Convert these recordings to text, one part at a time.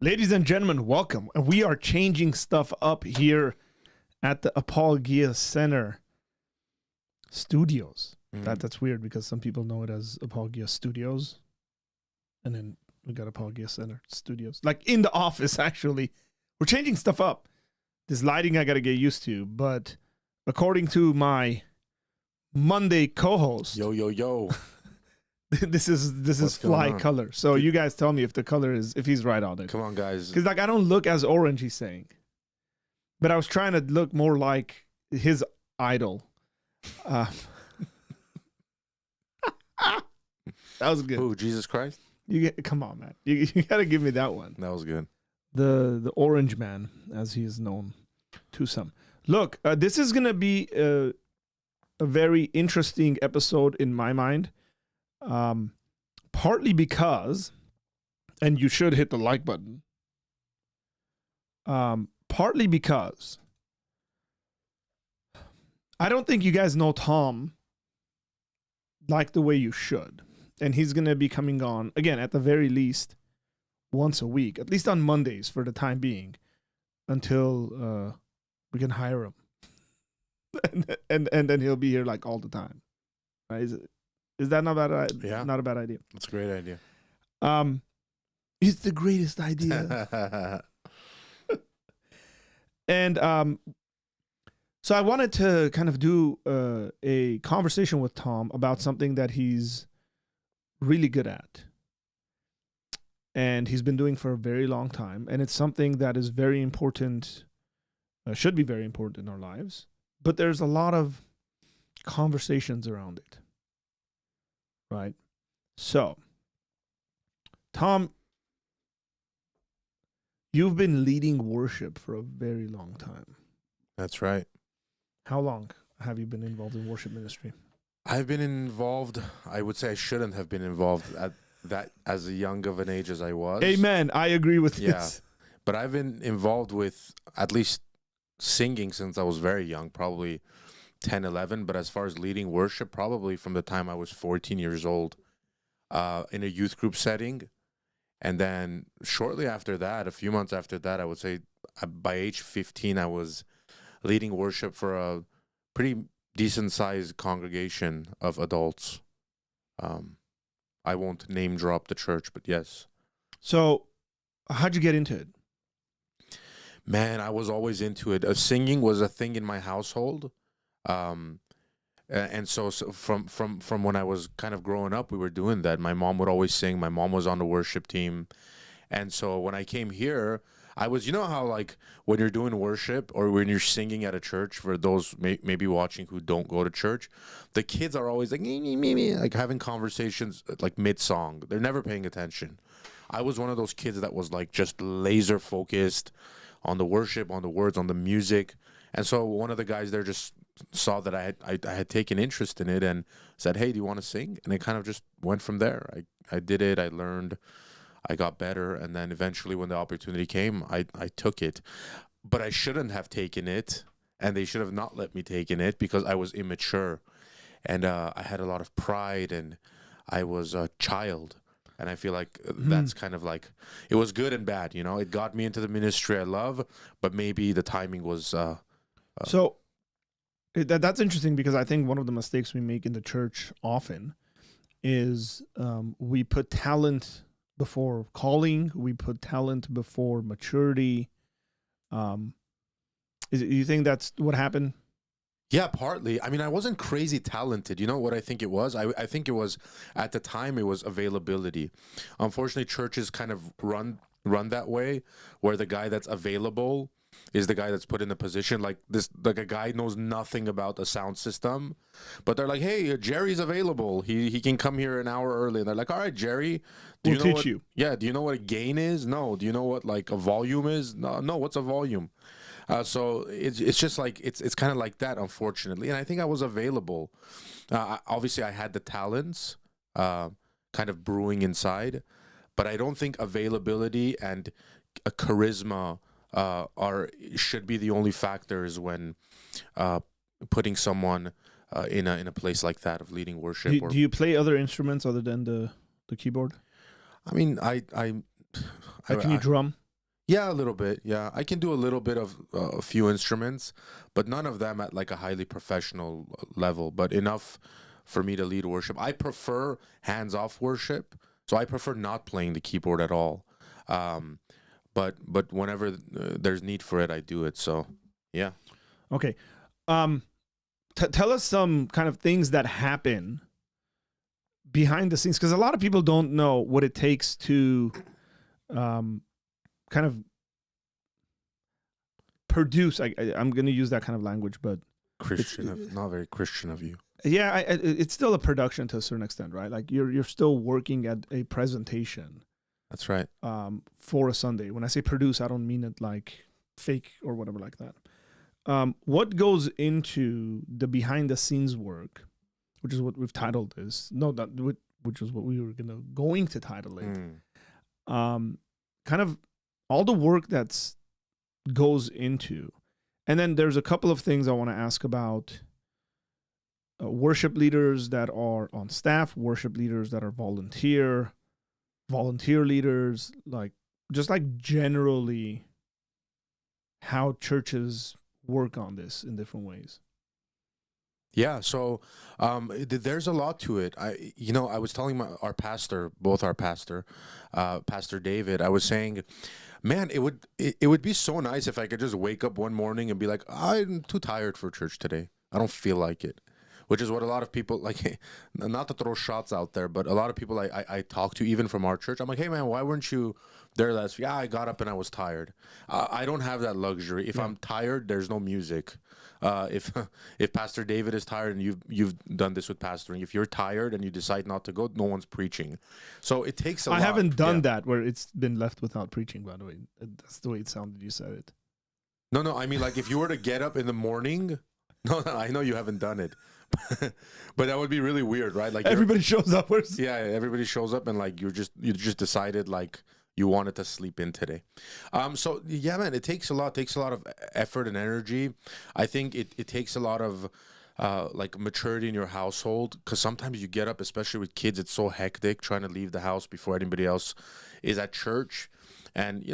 Ladies and gentlemen, welcome. And we are changing stuff up here at the Apologia Center Studios. That's weird because some people know it as Apologia Studios. And then we got Apologia Center Studios. Like in the office, actually. We're changing stuff up. This lighting I got to get used to. But according to my Monday co-host. Yo. This is fly color. So you guys tell me if the color is, if he's right on it. Come on, guys. Because like I don't look as orange, he's saying. But I was trying to look more like his idol. That was good. Who, Jesus Christ? Come on, man. You got to give me that one. That was good. The orange man, as he is known to some. Look, this is going to be a very interesting episode in my mind. Partly because, and you should hit the like button. Partly because I don't think you guys know Tom like the way you should. And he's going to be coming on, again, at the very least, once a week, at least on Mondays for the time being, until we can hire him. and then he'll be here like all the time. Right? Is that not a bad idea? Yeah. Not a bad idea. That's a great idea. It's the greatest idea. And so I wanted to kind of do a conversation with Tom about something that he's really good at. And he's been doing for a very long time. And it's something that is very important, should be very important in our lives. But there's a lot of conversations around it. Right? So, Tom, you've been leading worship for a very long time. That's right. How long have you been involved in worship ministry? I've been involved. I would say I shouldn't have been involved at that as young of an age as I was. Amen. I agree with this. But I've been involved with at least singing since I was very young, probably 10, 11. But as far as leading worship, probably from the time I was 14 years old in a youth group setting. And then shortly after that, a few months after that, I would say by age 15, I was leading worship for a pretty decent-sized congregation of adults. I won't name drop the church, but yes. So how'd you get into it? Man, I was always into it. Singing was a thing in my household. And so from when I was kind of growing up, we were doing that. My mom would always sing. My mom was on the worship team. And so when I came here, I was, you know how like when you're doing worship or when you're singing at a church, for those maybe watching who don't go to church, the kids are always like, like having conversations like mid-song. They're never paying attention. I was one of those kids that was like just laser focused on the worship, on the words, on the music. And so one of the guys there just saw that I had taken interest in it and said, hey, do you want to sing? And it kind of just went from there. I did it. I learned. I got better. And then eventually when the opportunity came, I took it. But I shouldn't have taken it. And they should have not let me take it because I was immature. And I had a lot of pride and I was a child. And I feel like that's kind of like, it was good and bad, you know. It got me into the ministry I love, but maybe the timing was... So that's interesting because I think one of the mistakes we make in the church often is we put talent before calling. We put talent before maturity. You think that's what happened? Yeah, partly. I mean, I wasn't crazy talented. You know what I think it was? I think it was, at the time, it was availability. Unfortunately, churches kind of run that way, where the guy that's available is the guy that's put in a position like this. Like a guy knows nothing about a sound system, but they're like, "Hey, Jerry's available. He can come here an hour early." And they're like, "All right, Jerry, do you know what? Yeah, do you know what a gain is? No. Do you know what like a volume is? No. What's a volume?" So it's just like it's kind of like that, unfortunately. And I think I was available. Obviously, I had the talents kind of brewing inside, but I don't think availability and a charisma should be the only factors when putting someone in a place like that of leading worship. Do you play other instruments other than the keyboard? I mean, can you drum? Yeah, a little bit. Yeah, I can do a little bit of a few instruments, but none of them at like a highly professional level, but enough for me to lead worship. I prefer hands-off worship, so I prefer not playing the keyboard at all. Um, but whenever there's need for it, I do it. So, yeah. Okay. Um, tell us some kind of things that happen behind the scenes, because a lot of people don't know what it takes to kind of produce. I'm going to use that kind of language, but Not very Christian of you. yeah, it's still a production to a certain extent, right? Like you're still working at a presentation. That's right. For a Sunday. When I say produce, I don't mean it like fake or whatever like that. What goes into the behind the scenes work, which is what we've titled this? No, that which is what we were going to title it. Kind of all the work that's goes into, and then there's a couple of things I want to ask about. Worship leaders that are on staff, worship leaders that are volunteer leaders, like just like generally how churches work on this in different ways. Yeah, so there's a lot to it. I was telling our pastor, Pastor David, I was saying, man, it would be so nice if I could just wake up one morning and be like, I'm too tired for church today. I don't feel like it. Which is what a lot of people, like, not to throw shots out there, but a lot of people I talk to, even from our church, I'm like, hey, man, why weren't you there last week? Yeah, I got up and I was tired. I don't have that luxury. If I'm tired, there's no music. If Pastor David is tired, and you've done this with pastoring, if you're tired and you decide not to go, no one's preaching. So it takes a lot. I haven't done that where it's been left without preaching, by the way. That's the way it sounded you said it. No, I mean, like, if you were to get up in the morning, no, I know you haven't done it. But that would be really weird, right? Like everybody shows up. Everybody shows up, and like you just decided like you wanted to sleep in today. So yeah, man, it takes a lot. It takes a lot of effort and energy. I think it takes a lot of like maturity in your household, because sometimes you get up, especially with kids, it's so hectic trying to leave the house before anybody else is at church. And,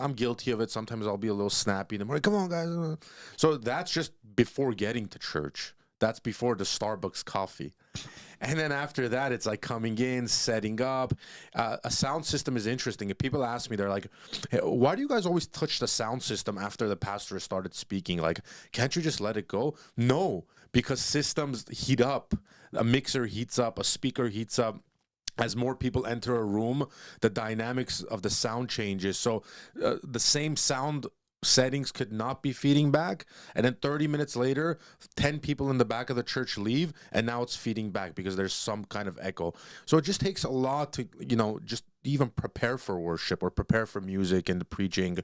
I'm guilty of it. Sometimes I'll be a little snappy in the morning. Come on, guys. So that's just before getting to church. That's before the Starbucks coffee. And then after that, it's like coming in, setting up. A sound system is interesting. If people ask me, they're like, hey, why do you guys always touch the sound system after the pastor started speaking? Like, can't you just let it go? No, because systems heat up. A mixer heats up. A speaker heats up. As more people enter a room, the dynamics of the sound changes. So the same sound settings could not be feeding back, and then 30 minutes later 10 people in the back of the church leave, and now it's feeding back because there's some kind of echo. So it just takes a lot to just even prepare for worship or prepare for music and the preaching.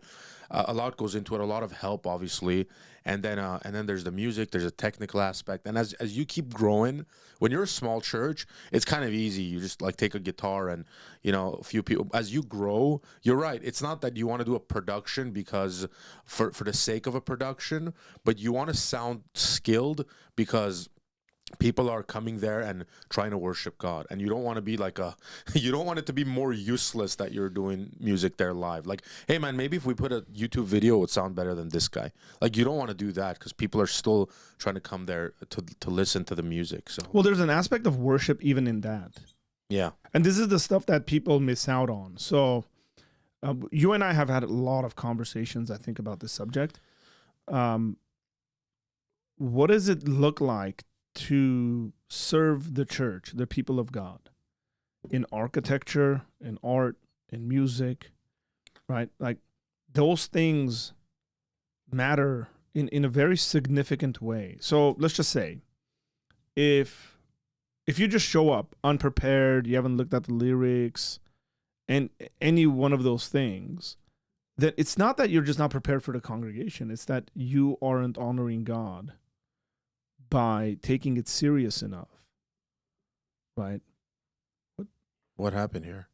A lot goes into it, a lot of help, obviously, and then there's the music, there's a technical aspect. And as you keep growing, when you're a small church, it's kind of easy. You just like take a guitar and a few people. As you grow, you're right, it's not that you want to do a production because for the sake of a production, but you want to sound skilled because people are coming there and trying to worship God, and you don't want to be like you don't want it to be more useless that you're doing music there live. Like, hey man, maybe if we put a YouTube video, it would sound better than this guy. Like, you don't want to do that because people are still trying to come there to listen to the music. So, well, there's an aspect of worship even in that. Yeah. And this is the stuff that people miss out on. So you and I have had a lot of conversations, I think, about this subject. What does it look like to serve the church, the people of God, in architecture, in art, in music, right? Like, those things matter in a very significant way. So let's just say, if you just show up unprepared, you haven't looked at the lyrics, and any one of those things, that it's not that you're just not prepared for the congregation, it's that you aren't honoring God by taking it serious enough, right? What happened here?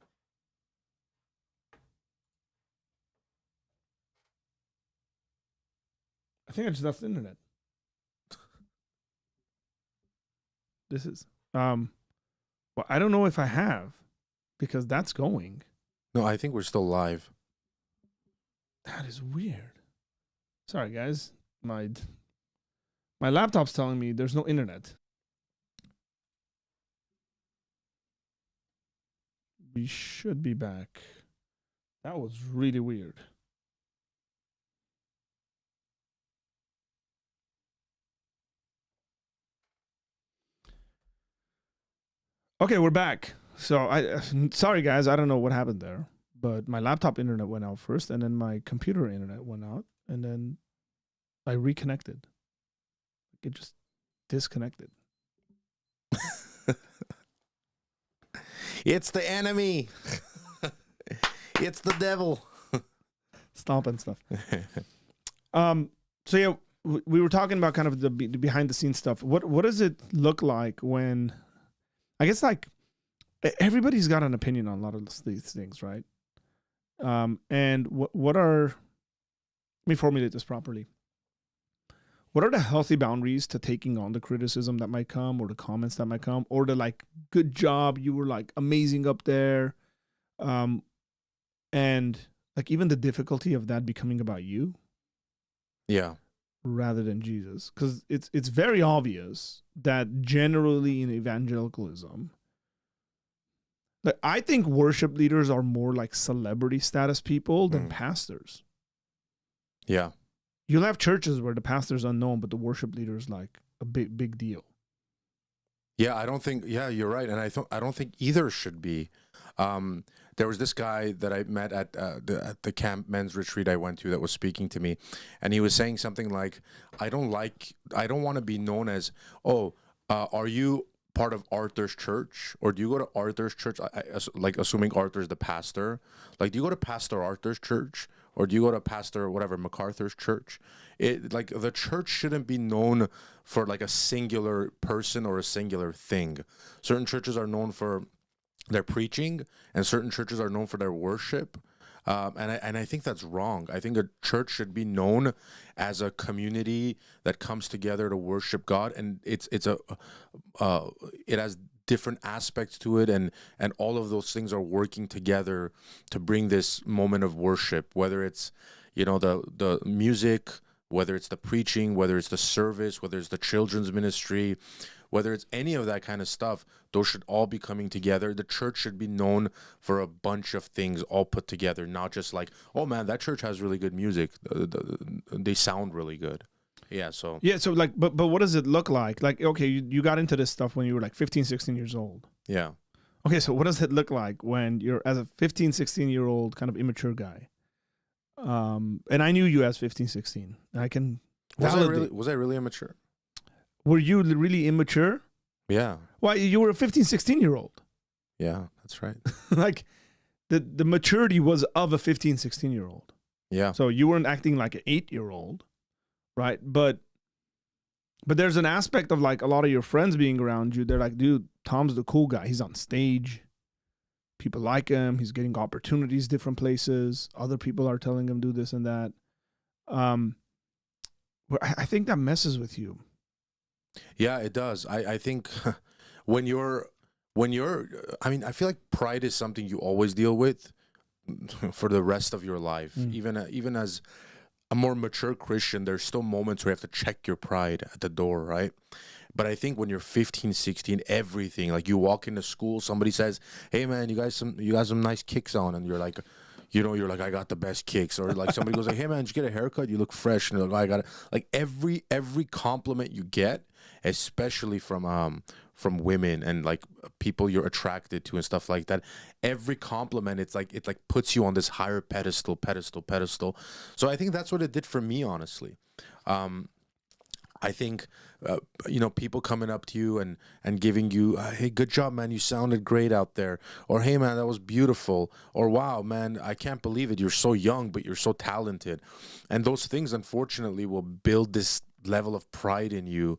I think I just left the internet. This is well, I don't know if I have, because that's going. No, I think we're still live. That is weird. Sorry, guys. My laptop's telling me there's no internet. We should be back. That was really weird. Okay, we're back. So sorry guys, I don't know what happened there, but my laptop internet went out first, and then my computer internet went out, and then I reconnected. It just disconnected. It's the enemy. It's the devil. Stomping stuff. So yeah, we were talking about kind of the behind the scenes stuff. What does it look like when, I guess, like, everybody's got an opinion on a lot of these things, right? And what are, let me formulate this properly. What are the healthy boundaries to taking on the criticism that might come, or the comments that might come, or the like, good job, you were like amazing up there, and like even the difficulty of that becoming about you, Yeah. rather than Jesus, because it's very obvious that generally in evangelicalism, like, I think worship leaders are more like celebrity status people than pastors. Yeah. You'll have churches where the pastor's unknown, but the worship leader is like a big deal. Yeah, I don't think. Yeah, you're right, and I don't think either should be. There was this guy that I met at the camp men's retreat I went to that was speaking to me, and he was saying something like, I don't want to be known as, are you part of Arthur's church, or do you go to Arthur's church? Like, assuming Arthur's the pastor, like, do you go to Pastor Arthur's church, or do you go to Pastor whatever MacArthur's church? It, like, the church shouldn't be known for like a singular person or a singular thing. Certain churches are known for their preaching, and certain churches are known for their worship. And I think that's wrong. I think a church should be known as a community that comes together to worship God, and it has different aspects to it, and all of those things are working together to bring this moment of worship. Whether it's, the music, whether it's the preaching, whether it's the service, whether it's the children's ministry, whether it's any of that kind of stuff, those should all be coming together. The church should be known for a bunch of things all put together, not just like, oh man, that church has really good music. They sound really good. Yeah, so. Yeah, so like, but what does it look like? Like, okay, you got into this stuff when you were like 15, 16 years old. Yeah. Okay, so what does it look like when you're, as a 15, 16-year-old kind of immature guy? And I knew you as 15, 16. I can validate. Was I really immature? Were you really immature? Yeah. Well, you were a 15, 16-year-old. Yeah, that's right. Like, the maturity was of a 15, 16-year-old. Yeah. So you weren't acting like an 8-year-old, right? But there's an aspect of like a lot of your friends being around you. They're like, dude, Tom's the cool guy. He's on stage. People like him. He's getting opportunities different places. Other people are telling him do this and that. I think that messes with you. Yeah, it does. I think when you're, I mean, I feel like pride is something you always deal with for the rest of your life. Even as a more mature Christian, there's still moments where you have to check your pride at the door, right? But I think when you're 15, 16, everything, like, you walk into school, somebody says, hey man, you guys some nice kicks on, and you're like, you're like, I got the best kicks. Or like somebody goes like, hey man, did you get a haircut? You look fresh. And you're like, I got it. Like, every compliment you get, especially from women and like people you're attracted to and stuff like that, every compliment, it puts you on this higher pedestal. So I think that's what it did for me, honestly. I think, people coming up to you and giving you, hey, good job, man, you sounded great out there. Or, hey, man, that was beautiful. Or, wow, man, I can't believe it. You're so young, but you're so talented. And those things, unfortunately, will build this level of pride in you.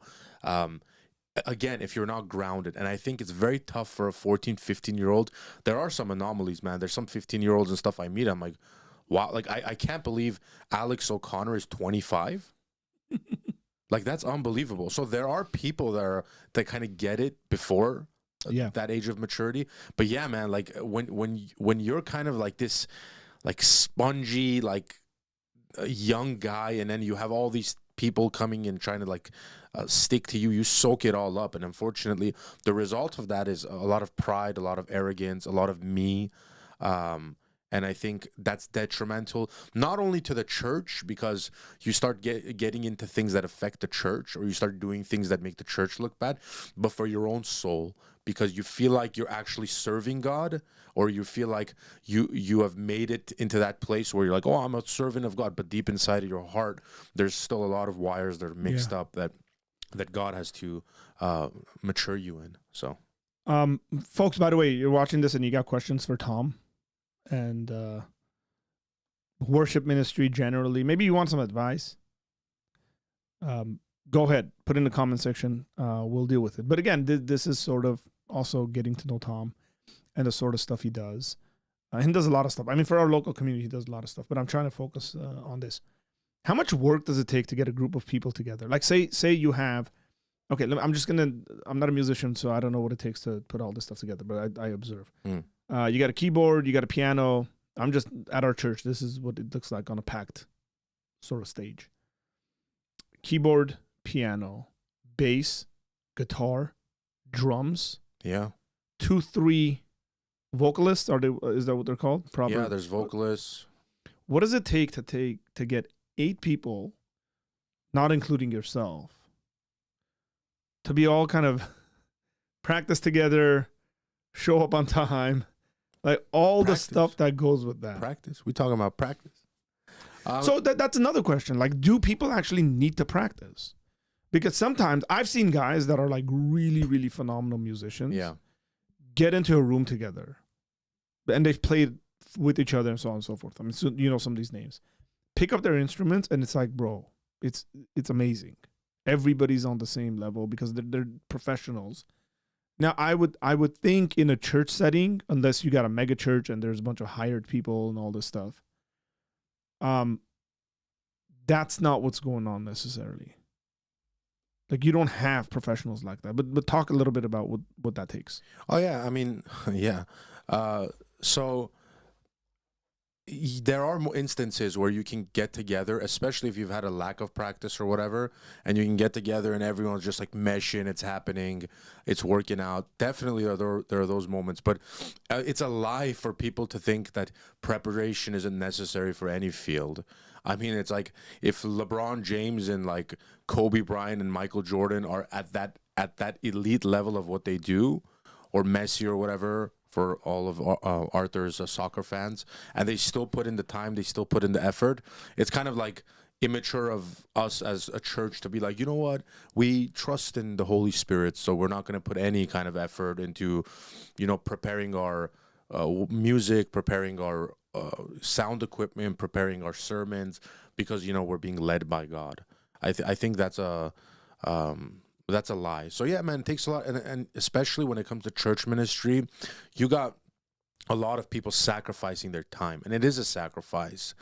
Again, if you're not grounded. And I think it's very tough for a 14, 15-year-old. There are some anomalies, man. There's some 15-year-olds and stuff I meet. I'm like, wow, like, I can't believe Alex O'Connor is 25. Like, that's unbelievable. So there are people that kind of get it before that age of maturity. But yeah, man, like when you're kind of like this, like, spongy, like a young guy, and then you have all these people coming and trying to like stick to you. You soak it all up, and unfortunately, the result of that is a lot of pride, a lot of arrogance, a lot of me. And I think that's detrimental, not only to the church, because you start getting into things that affect the church, or you start doing things that make the church look bad, but for your own soul, because you feel like you're actually serving God, or you feel like you have made it into that place where you're like, oh, I'm a servant of God, but deep inside of your heart, there's still a lot of wires that are mixed up that God has to mature you in. So, folks, by the way, you're watching this and you got questions for Tom and worship ministry generally, maybe you want some advice, go ahead, put in the comment section. We'll deal with it. But again, this is sort of also getting to know Tom and the sort of stuff he does. He does a lot of stuff. I mean, for our local community, he does a lot of stuff, but I'm trying to focus on this. How much work does it take to get a group of people together? Like say you have, okay, I'm not a musician, so I don't know what it takes to put all this stuff together, but I observe. You got a keyboard, you got a piano. I'm just at our church. This is what it looks like on a packed sort of stage. Keyboard, piano, bass, guitar, drums. Yeah. 2-3 vocalists. Is that what they're called? Probably. Yeah, there's vocalists. What does it take to get 8 people, not including yourself, to be all kind of practice together, show up on time, like all the stuff that goes with that? Practice. We talking about practice. So that's another question. Like, do people actually need to practice? Because sometimes I've seen guys that are like really, really phenomenal musicians get into a room together and they've played with each other and so on and so forth. I mean, so, you know, some of these names. Pick up their instruments and it's like, bro, it's amazing. Everybody's on the same level because they're professionals. Now, I would think in a church setting, unless you got a mega church and there's a bunch of hired people and all this stuff, that's not what's going on necessarily. Like, you don't have professionals like that. But talk a little bit about what that takes. Oh, yeah. I mean, yeah. So there are instances where you can get together, especially if you've had a lack of practice or whatever, and you can get together and everyone's just like meshing, it's happening, it's working out. Definitely there are those moments, but it's a lie for people to think that preparation isn't necessary for any field. I mean, it's like if LeBron James and like Kobe Bryant and Michael Jordan are at that elite level of what they do, or Messi or whatever, for all of Arthur's soccer fans, and they still put in the time, they still put in the effort. It's kind of like immature of us as a church to be like, you know what, we trust in the Holy Spirit, so we're not going to put any kind of effort into, you know, preparing our music, preparing our sound equipment, preparing our sermons, because, you know, we're being led by God. I think that's a lie. So yeah, man, it takes a lot, and especially when it comes to church ministry, you got a lot of people sacrificing their time, and it is a sacrifice.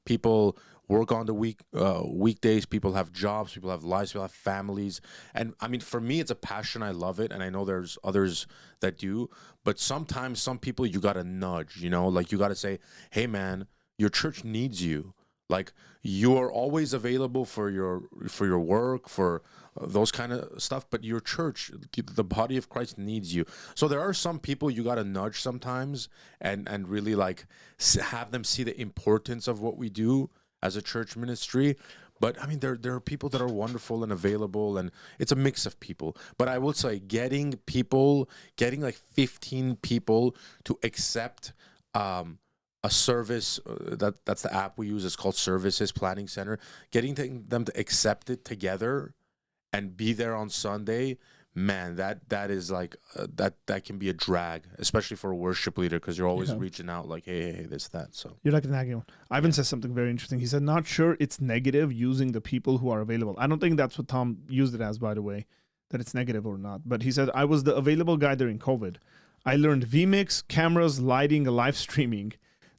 People work on the weekdays, people have jobs, people have lives, people have families, and I mean, for me, it's a passion. I love it, and I know there's others that do, but sometimes some people you gotta nudge, you know, like you gotta say, hey man, your church needs you. Like, you are always available for your work, for those kind of stuff, but your church, the body of Christ, needs you. So there are some people you got to nudge sometimes and really like have them see the importance of what we do as a church ministry. But I mean, there are people that are wonderful and available, and it's a mix of people. But I will say, getting like 15 people to accept a service, that's the app we use. It's called Services Planning Center. Getting them to accept it together and be there on Sunday, man, that is like that can be a drag, especially for a worship leader, because you're always reaching out like, hey, this, that. So you're like a nagging one. Ivan says something very interesting. He said, not sure it's negative using the people who are available. I don't think that's what Tom used it as, by the way, that it's negative or not. But he said, I was the available guy during COVID. I learned vMix, cameras, lighting, live streaming.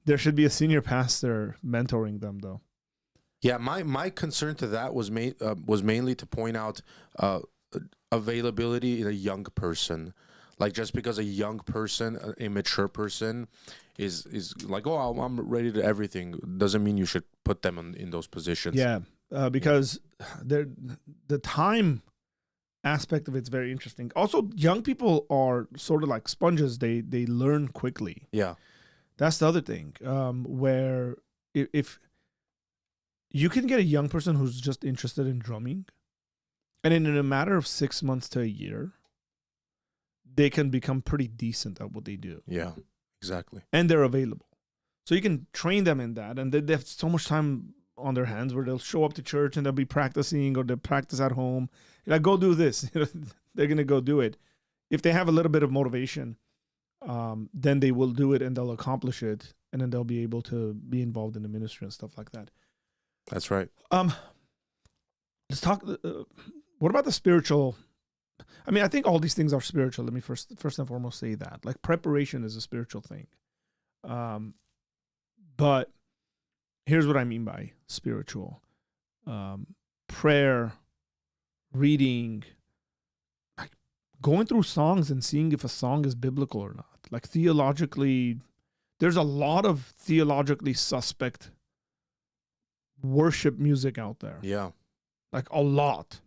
There should be a senior pastor mentoring them, though. Yeah, my concern to that was mainly to point out availability in a young person. Like just because a young person, a mature person, is like, oh, I'm ready to everything, doesn't mean you should put them in those positions. Yeah, because the time aspect of it's very interesting. Also, young people are sort of like sponges. They learn quickly. Yeah. That's the other thing. Where if you can get a young person who's just interested in drumming, and in a matter of 6 months to a year, they can become pretty decent at what they do. Yeah, exactly. And they're available. So you can train them in that. And they have so much time on their hands where they'll show up to church and they'll be practicing, or they'll practice at home. You're like, go do this. They're going to go do it. If they have a little bit of motivation, then they will do it and they'll accomplish it. And then they'll be able to be involved in the ministry and stuff like that. That's right. Let's talk. What about the spiritual? I mean, I think all these things are spiritual. Let me first and foremost say that. Like, preparation is a spiritual thing. But here's what I mean by spiritual. Prayer, reading, like going through songs and seeing if a song is biblical or not. Like, theologically, there's a lot of theologically suspect worship music out there. Yeah. Like, a lot.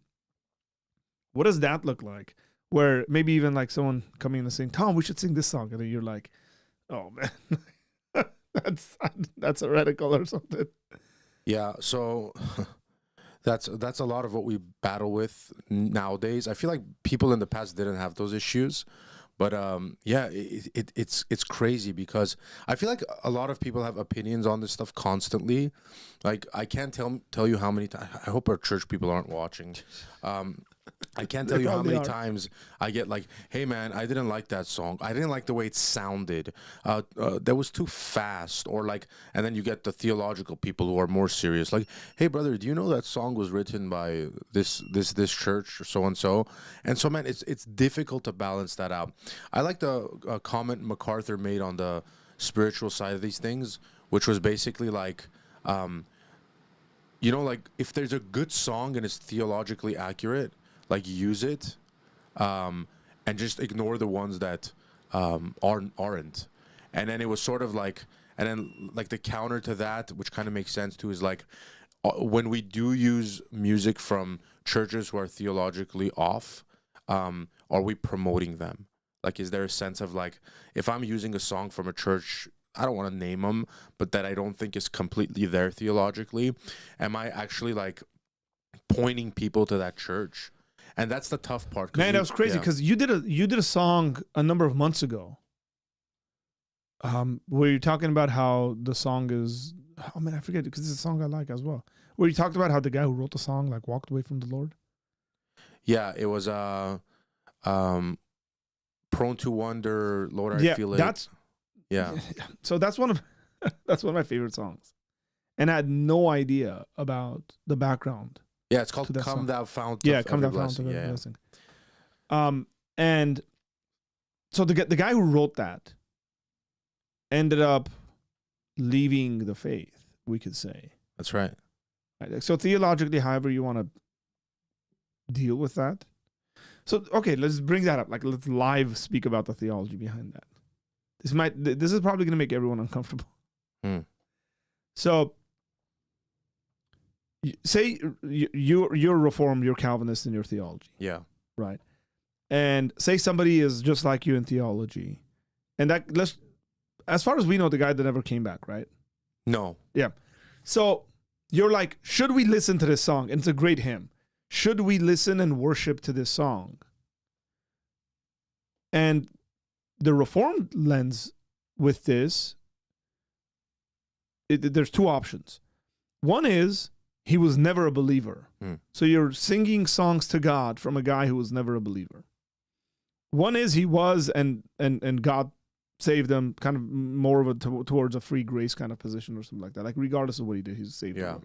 What does that look like? Where maybe even like someone coming in and saying, Tom, we should sing this song. And then you're like, oh man, that's heretical or something. Yeah. So that's a lot of what we battle with nowadays. I feel like people in the past didn't have those issues. But yeah, it's crazy because I feel like a lot of people have opinions on this stuff constantly. Like, I can't tell you how many times. I hope our church people aren't watching. I can't tell you how many times I get like, hey man, I didn't like that song. I didn't like the way it sounded. That was too fast. Or like, and then you get the theological people who are more serious. Like, hey brother, do you know that song was written by this church or so and so? And so man, it's difficult to balance that out. I like the comment MacArthur made on the spiritual side of these things, which was basically like, you know, like if there's a good song and it's theologically accurate, like use it, and just ignore the ones that aren't. And then it was sort of like, and then like the counter to that, which kind of makes sense too, is like when we do use music from churches who are theologically off, are we promoting them? Like, is there a sense of like, if I'm using a song from a church, I don't want to name them, but that I don't think is completely there theologically, am I actually like pointing people to that church? And that's the tough part. Man, that was crazy because you did a song a number of months ago. Where you're talking about how the song is, oh man, I forget, because it's a song I like as well. Where you talked about how the guy who wrote the song like walked away from the Lord. Yeah, it was Prone to Wonder, Lord, I Feel It. So that's one of my favorite songs, and I had no idea about the background. Yeah, it's called "Come song. Thou Fount." Yeah, "Come Thou Fount of Every Blessing." And so the guy who wrote that ended up leaving the faith, we could say. That's right. So theologically, however you want to deal with that. So okay, let's bring that up. Like, let's live speak about the theology behind that. This is probably going to make everyone uncomfortable. So, say you're Reformed, you're Calvinist in your theology. Yeah. Right. And say somebody is just like you in theology, and as far as we know, the guy that never came back, right? No. Yeah. So you're like, should we listen to this song? And it's a great hymn. Should we listen and worship to this song? And the Reformed lens with this, there's two options. One is he was never a believer. So you're singing songs to God from a guy who was never a believer. One is he was, and God saved him, kind of more of a towards a free grace kind of position or something like that. Like, regardless of what he did, he's saved. Yeah.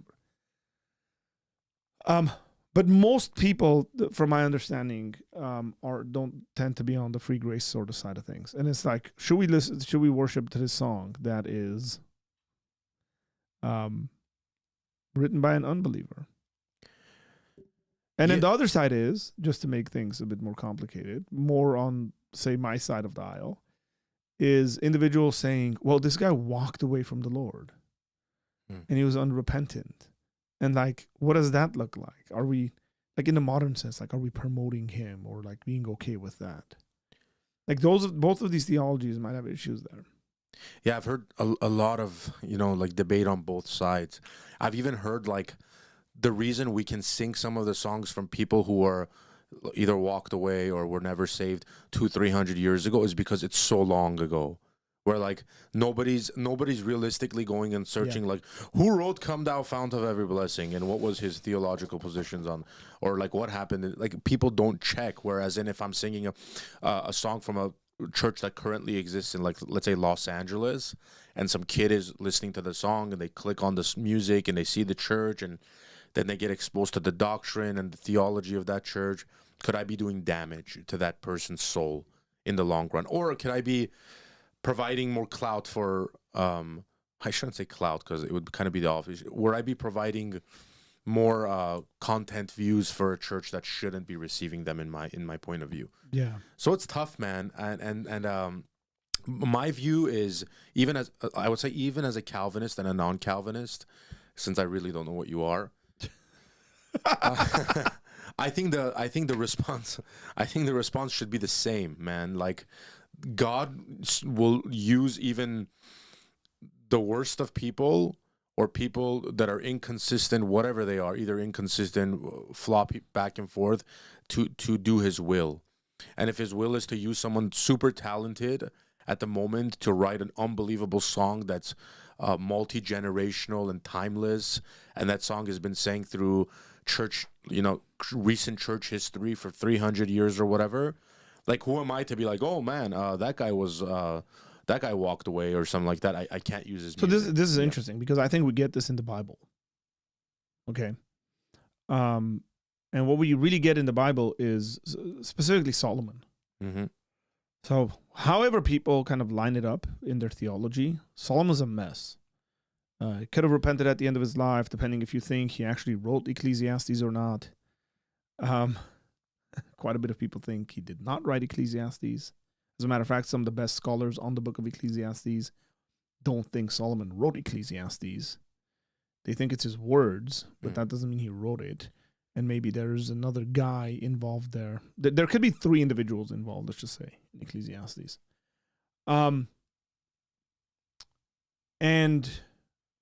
But most people, from my understanding, don't tend to be on the free grace sort of side of things. And it's like, should we worship to this song that is written by an unbeliever? And then Yeah. the other side is, just to make things a bit more complicated, more on, say, my side of the aisle, is individuals saying, well, this guy walked away from the Lord and he was unrepentant. And like, what does that look like? Are we, like in the modern sense, like, are we promoting him or like being okay with that? Like both of these theologies might have issues there. Yeah, I've heard a lot of, like debate on both sides. I've even heard like the reason we can sing some of the songs from people who are either walked away or were never saved 200-300 years ago is because it's so long ago, where like nobody's realistically going and searching like who wrote "Come Thou Fount of Every Blessing" and what was his theological positions on, or like what happened. Like people don't check. Whereas if I'm singing a song from a church that currently exists in, like, let's say Los Angeles, and some kid is listening to the song and they click on this music and they see the church and then they get exposed to the doctrine and the theology of that church, could I be doing damage to that person's soul in the long run? Or could I be providing more clout for, I shouldn't say clout because it would kind of be the opposite, would I be providing more content views for a church that shouldn't be receiving them in my point of view? Yeah. So it's tough, man. And my view is, even as I would say, even as a Calvinist and a non-Calvinist, since I really don't know what you are, I think the response should be the same, man. Like, God will use even the worst of people, or people that are inconsistent, whatever they are, either inconsistent, flop back and forth, to do his will. And if his will is to use someone super talented at the moment to write an unbelievable song that's multi-generational and timeless, and that song has been sang through church, recent church history for 300 years or whatever, like, who am I to be like, oh man, that guy walked away or something like that. I can't use his music. So this is interesting because I think we get this in the Bible. Okay. And what we really get in the Bible is specifically Solomon. Mm-hmm. So however people kind of line it up in their theology, Solomon's a mess. He could have repented at the end of his life, depending if you think he actually wrote Ecclesiastes or not. Quite a bit of people think he did not write Ecclesiastes. As a matter of fact, some of the best scholars on the book of Ecclesiastes don't think Solomon wrote Ecclesiastes. They think it's his words, but that doesn't mean he wrote it. And maybe there's another guy involved there. There could be 3 individuals involved, let's just say, in Ecclesiastes. And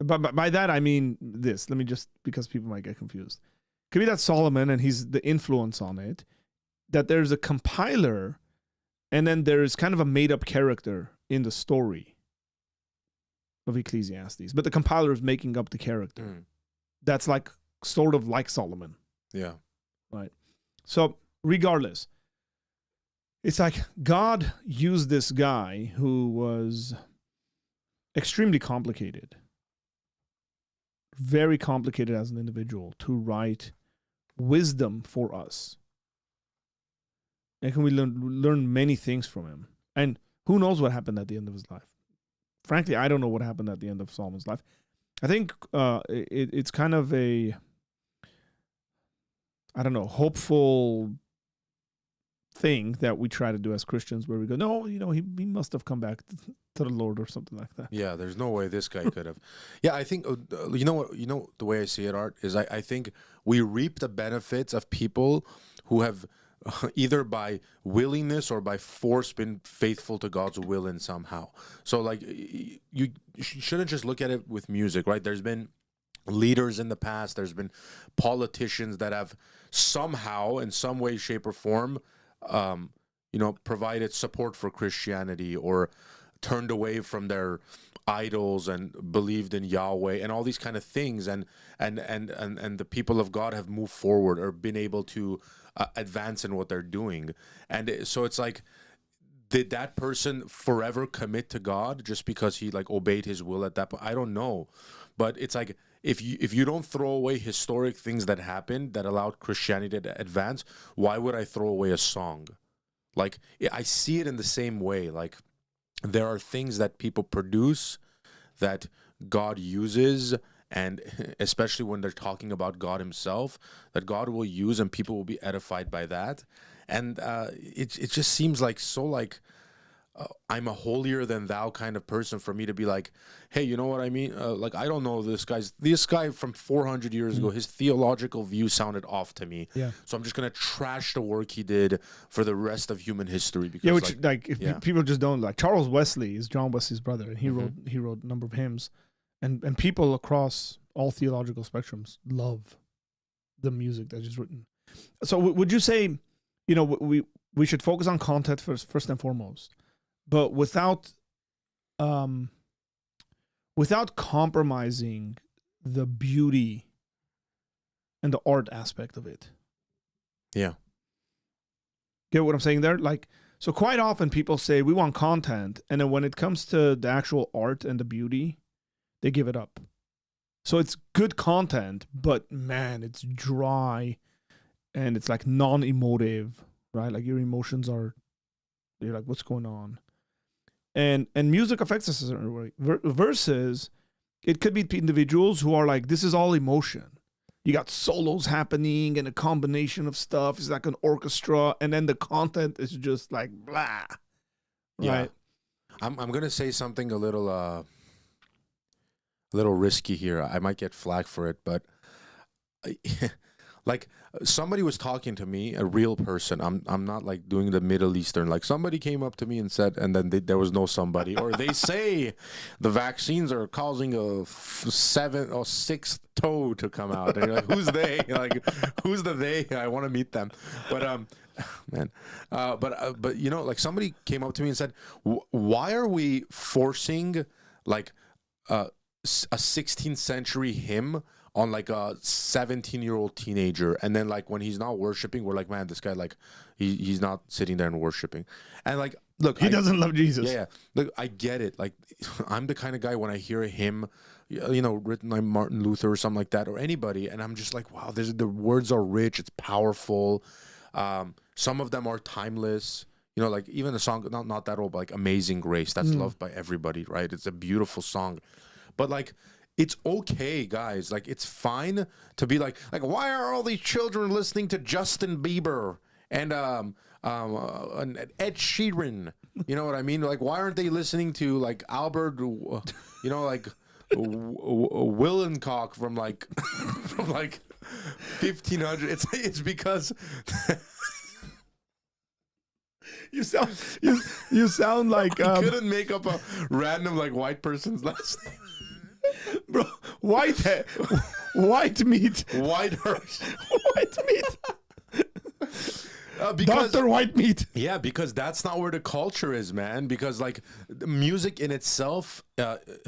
by that, I mean this. Let me just, because people might get confused. Could be that Solomon, and he's the influence on it, that there's a compiler, and then there's kind of a made-up character in the story of Ecclesiastes. But the compiler is making up the character. That's like, sort of like Solomon. Yeah. Right. So regardless, it's like God used this guy who was extremely complicated, very complicated as an individual, to write wisdom for us. And can we learn many things from him? And who knows what happened at the end of his life? Frankly, I don't know what happened at the end of Solomon's life. I think it's kind of a, I don't know, hopeful thing that we try to do as Christians, where we go, no, he must have come back to the Lord or something like that. Yeah, there's no way this guy could have. Yeah, I think, the way I see it, Art, is I think we reap the benefits of people who have either by willingness or by force been faithful to God's will in somehow. So like, you shouldn't just look at it with music, right? There's been leaders in the past, there's been politicians that have somehow, in some way, shape, or form, provided support for Christianity, or turned away from their idols and believed in Yahweh and all these kind of things, and the people of God have moved forward or been able to advance in what they're doing. And so it's like, did that person forever commit to God just because he like obeyed his will at that point? I don't know. But it's like, if you don't throw away historic things that happened that allowed Christianity to advance, why would I throw away a song? Like, I see it in the same way. Like, there are things that people produce that God uses, and especially when they're talking about God himself, that God will use and people will be edified by that. And it just seems like so like I'm a holier than thou kind of person for me to be like, hey, you know what I mean? Like, I don't know this guy from 400 years ago, his theological view sounded off to me. Yeah. So I'm just going to trash the work he did for the rest of human history. Because, Yeah, which people just don't like. Charles Wesley is John Wesley's brother, and he Mm-hmm. wrote a number of hymns, and people across all theological spectrums love the music that is written. So would you say, you know, we should focus on content first and foremost, but without compromising the beauty and the art aspect of it? Yeah. Get what I'm saying there? Like, so quite often people say we want content, and then when it comes to the actual art and the beauty, they give it up. So it's good content, but man, it's dry and it's like non-emotive, right? Like your emotions you're like, what's going on? And music affects us a certain way. Versus, it could be individuals who are like, this is all emotion. You got solos happening and a combination of stuff. It's like an orchestra, and then the content is just like blah. Right? Yeah. I'm gonna say something a little risky here. I might get flack for it, but like somebody was talking to me, a real person. I'm not like doing the Middle Eastern. Like somebody came up to me and said, and then there was no somebody, or they say the vaccines are causing a seventh or sixth toe to come out. And you're like, who's they? Like, who's the they? I want to meet them. But man, but you know, like somebody came up to me and said, why are we forcing like a 16th century hymn on like a 17-year-old teenager, and then like when he's not worshiping, we're like, man, this guy, like he's not sitting there and worshiping. And like, look, he doesn't love Jesus. Yeah, look, I get it. Like, I'm the kind of guy when I hear a hymn, you know, written by Martin Luther or something like that, or anybody, and I'm just like, wow, the words are rich, it's powerful. Some of them are timeless. You know, like even a song not that old, but like Amazing Grace, that's loved by everybody, right? It's a beautiful song. But like, it's okay, guys. Like, it's fine to be like, why are all these children listening to Justin Bieber and Ed Sheeran? You know what I mean? Like, why aren't they listening to like Albert, you know, like Willencock from like 1500? It's because you sound like I couldn't make up a random like white person's last name. Bro, white meat. White hearse. White meat. Because, Dr. White Meat. Yeah, because that's not where the culture is, man. Because like the music in itself,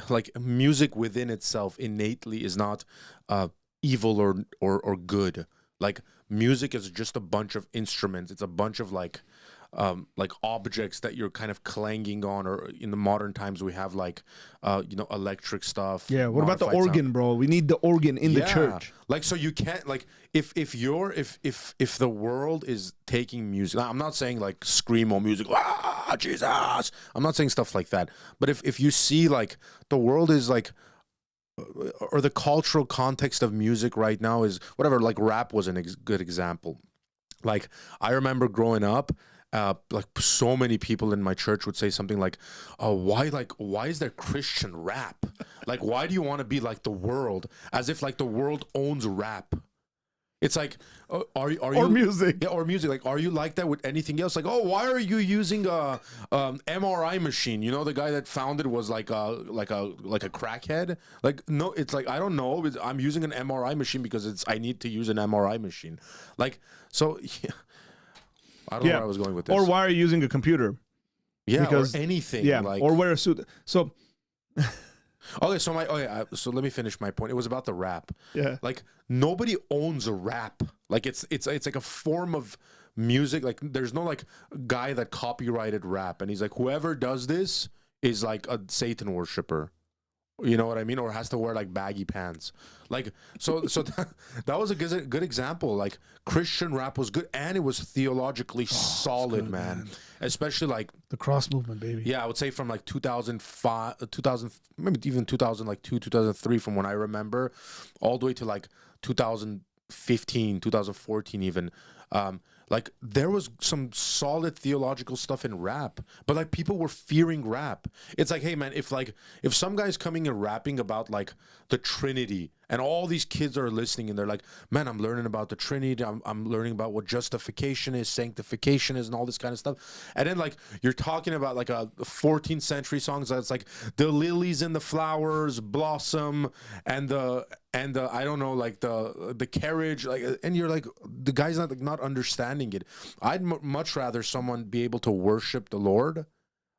like music within itself innately is not evil or good. Like music is just a bunch of instruments. It's a bunch of like objects that you're kind of clanging on, or in the modern times we have like you know, electric stuff. Yeah, what about the organ, bro? We need the organ in the church. Like, so you can't, like, if the world is taking music, I'm not saying like screamo music, ah, Jesus, I'm not saying stuff like that, but if you see like the world is like, or the cultural context of music right now is whatever, like rap was a good example. Like, I remember growing up, like so many people in my church would say something like, why is there Christian rap? Like, why do you want to be like the world? As if like the world owns rap. It's like, are you or music? Yeah, or music. Like, are you like that with anything else? Like, oh, why are you using a MRI machine? You know, the guy that found it was like a crackhead. Like, no, it's like, I don't know. I'm using an MRI machine because I need to use an MRI machine. Like, so. Yeah. I don't know where I was going with this. Or why are you using a computer? Yeah, because, or anything. Yeah, like, or wear a suit. So, okay, so let me finish my point. It was about the rap. Yeah, like nobody owns a rap. Like it's like a form of music. Like there's no like guy that copyrighted rap, and he's like, whoever does this is like a Satan worshiper. You know what I mean? Or has to wear like baggy pants. Like, so that was a good example. Like, Christian rap was good and it was theologically solid, good, man. Especially like The cross movement, baby. yeah, I would say from like 2005, 2000, maybe even 2002, 2003, from when I remember, all the way to like 2015, 2014, even. Like, there was some solid theological stuff in rap, but like people were fearing rap. It's like, hey man, if some guy's coming and rapping about like the Trinity, and all these kids are listening and they're like, man, I'm learning about the Trinity, I'm learning about what justification is, sanctification is, and all this kind of stuff. And then like you're talking about like a 14th century songs that's like the lilies and the flowers blossom and the I don't know, like the carriage, like, and you're like, the guy's not understanding it. I'd much rather someone be able to worship the Lord.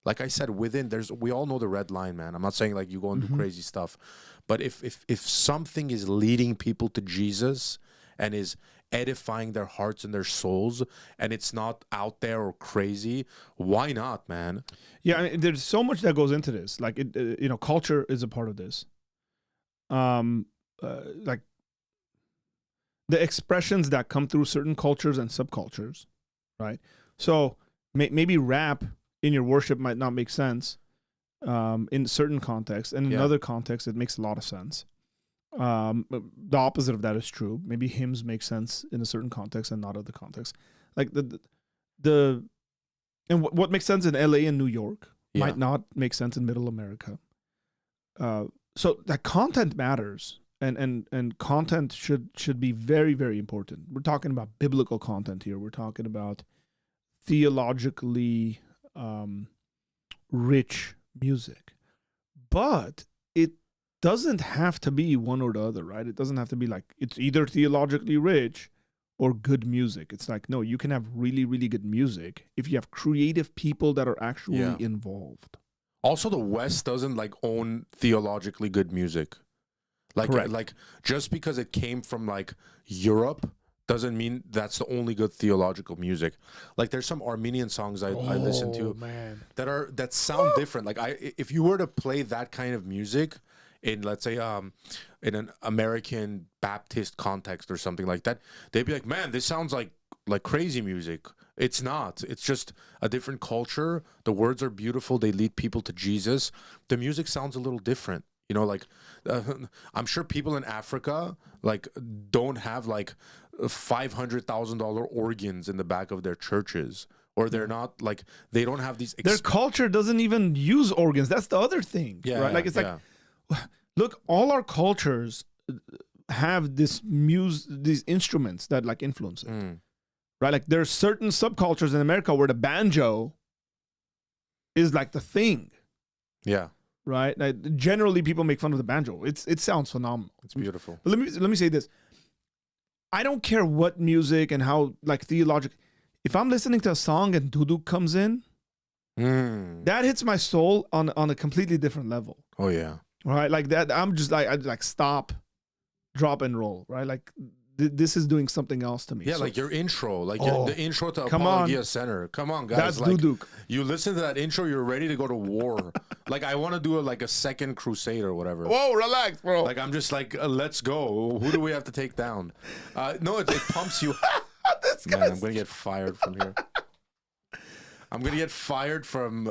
Like I said, we all know the red line, man. I'm not saying like you go and do crazy stuff, but if something is leading people to Jesus and is edifying their hearts and their souls, and it's not out there or crazy, why not, man? Yeah, I mean, there's so much that goes into this. Like, culture is a part of this. Like the expressions that come through certain cultures and subcultures, right? So maybe rap in your worship might not make sense in certain contexts, and in other contexts it makes a lot of sense. The opposite of that is true. Maybe hymns make sense in a certain context and not other contexts. Like what makes sense in LA and New York might not make sense in Middle America. So that content matters. And content should be very, very important. We're talking about biblical content here. We're talking about theologically rich music. But it doesn't have to be one or the other, right? It doesn't have to be like it's either theologically rich or good music. It's like, no, you can have really, really good music if you have creative people that are actually involved. Also, the West doesn't like own theologically good music. Like just because it came from like Europe doesn't mean that's the only good theological music. Like, there's some Armenian songs I listen to that sound different. Like, if you were to play that kind of music in, let's say, in an American Baptist context or something like that, they'd be like, man, this sounds like crazy music. It's not. It's just a different culture. The words are beautiful. They lead people to Jesus. The music sounds a little different. You know, like, I'm sure people in Africa, like, don't have, like, $500,000 organs in the back of their churches. Or they're not, like, they don't have these... Their culture doesn't even use organs. That's the other thing, right? Like, it's like, look, all our cultures have these instruments that, like, influence it. Right? Like, there are certain subcultures in America where the banjo is, like, the thing. Yeah. Right? Like, generally, people make fun of the banjo. It sounds phenomenal. It's beautiful. But let me say this. I don't care what music and how, like, theological. If I'm listening to a song and duduk comes in, that hits my soul on a completely different level. Oh yeah. Right? Like that. I'm just like, I'd like stop, drop and roll. Right? Like, this is doing something else to me. Yeah, so, like your intro, like the intro to Apologia Center. Come on, guys. That's like, duduk. You listen to that intro, you're ready to go to war. Like, I want to do a second crusade or whatever. Whoa, relax, bro. Like, I'm just like, let's go. Who do we have to take down? No, it pumps you. Man, I'm going to get fired from here. I'm going to get fired from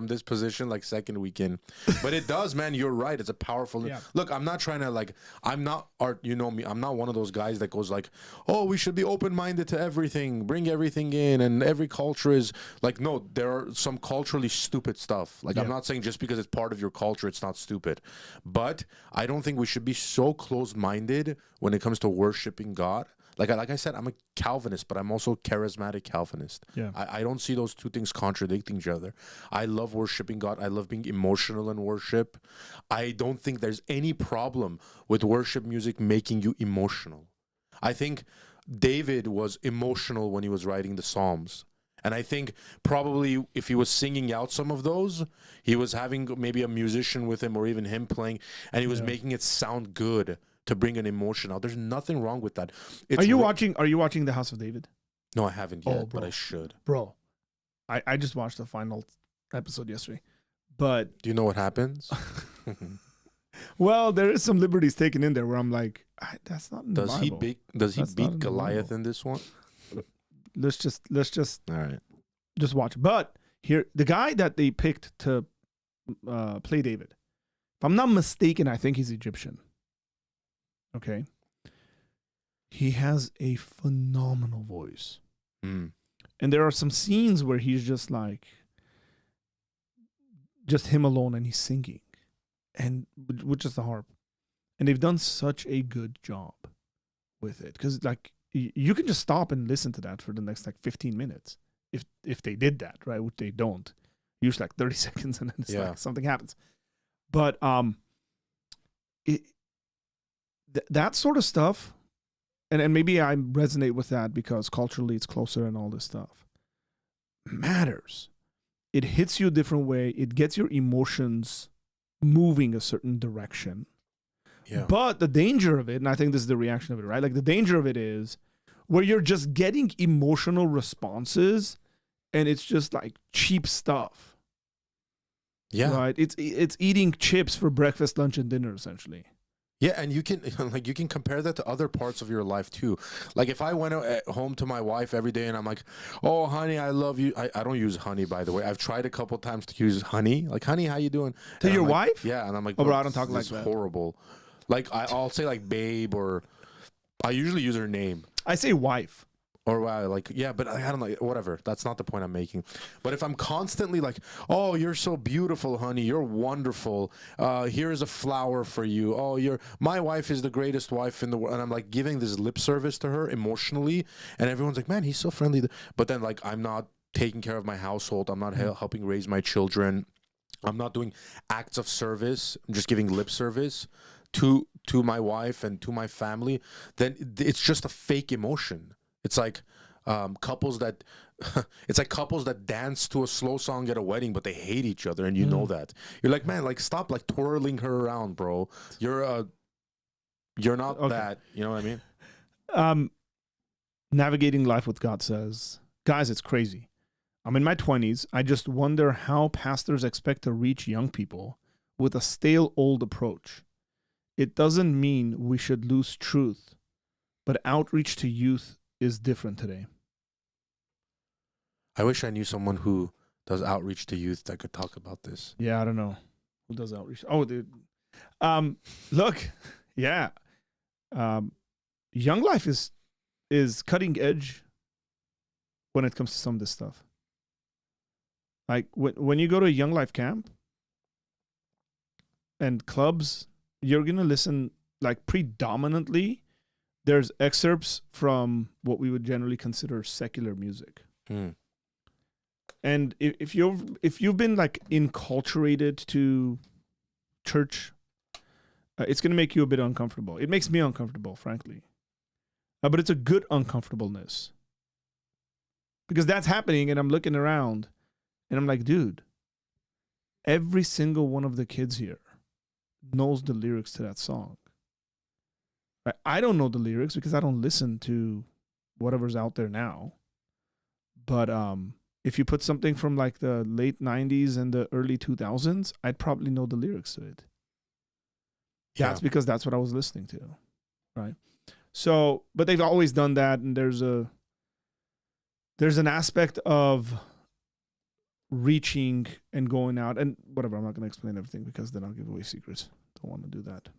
this position like second weekend. But it does, man. You're right. It's a powerful... Yeah. Look, I'm not trying to like... I'm not... Art, you know me. I'm not one of those guys that goes like, oh, we should be open-minded to everything. Bring everything in. And every culture is... Like, no, there are some culturally stupid stuff. Like, I'm not saying just because it's part of your culture, it's not stupid. But I don't think we should be so closed-minded when it comes to worshiping God. Like I said, I'm a Calvinist, but I'm also a charismatic Calvinist. Yeah. I don't see those two things contradicting each other. I love worshiping God. I love being emotional in worship. I don't think there's any problem with worship music making you emotional. I think David was emotional when he was writing the Psalms. And I think probably if he was singing out some of those, he was having maybe a musician with him or even him playing, and he was making it sound good to bring an emotion out. There's nothing wrong with that. Are you watching The House of David? No, I haven't yet, but I should. Bro, I just watched the final episode yesterday. But do you know what happens? Well, there is some liberties taken in there where I'm like, that's not in the Does he Bible. Does he That's not in beat the Goliath Bible. in this one? Let's just All right. watch. But here, the guy that they picked to play David, if I'm not mistaken, I think he's Egyptian. Okay. He has a phenomenal voice. Mm. And there are some scenes where he's just like, just him alone and he's singing and with just the harp. And they've done such a good job with it. Because like you can just stop and listen to that for the next like 15 minutes. If they did that, right? Which they don't. Usually like 30 seconds and then it's like something happens. But that sort of stuff, and maybe I resonate with that because culturally it's closer and all this stuff, matters. It hits you a different way. It gets your emotions moving a certain direction. Yeah. But the danger of it, and I think this is the reaction of it, right? Like the danger of it is where you're just getting emotional responses and it's just like cheap stuff. Yeah. Right? It's eating chips for breakfast, lunch, and dinner, essentially. Yeah, and you can you can compare that to other parts of your life too. Like if I went home to my wife every day and I'm like, "Oh, honey, I love you." I don't use honey, by the way. I've tried a couple times to use honey. Like, "Honey, how you doing?" To And your I'm like, wife? Yeah, and I'm like, "Oh, bro, I don't talk this like is that." horrible. Like I'll say like babe, or I usually use her name. I say wife. Or like, yeah, but I don't know, whatever. That's not the point I'm making. But if I'm constantly like, "Oh, you're so beautiful, honey. You're wonderful. Here's a flower for you. Oh, my wife is the greatest wife in the world." And I'm like giving this lip service to her emotionally. And everyone's like, "Man, he's so friendly." But then like, I'm not taking care of my household. I'm not helping raise my children. I'm not doing acts of service. I'm just giving lip service to my wife and to my family. Then it's just a fake emotion. It's like couples that dance to a slow song at a wedding, but they hate each other, and you know that. You're like, "Man, like stop like twirling her around, bro. You're not Okay. that." You know what I mean? Navigating Life with God says, guys, it's crazy. I'm in my 20s. I just wonder how pastors expect to reach young people with a stale old approach. It doesn't mean we should lose truth, but outreach to youth is different today. I wish I knew someone who does outreach to youth that could talk about this. Yeah, I don't know who does outreach. Oh, dude. Look, yeah. Young Life is cutting edge when it comes to some of this stuff. Like when you go to a Young Life camp and clubs, you're gonna listen like predominantly. There's excerpts from what we would generally consider secular music. Mm. And if you've been like enculturated to church, it's going to make you a bit uncomfortable. It makes me uncomfortable, frankly. But it's a good uncomfortableness. Because that's happening and I'm looking around and I'm like, dude, every single one of the kids here knows the lyrics to that song. I don't know the lyrics because I don't listen to whatever's out there now. But if you put something from like the late 90s and the early 2000s, I'd probably know the lyrics to it. That's because that's what I was listening to, right? So, but they've always done that, and there's an aspect of reaching and going out and whatever. I'm not going to explain everything because then I'll give away secrets. Don't want to do that.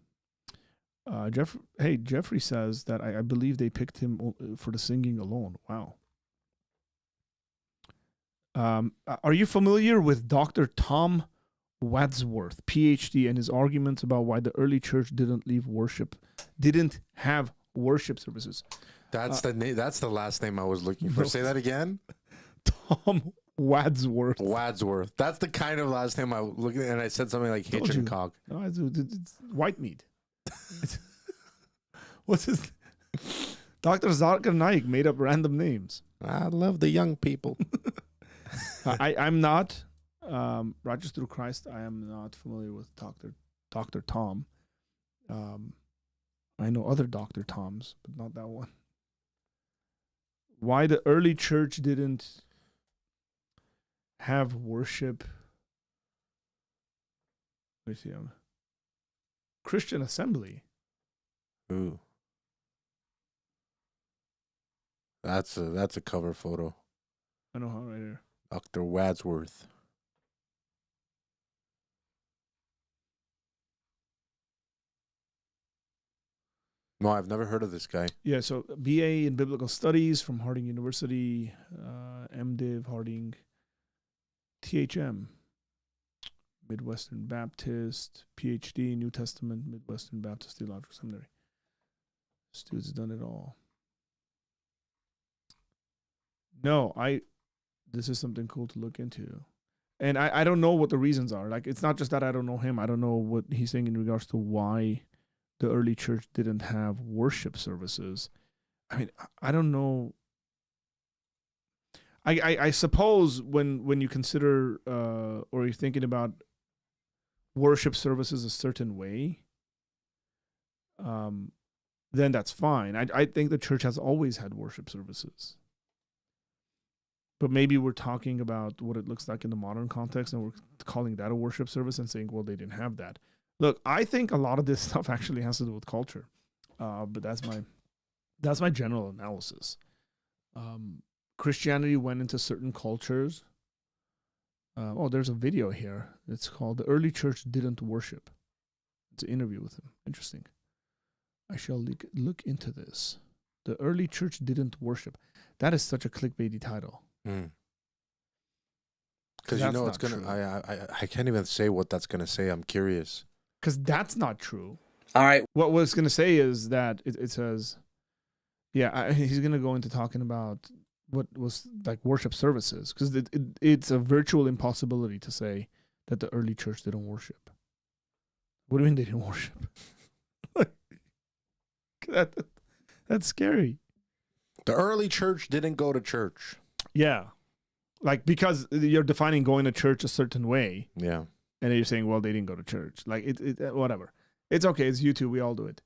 Jeffrey says that I believe they picked him for the singing alone. Wow. Are you familiar with Dr. Tom Wadsworth, PhD, and his arguments about why the early church didn't have worship services? That's the last name I was looking for. Say that again. Tom Wadsworth. Wadsworth. That's the kind of last name I was looking at, and I said something like Hitchcock. No, it's white meat. What's his? Dr. Zakir Naik made up random names. I love the young people. I'm not Righteous Through Christ. I am not familiar with Dr. Tom. I know other Dr. Toms, but not that one. Why the early church didn't have worship? Let me see. Christian Assembly. Ooh. That's a cover photo. I know how right here. Dr. Wadsworth. No, I've never heard of this guy. Yeah, so BA in Biblical Studies from Harding University, MDiv, Harding, THM, Midwestern Baptist, PhD, New Testament, Midwestern Baptist Theological Seminary. This dude's done it all. No, this is something cool to look into. And I don't know what the reasons are. Like, it's not just that I don't know him. I don't know what he's saying in regards to why the early church didn't have worship services. I mean, I don't know. I suppose when you consider or you're thinking about worship services a certain way, then that's fine. I think the church has always had worship services. But maybe we're talking about what it looks like in the modern context, and we're calling that a worship service and saying, well, they didn't have that. Look, I think a lot of this stuff actually has to do with culture, but that's my general analysis. Christianity went into certain cultures. There's a video here. It's called "The Early Church Didn't Worship." It's an interview with him. Interesting. I shall look into this. The early church didn't worship. That is such a clickbaity title. Because it's gonna. I can't even say what that's gonna say. I'm curious. Because that's not true. All right. What it's going to say is that it says, he's going to go into talking about what was like worship services. Because it's a virtual impossibility to say that the early church didn't worship. What do you mean they didn't worship? That's scary. The early church didn't go to church. Yeah. Like, because you're defining going to church a certain way. Yeah. And then you're saying, well, they didn't go to church. Like, whatever. It's okay. It's YouTube. We all do it.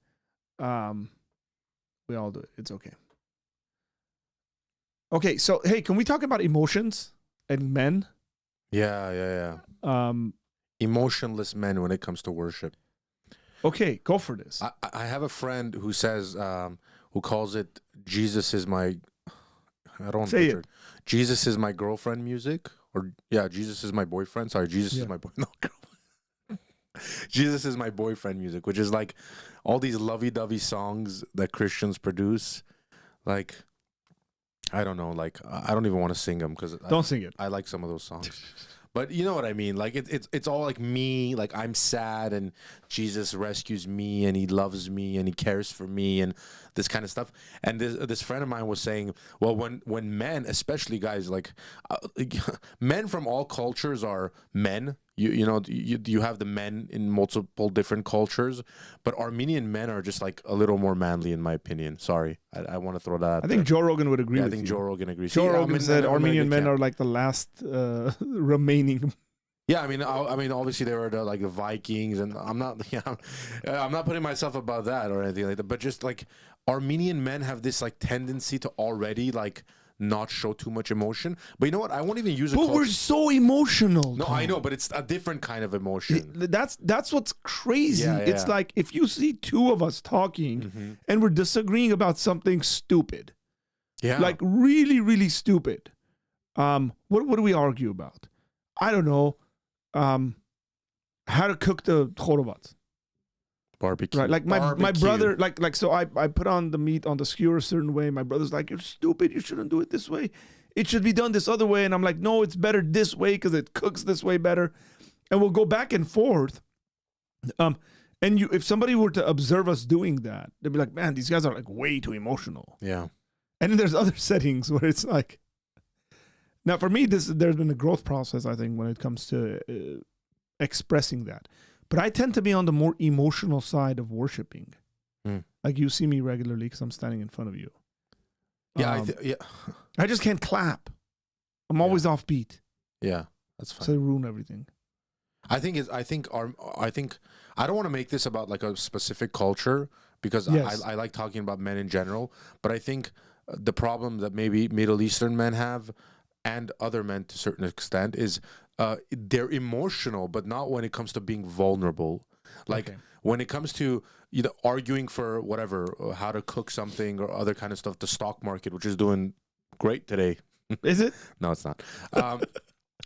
We all do it. It's okay. Okay, so, hey, can we talk about emotions and men? Yeah. Emotionless men when it comes to worship. Okay, go for this. I have a friend who says, who calls it Jesus is my... I don't say it. Jesus is my girlfriend music. Or, Jesus is my boyfriend. Sorry, Jesus is my boyfriend. No, girl. Jesus is my boyfriend music, which is like all these lovey-dovey songs that Christians produce. Like, I don't know. Like, I don't even want to sing them because don't sing it. I like some of those songs. But you know what I mean? Like, it's all like me. Like, I'm sad and Jesus rescues me and he loves me and he cares for me and this kind of stuff. And this friend of mine was saying, well, when men, especially guys, like men from all cultures are men. You have the men in multiple different cultures, but Armenian men are just like a little more manly, in my opinion. Sorry, I want to throw that out I think Joe Rogan would agree with you. I think Joe Rogan agrees. Joe Rogan said Armenian men are like the last remaining. Yeah, I mean, obviously they were the Vikings, and I'm not putting myself above that or anything like that. But just like Armenian men have this like tendency to already like not show too much emotion. But you know what? I won't even use it. But we're so emotional. No, Tom. I know, but it's a different kind of emotion. That's what's crazy. Yeah, it's like if you see two of us talking and we're disagreeing about something stupid. Yeah. Like really, really stupid. What do we argue about? I don't know. How to cook the chorobat. Barbecue. Right, like my brother, like so I put on the meat on the skewer a certain way. My brother's like, you're stupid. You shouldn't do it this way. It should be done this other way. And I'm like, no, it's better this way because it cooks this way better. And we'll go back and forth. And if somebody were to observe us doing that, they'd be like, man, these guys are like way too emotional. Yeah. And then there's other settings where it's like, now for me, there's been a growth process, I think, when it comes to expressing that. But I tend to be on the more emotional side of worshiping. Like you see me regularly because I'm standing in front of you. Yeah, I just can't clap. I'm always offbeat. Yeah, that's fine. So I ruin everything. I think I don't want to make this about like a specific culture because I like talking about men in general. But I think the problem that maybe Middle Eastern men have and other men to a certain extent is they're emotional, but not when it comes to being vulnerable. Like when it comes to arguing for whatever, or how to cook something or other kind of stuff, the stock market, which is doing great today. Is it? No, it's not.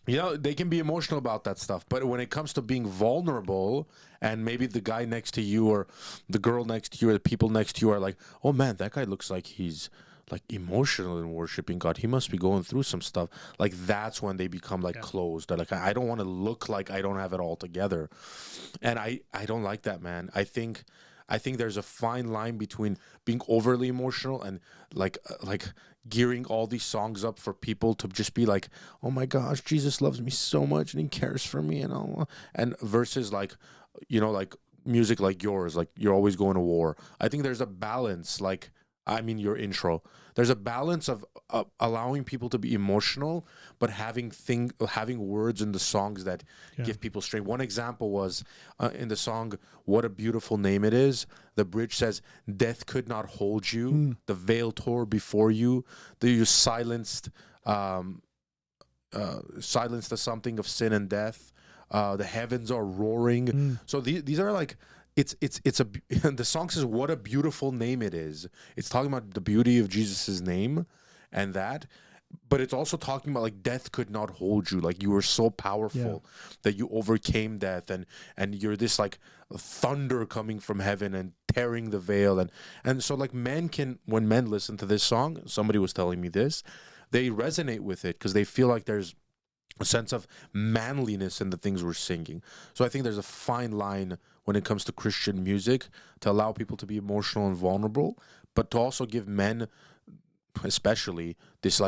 They can be emotional about that stuff. But when it comes to being vulnerable, and maybe the guy next to you or the girl next to you or the people next to you are like, oh man, that guy looks like he's like emotional in worshiping God. He must be going through some stuff. Like that's when they become like closed. They're like, I don't want to look like I don't have it all together. And I don't like that, man. I think there's a fine line between being overly emotional and like gearing all these songs up for people to just be like, oh my gosh, Jesus loves me so much and he cares for me and all, and versus like, like music like yours, like you're always going to war. I think there's a balance, like, I mean, your intro. There's a balance of allowing people to be emotional, but having words in the songs that give people strength. One example was in the song "What a Beautiful Name It Is." The bridge says, "Death could not hold you. The veil tore before you. You silenced the something of sin and death. The heavens are roaring." So these are like. The song says, "What a beautiful name it is." It's talking about the beauty of Jesus's name, and that, but it's also talking about like death could not hold you. Like you were so powerful that you overcame death, and you're this like thunder coming from heaven and tearing the veil, and so like when men listen to this song, somebody was telling me this, they resonate with it because they feel like there's a sense of manliness in the things we're singing. So I think there's a fine line when it comes to Christian music to allow people to be emotional and vulnerable, but to also give men, especially, this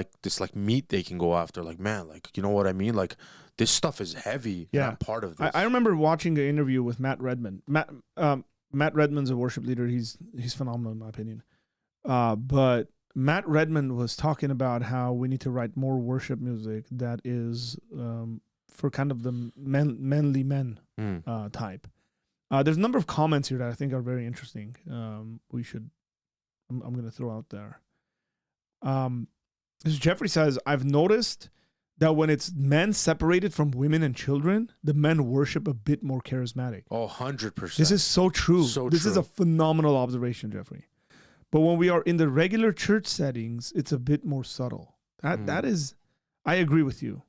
meat they can go after. Like, man, like, you know what I mean? Like, this stuff is heavy. Yeah, and I'm part of this. I remember watching an interview with Matt Redman. Matt Redman's a worship leader. He's phenomenal in my opinion. But Matt Redman was talking about how we need to write more worship music that is for kind of the manly men type. There's a number of comments here that I think are very interesting. I'm going to throw out there. This Jeffrey says, I've noticed that when it's men separated from women and children, the men worship a bit more charismatic. Oh, 100%. This is so true. This is a phenomenal observation, Jeffrey. But when we are in the regular church settings, it's a bit more subtle. That is, I agree with you.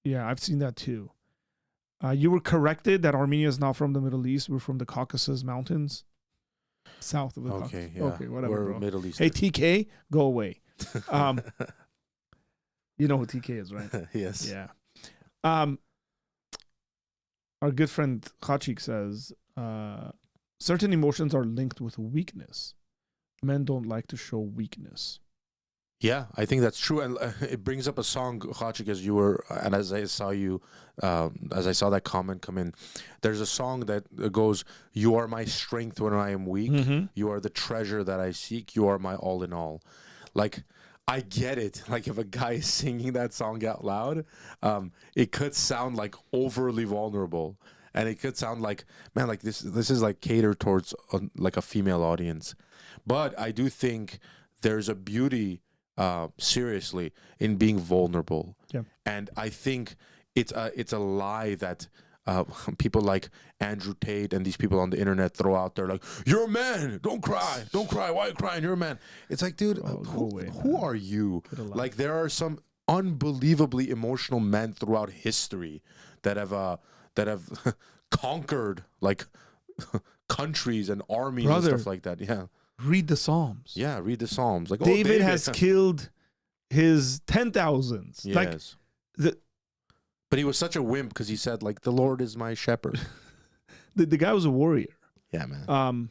Yeah, I've seen that too. You were corrected that Armenia is not from the Middle East. We're from the Caucasus Mountains, south of the Caucasus. Okay, yeah. Okay, whatever. We're bro. Middle East. Hey, TK, go away. You know who TK is, right? Yes. Yeah. Our good friend Khachik says, certain emotions are linked with weakness. Men don't like to show weakness. Yeah, I think that's true, and it brings up a song, Khachik, as you were, and as I saw you, as I saw that comment come in. There's a song that goes, "You are my strength when I am weak. Mm-hmm. You are the treasure that I seek. You are my all in all." Like, I get it. Like, if a guy is singing that song out loud, it could sound like overly vulnerable, and it could sound like, man, like this is like catered towards like a female audience. But I do think there's a beauty, seriously, in being vulnerable. Yeah. And I think it's a lie that people like Andrew Tate and these people on the internet throw out there, like, you're a man, don't cry, why are you crying, you're a man. It's like, dude, who are you? Like, there are some unbelievably emotional men throughout history that have conquered like countries and armies and stuff like that. Yeah. Read the Psalms. Yeah, read the Psalms. Like, David has killed his 10,000s. Yes. Like but he was such a wimp because he said, like, the Lord is my shepherd. the guy was a warrior. Yeah, man.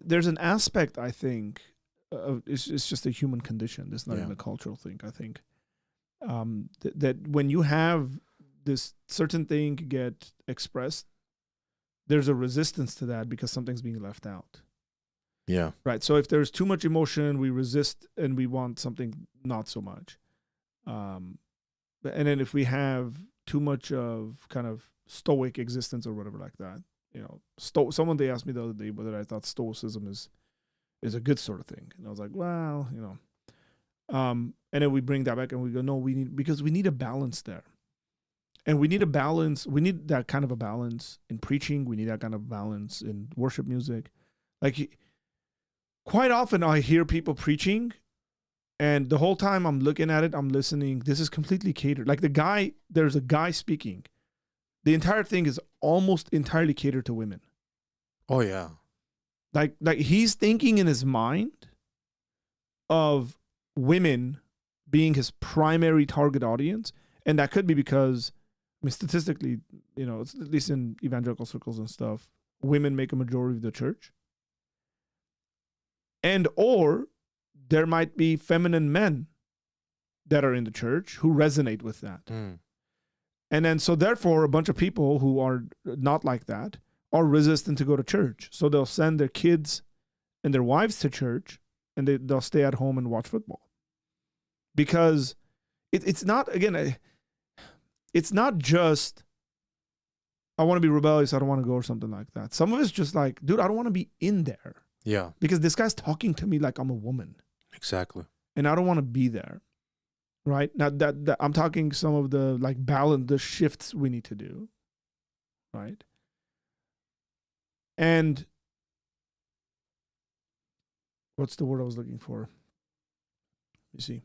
There's an aspect, I think, it's just a human condition. It's not even a cultural thing, I think. That when you have this certain thing get expressed, there's a resistance to that because something's being left out. Yeah. Right. So if there's too much emotion, we resist and we want something not so much. And then if we have too much of kind of stoic existence or whatever like that, you know, someone, they asked me the other day whether I thought stoicism is a good sort of thing. And I was like, well, you know, and then we bring that back and we go, no, we need a balance there. And we need a balance. We need that kind of a balance in preaching. We need that kind of balance in worship music. Like, quite often I hear people preaching, and the whole time I'm looking at it, I'm listening. This is completely catered. Like there's a guy speaking. The entire thing is almost entirely catered to women. Oh yeah. Like he's thinking in his mind of women being his primary target audience. And that could be because, I mean, statistically, it's, at least in evangelical circles and stuff, women make a majority of the church. And or there might be feminine men that are in the church who resonate with that. Mm. And then, so therefore, a bunch of people who are not like that are resistant to go to church. So they'll send their kids and their wives to church, and they'll stay at home and watch football. Because it's not, again, it's not just, I want to be rebellious, I don't want to go, or something like that. Some of it's just like, dude, I don't want to be in there. Yeah. Because this guy's talking to me like I'm a woman. Exactly. And I don't want to be there. Right? Now that I'm talking some of the like balance, the shifts we need to do. Right? And what's the word I was looking for? You see.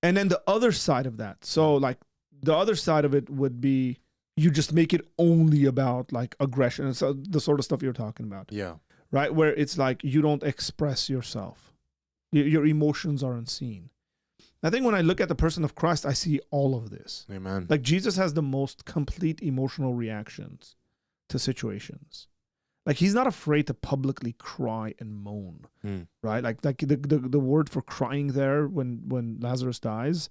And then the other side of that. So like the other side of it would be you just make it only about like aggression and so the sort of stuff you're talking about. Yeah. Right? Where it's like you don't express yourself. Your emotions are unseen. I think when I look at the person of Christ, I see all of this. Amen. Like Jesus has the most complete emotional reactions to situations. Like he's not afraid to publicly cry and moan, right? Like the word for crying there when Lazarus dies,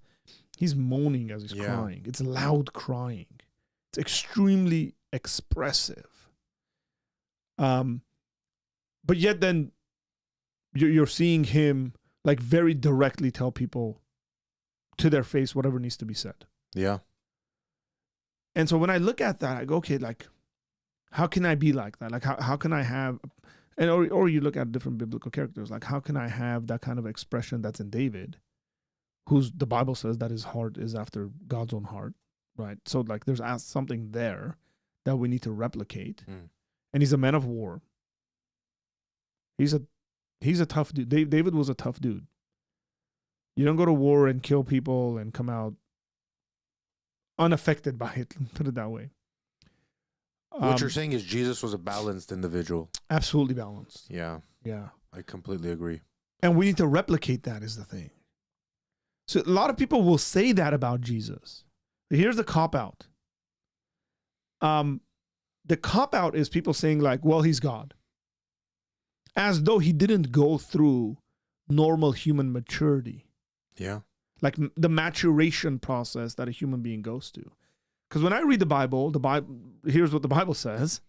he's moaning as he's crying. It's loud crying. It's extremely expressive. But yet then you're seeing him like very directly tell people to their face whatever needs to be said. Yeah. And so when I look at that, I go, okay, like, how can I be like that? Like, how can I have, and or you look at different biblical characters, like, how can I have that kind of expression that's in David, who's, the Bible says that his heart is after God's own heart, right? So, like, there's something there that we need to replicate. And he's a man of war. He's a tough dude. David was a tough dude. You don't go to war and kill people and come out unaffected by it, put it that way. What you're saying is Jesus was a balanced individual. Absolutely balanced. Yeah. Yeah. I completely agree. And we need to replicate that is the thing. So a lot of people will say that about Jesus. Here's the cop-out. The cop-out is people saying like, well, he's God. As though he didn't go through normal human maturity. Yeah. Like the maturation process that a human being goes to. Because when I read the Bible, here's what the Bible says,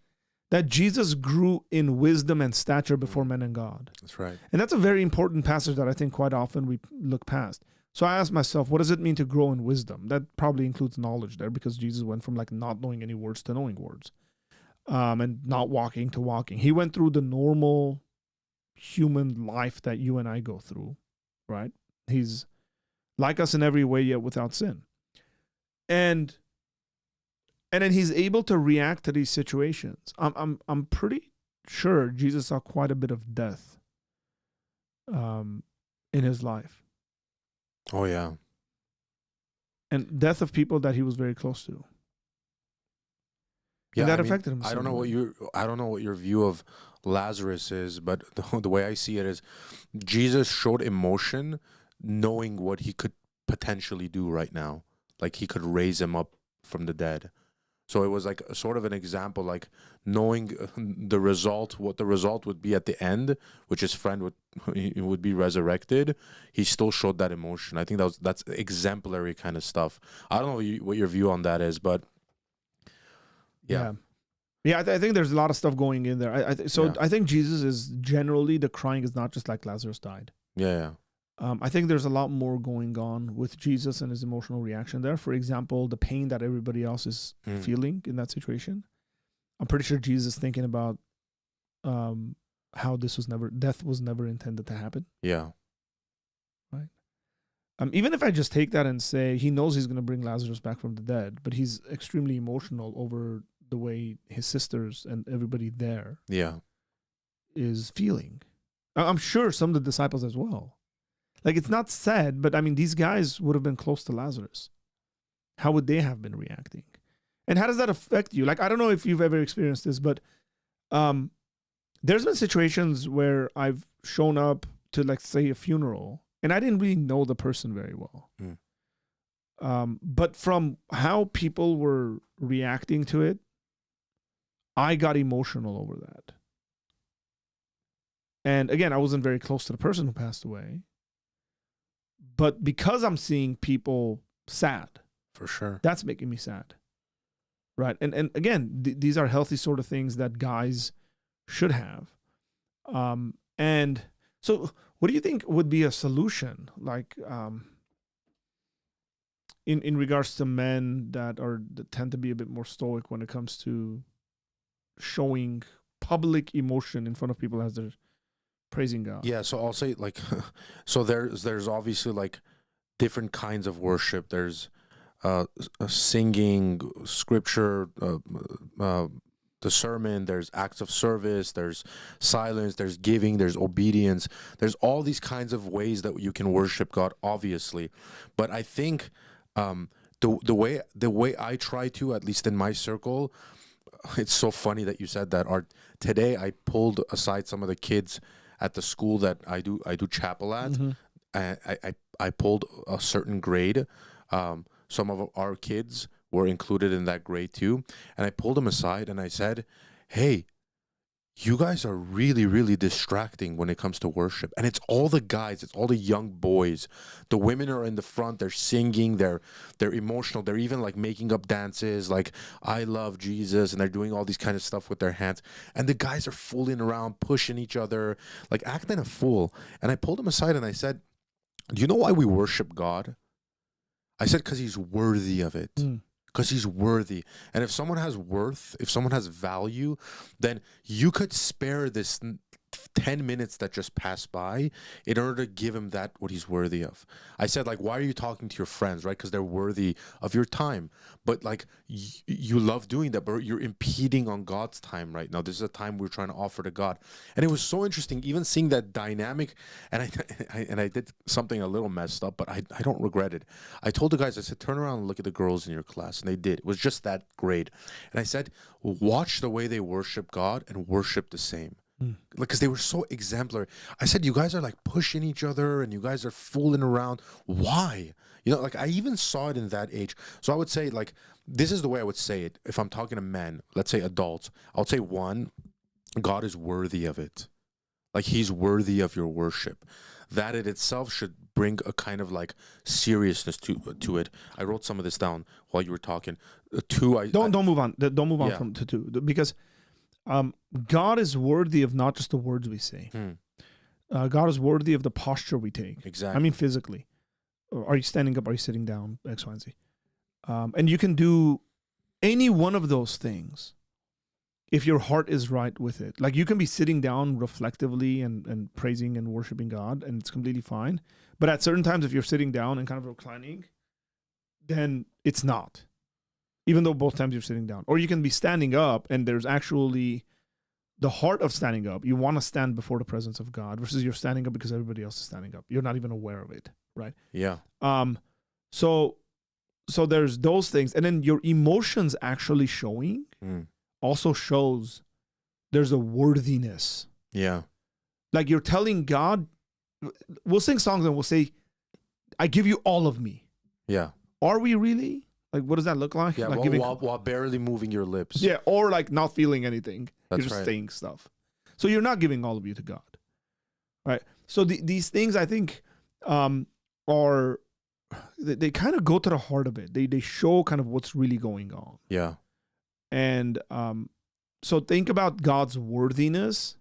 that Jesus grew in wisdom and stature before men and God. That's right. And that's a very important passage that I think quite often we look past. So I asked myself, what does it mean to grow in wisdom? That probably includes knowledge there, because Jesus went from like not knowing any words to knowing words. And not walking to walking. He went through the normal human life that you and I go through, right? He's like us in every way, yet without sin. And then he's able to react to these situations. I'm pretty sure Jesus saw quite a bit of death in his life. Oh yeah. And death of people that he was very close to. Yeah, and that affected him. I don't know what your view of Lazarus is, but the way I see it is Jesus showed emotion knowing what he could potentially do right now. Like he could raise him up from the dead. So it was like a sort of an example, like knowing the result, what the result would be at the end, which his friend would be resurrected. He still showed that emotion. I think that's exemplary kind of stuff. I don't know what your view on that is, but yeah. I think there's a lot of stuff going in there. I think Jesus is generally, the crying is not just like Lazarus died. Yeah. I think there's a lot more going on with Jesus and his emotional reaction there. For example, the pain that everybody else is feeling in that situation. I'm pretty sure Jesus is thinking about how death was never intended to happen. Yeah. Right. Even if I just take that and say he knows he's going to bring Lazarus back from the dead, but he's extremely emotional over the way his sisters and everybody there is feeling. I'm sure some of the disciples as well. Like, it's not said, but I mean, these guys would have been close to Lazarus. How would they have been reacting? And how does that affect you? Like, I don't know if you've ever experienced this, but there's been situations where I've shown up to, like, say, a funeral, and I didn't really know the person very well. But from how people were reacting to it, I got emotional over that. And again, I wasn't very close to the person who passed away. But because I'm seeing people sad, for sure, that's making me sad. Right. And again, these are healthy sort of things that guys should have. And so what do you think would be a solution? Like, in regards to men that tend to be a bit more stoic when it comes to showing public emotion in front of people as they're praising God. Yeah, so I'll say, like, so there's obviously, like, different kinds of worship. There's singing, scripture, the sermon, there's acts of service, there's silence, there's giving, there's obedience. There's all these kinds of ways that you can worship God, obviously. But I think the way I try to, at least in my circle, it's so funny that you said that, Art. Today I pulled aside some of the kids at the school that I do chapel at. I pulled a certain grade. Some of our kids were included in that grade too. And I pulled them aside and I said, hey, you guys are really, really distracting when it comes to worship. And it's all the guys, it's all the young boys. The women are in the front, they're singing, they're emotional, they're even like making up dances like I love Jesus, and they're doing all these kind of stuff with their hands. And the guys are fooling around, pushing each other, like acting a fool. And I pulled them aside and I said, do you know why we worship God? I said, because he's worthy of it. Because he's worthy. And if someone has worth, if someone has value, then you could spare this 10 minutes that just passed by in order to give him that what he's worthy of. I said, like, why are you talking to your friends, right? Because they're worthy of your time. But like, you love doing that, but you're impeding on God's time right now. This is a time we're trying to offer to God. And it was so interesting, even seeing that dynamic. And I did something a little messed up, but I don't regret it. I told the guys, I said, turn around and look at the girls in your class. And they did. It was just that grade. And I said, watch the way they worship God and worship the same. Because they were so exemplary. I said, you guys are like pushing each other and you guys are fooling around. Why? You know, like I even saw it in that age. So I would say, like, this is the way I would say it. If I'm talking to men, let's say adults, I would say, one, God is worthy of it. Like, he's worthy of your worship. That in itself should bring a kind of like seriousness to it. I wrote some of this down while you were talking. Two, don't move on. Don't move on from to two, because God is worthy of not just the words we say. God is worthy of the posture we take. Exactly. I mean, physically. Are you standing up? Are you sitting down? X, Y, and Z. And you can do any one of those things if your heart is right with it. Like, you can be sitting down reflectively and praising and worshiping God, and it's completely fine. But at certain times, if you're sitting down and kind of reclining, then it's not. Even though both times you're sitting down. Or you can be standing up and there's actually the heart of standing up. You want to stand before the presence of God versus you're standing up because everybody else is standing up. You're not even aware of it, right? Yeah. So there's those things. And then your emotions actually showing also shows there's a worthiness. Yeah. Like, you're telling God, we'll sing songs and we'll say, I give you all of me. Yeah. Are we really? Like, what does that look like? Yeah, like while barely moving your lips. Yeah, or like not feeling anything. That's you're just right. saying stuff. So you're not giving all of you to God. Right? So these things, I think, are, they kind of go to the heart of it. They show kind of what's really going on. Yeah. And so think about God's worthiness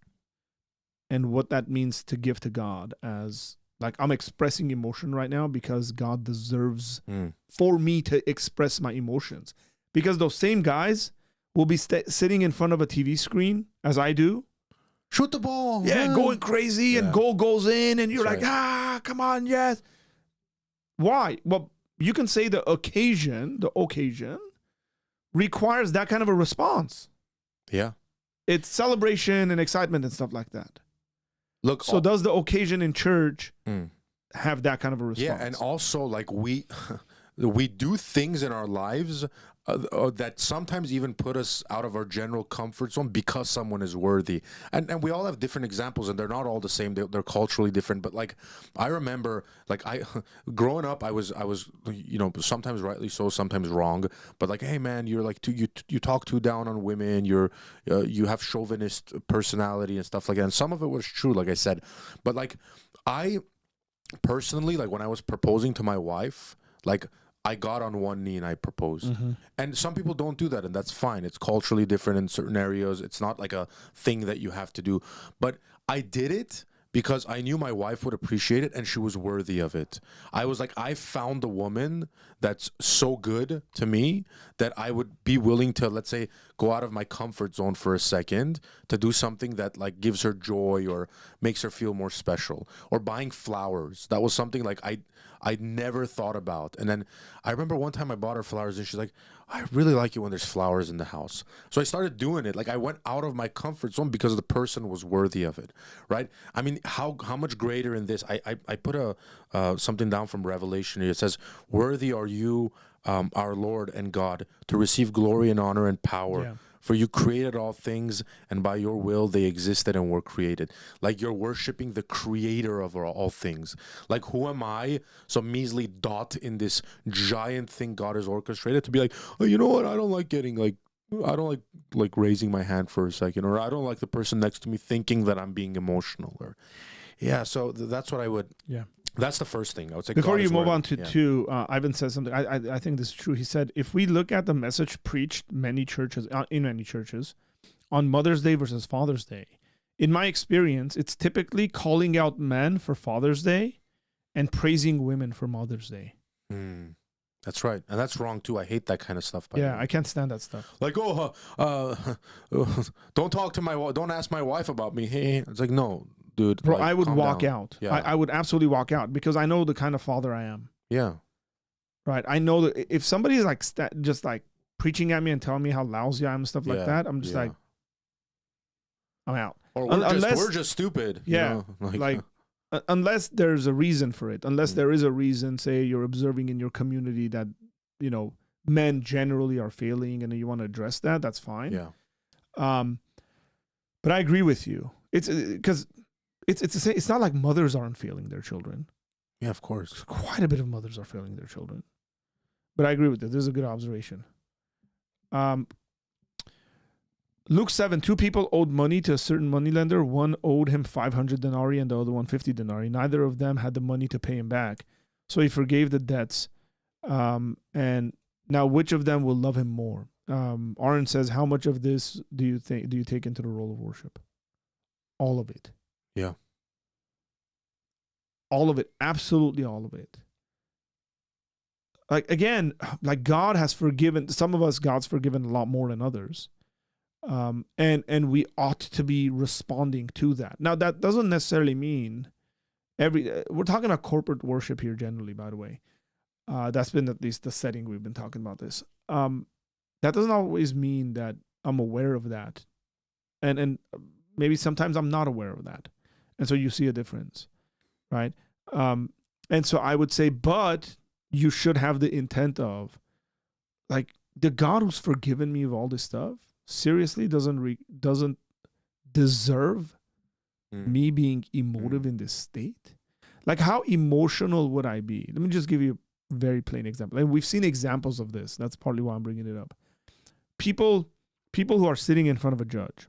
and what that means to give to God as, like, I'm expressing emotion right now because God deserves for me to express my emotions. Because those same guys will be sitting in front of a TV screen, as I do. Shoot the ball. Yeah, going crazy and goal goes in and you're That's like, come on, yes. Why? Well, you can say the occasion requires that kind of a response. Yeah. It's celebration and excitement and stuff like that. Look, so does the occasion in church have that kind of a response? Yeah, and also like we do things in our lives that sometimes even put us out of our general comfort zone because someone is worthy. And we all have different examples, and they're not all the same. They're culturally different. But like, I remember, like growing up, I was sometimes rightly so, sometimes wrong. But like, hey man, you're like you talk too down on women. You have chauvinist personality and stuff like that. And some of it was true, like I said. But like, I personally, like when I was proposing to my wife, like I got on one knee and I proposed. And some people don't do that, and that's fine. It's culturally different in certain areas. It's not like a thing that you have to do. But I did it because I knew my wife would appreciate it and she was worthy of it. I was like, I found a woman that's so good to me that I would be willing to, let's say, go out of my comfort zone for a second to do something that like gives her joy or makes her feel more special. Or buying flowers. That was something like I never thought about. And then I remember one time I bought her flowers and she's like, I really like it when there's flowers in the house. So I started doing it. Like I went out of my comfort zone because the person was worthy of it, right? I mean, how much greater in this? I put something down from Revelation here. It says, worthy are you, our Lord and God, to receive glory and honor and power. Yeah. For you created all things, and by your will they existed and were created. Like you're worshiping the creator of all things. Like who am I, some measly dot in this giant thing God has orchestrated, to be like, oh, you know what? I don't like raising my hand for a second, or I don't like the person next to me thinking that I'm being emotional, or so that's what I would. Yeah. That's the first thing I would say. Before God you is move worthy. on to two, Ivan says something. I think this is true. He said, if we look at the message preached in many churches on Mother's Day versus Father's Day, in my experience, it's typically calling out men for Father's Day and praising women for Mother's Day. That's right, and that's wrong too. I hate that kind of stuff. Yeah, I can't stand that stuff. Like, don't ask my wife about me. Hey, it's like, no, dude. Bro, like, I would calm walk down. out. Yeah. I would absolutely walk out because I know the kind of father I am. Yeah. Right. I know that if somebody is like just like preaching at me and telling me how lousy I am and stuff like that, I'm just like, I'm out. Or we're just stupid. Yeah. You know? Like unless there's a reason for it, unless there is a reason, say you're observing in your community that, men generally are failing and you want to address that, that's fine. Yeah. But I agree with you. It's because it's not like mothers aren't failing their children. Yeah, of course. Quite a bit of mothers are failing their children. But I agree with it. This is a good observation. Luke 7, 2 people owed money to a certain moneylender. One owed him 500 denarii and the other one 50 denarii. Neither of them had the money to pay him back. So he forgave the debts. And now which of them will love him more? Aaron says, how much of this do you take into the role of worship? All of it. Yeah. All of it. Absolutely all of it. Like, again, like God has forgiven, some of us, God's forgiven a lot more than others. And we ought to be responding to that. Now, that doesn't necessarily mean we're talking about corporate worship here generally, by the way. That's been at least the setting we've been talking about this. That doesn't always mean that I'm aware of that. And maybe sometimes I'm not aware of that. And so you see a difference, right? And so I would say, but you should have the intent of, like, the God who's forgiven me of all this stuff, seriously doesn't deserve me being emotive in this state. Like, how emotional would I be? Let me just give you a very plain example. And we've seen examples of this. That's partly why I'm bringing it up. People who are sitting in front of a judge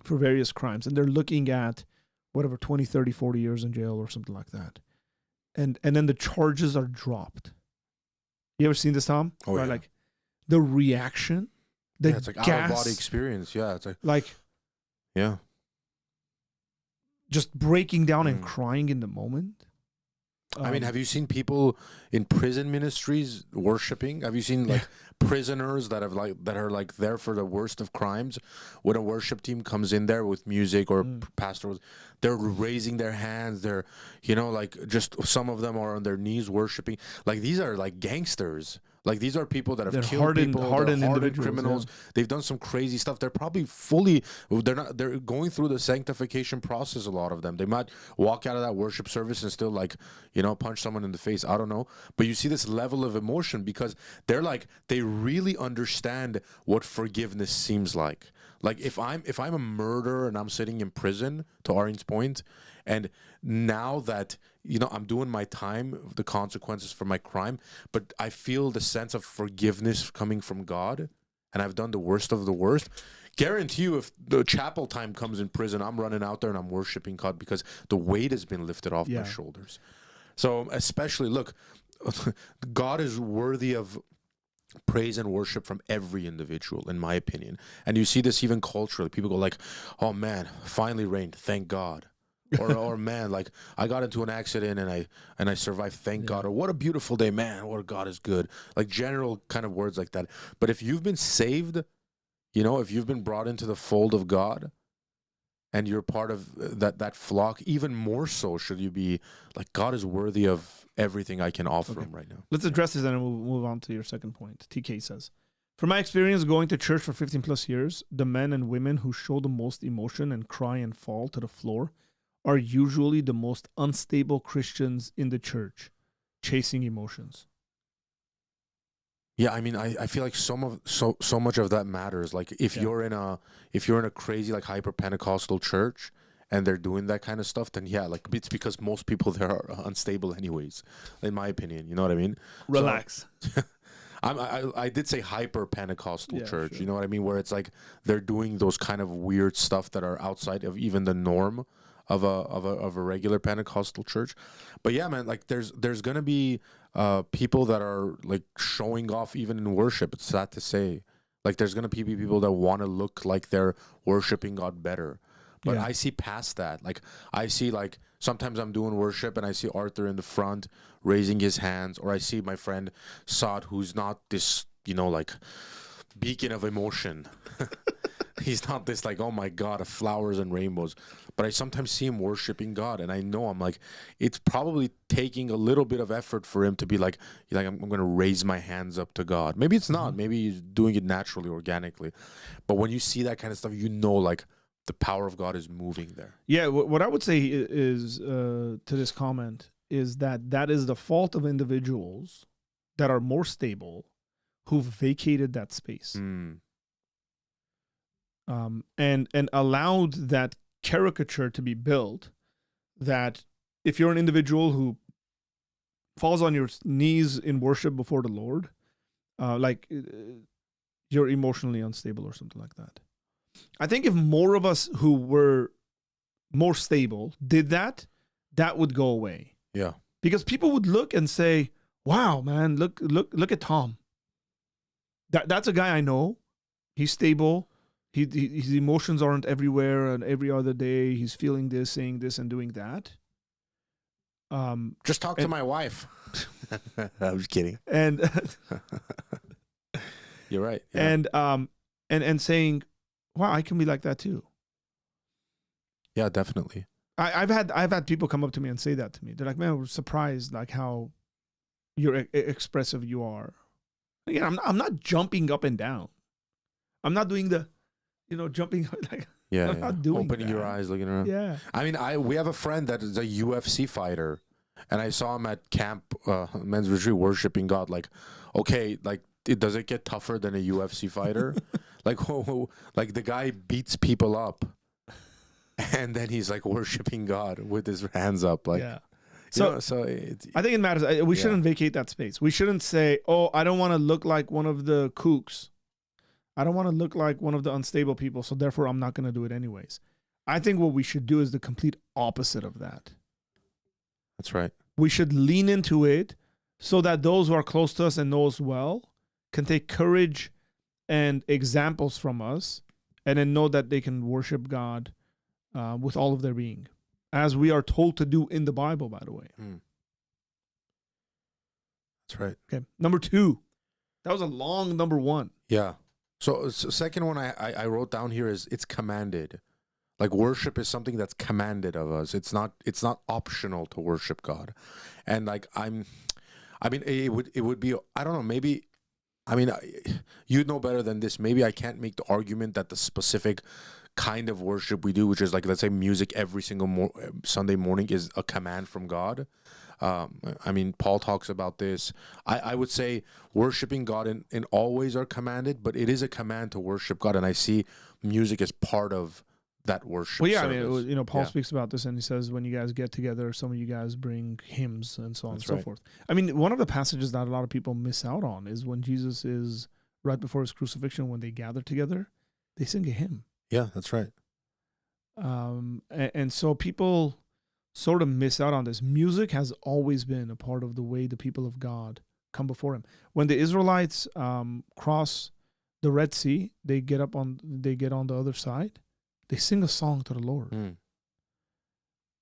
for various crimes, and they're looking at whatever, 20, 30, 40 years in jail or something like that. And then the charges are dropped. You ever seen this, Tom? Oh, right? yeah. Like, the reaction, it's like out-of-body experience. Yeah, it's like yeah, just breaking down and crying in the moment. I mean, have you seen people in prison ministries worshiping? Have you seen like prisoners that are like there for the worst of crimes? When a worship team comes in there with music or pastors, they're raising their hands. They're, like just some of them are on their knees worshiping. Like these are like gangsters. Like these are people that have killed people, hardened criminals. Yeah. They've done some crazy stuff. They're probably they're going through the sanctification process. A lot of them. They might walk out of that worship service and still like, punch someone in the face. I don't know. But you see this level of emotion because they really understand what forgiveness seems like. Like if I'm a murderer and I'm sitting in prison, to Arian's point, and now that I'm doing my time, the consequences for my crime, but I feel the sense of forgiveness coming from God, and I've done the worst of the worst. Guarantee you, if the chapel time comes in prison, I'm running out there and I'm worshiping God because the weight has been lifted off my shoulders. So especially, look, God is worthy of praise and worship from every individual, in my opinion. And you see this even culturally. People go like, oh man, finally rained, thank God. or man, like I got into an accident and I survived, thank God. Or what a beautiful day, man, what God is good. Like general kind of words like that. But if you've been saved, if you've been brought into the fold of God and you're part of that flock, even more so should you be like, God is worthy of everything I can offer him right now. Let's address this and then we'll move on to your second point. TK says, from my experience going to church for 15 plus years, the men and women who show the most emotion and cry and fall to the floor are usually the most unstable Christians in the church, chasing emotions. Yeah, I mean, I feel like so much of that matters. Like if you're in a crazy like hyper Pentecostal church and they're doing that kind of stuff, then like it's because most people there are unstable anyways, in my opinion. You know what I mean? Relax. So, I did say hyper Pentecostal church. Sure. You know what I mean? Where it's like they're doing those kind of weird stuff that are outside of even the norm of a regular Pentecostal church. But yeah, man, like there's gonna be people that are like showing off even in worship. It's sad to say. Like there's gonna be people that want to look like they're worshiping God better. But I see past that. Like I see like sometimes I'm doing worship and I see Arthur in the front raising his hands, or I see my friend Saad, who's not this, like beacon of emotion. He's not this like, oh my God, of flowers and rainbows. But I sometimes see him worshiping God, and I know I'm like, it's probably taking a little bit of effort for him to be like I'm going to raise my hands up to God. Maybe it's not. Maybe he's doing it naturally, organically. But when you see that kind of stuff, like the power of God is moving there. Yeah, what I would say is to this comment is that is the fault of individuals that are more stable who've vacated that space. And allowed that caricature to be built that if you're an individual who falls on your knees in worship before the Lord, you're emotionally unstable or something like that. I think if more of us who were more stable did that would go away. Yeah. Because people would look and say, wow, man, look at Tom. That's a guy I know. He's stable. His emotions aren't everywhere, and every other day he's feeling this, saying this, and doing that. Just talk to my wife. I'm just kidding. And you're right. Yeah. And saying, wow, I can be like that too. Yeah, definitely. I've had people come up to me and say that to me. They're like, man, we're surprised like how you're expressive you are. Again, I'm not jumping up and down. I'm not doing the jumping like I'm not doing opening that. Your eyes, looking around. Yeah. I mean, we have a friend that is a UFC fighter, and I saw him at camp, men's retreat, worshiping God. Like, okay, like, does it get tougher than a UFC fighter? like the guy beats people up, and then he's like worshiping God with his hands up, like. Yeah. So I think it matters. We shouldn't vacate that space. We shouldn't say, "Oh, I don't want to look like one of the kooks. I don't want to look like one of the unstable people, so therefore I'm not going to do it anyways." I think what we should do is the complete opposite of that. That's right. We should lean into it so that those who are close to us and know us well can take courage and examples from us, and then know that they can worship God with all of their being, as we are told to do in the Bible, by the way. That's right. Okay. Number 2. That was a long number 1. Yeah. So second one I wrote down here is it's commanded. Like worship is something that's commanded of us. It's not optional to worship God. And like I mean it would be, I don't know, maybe, I mean, you'd know better than this. Maybe I can't make the argument that the specific kind of worship we do, which is like, let's say, music every single Sunday morning, is a command from God. I mean, Paul talks about this. I would say worshiping God in all ways are commanded, but it is a command to worship God, and I see music as part of that worship. Well, yeah, service. I mean, Paul speaks about this, and he says when you guys get together, some of you guys bring hymns and so on and so forth. I mean, one of the passages that a lot of people miss out on is when Jesus is right before his crucifixion, when they gather together, they sing a hymn. Yeah, that's right. And so people sort of miss out on this. Music has always been a part of the way the people of God come before him. When the Israelites cross the Red Sea, they get on the other side. They sing a song to the Lord. Mm.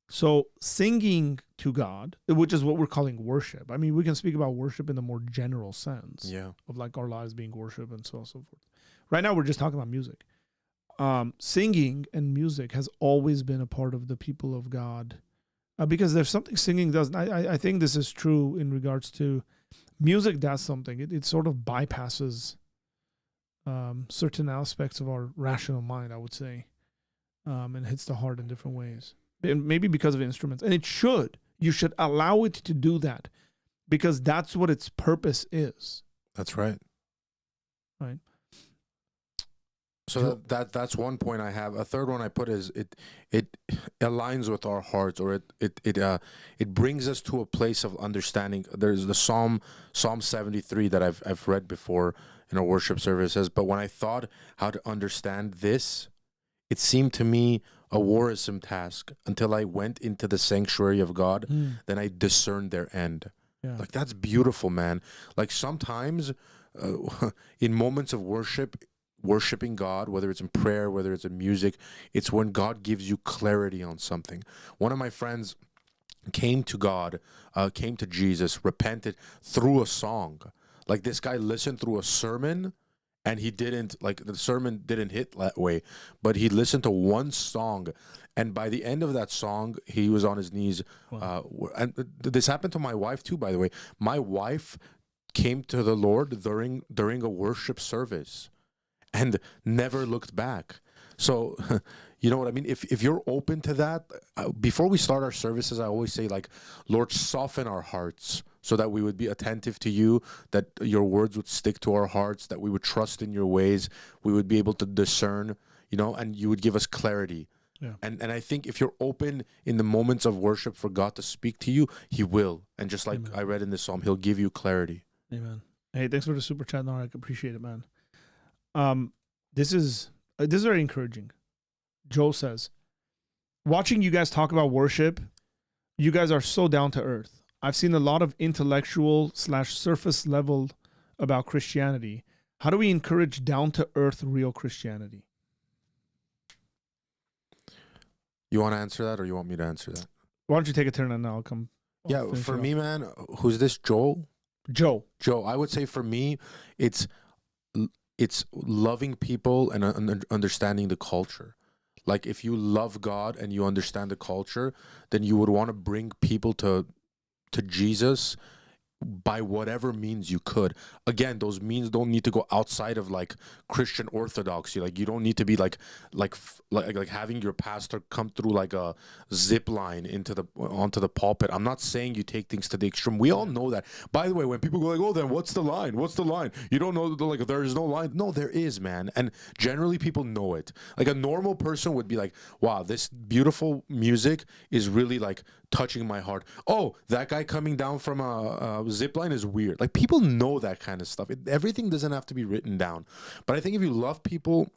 So singing to God, which is what we're calling worship. I mean, we can speak about worship in the more general sense of like our lives being worship and so on and so forth. Right now, we're just talking about music. Singing and music has always been a part of the people of God because there's something singing does. I think this is true in regards to music does something. It sort of bypasses certain aspects of our rational mind, I would say. And hits the heart in different ways. And maybe because of instruments. And you should allow it to do that because that's what its purpose is. That's right. Right. So that's one point I have. A third one I put is it aligns with our hearts, or it brings us to a place of understanding. There's the Psalm 73 that I've read before in our worship services. But when I thought how to understand this, it seemed to me a worrisome task until I went into the sanctuary of God. Then I discerned their end. Yeah. Like, that's beautiful, man. Like, sometimes in moments of worshiping God, whether it's in prayer, whether it's in music, it's when God gives you clarity on something. One of my friends came to God, came to Jesus, repented through a song. Like, this guy listened through a sermon, and he didn't, like, the sermon didn't hit that way, but he listened to one song, and by the end of that song, he was on his knees. Wow. And this happened to my wife too, by the way. My wife came to the Lord during a worship service and never looked back. So, you know what I mean? If you're open to that, before we start our services, I always say, like, Lord, soften our hearts so that we would be attentive to you, that your words would stick to our hearts, that we would trust in your ways, we would be able to discern, and you would give us clarity. Yeah. And I think if you're open in the moments of worship for God to speak to you, he will. And just like I read in this psalm, he'll give you clarity. Amen. Hey, thanks for the super chat, Narek. Appreciate it, man. This is very encouraging. Joel says, watching you guys talk about worship, you guys are so down to earth. I've seen a lot of intellectual / surface level about Christianity. How do we encourage down to earth real Christianity? You want to answer that, or you want me to answer that? Why don't you take a turn and I'll come. Yeah, for me, man, who's this, Joel? Joe, I would say for me, it's loving people and understanding the culture. Like, if you love God and you understand the culture, then you would want to bring people to Jesus by whatever means you could. Again, those means don't need to go outside of like Christian orthodoxy. Like, you don't need to be like having your pastor come through like a zip line onto the pulpit. I'm not saying you take things to the extreme. We all know that. By the way, when people go like, "Oh, then what's the line? What's the line?" You don't know, like, there is no line. No, there is, man. And generally people know it. Like, a normal person would be like, "Wow, this beautiful music is really like touching my heart. Oh, that guy coming down from a zip line is weird." Like, people know that kind of stuff. Everything doesn't have to be written down. But I think if you love people,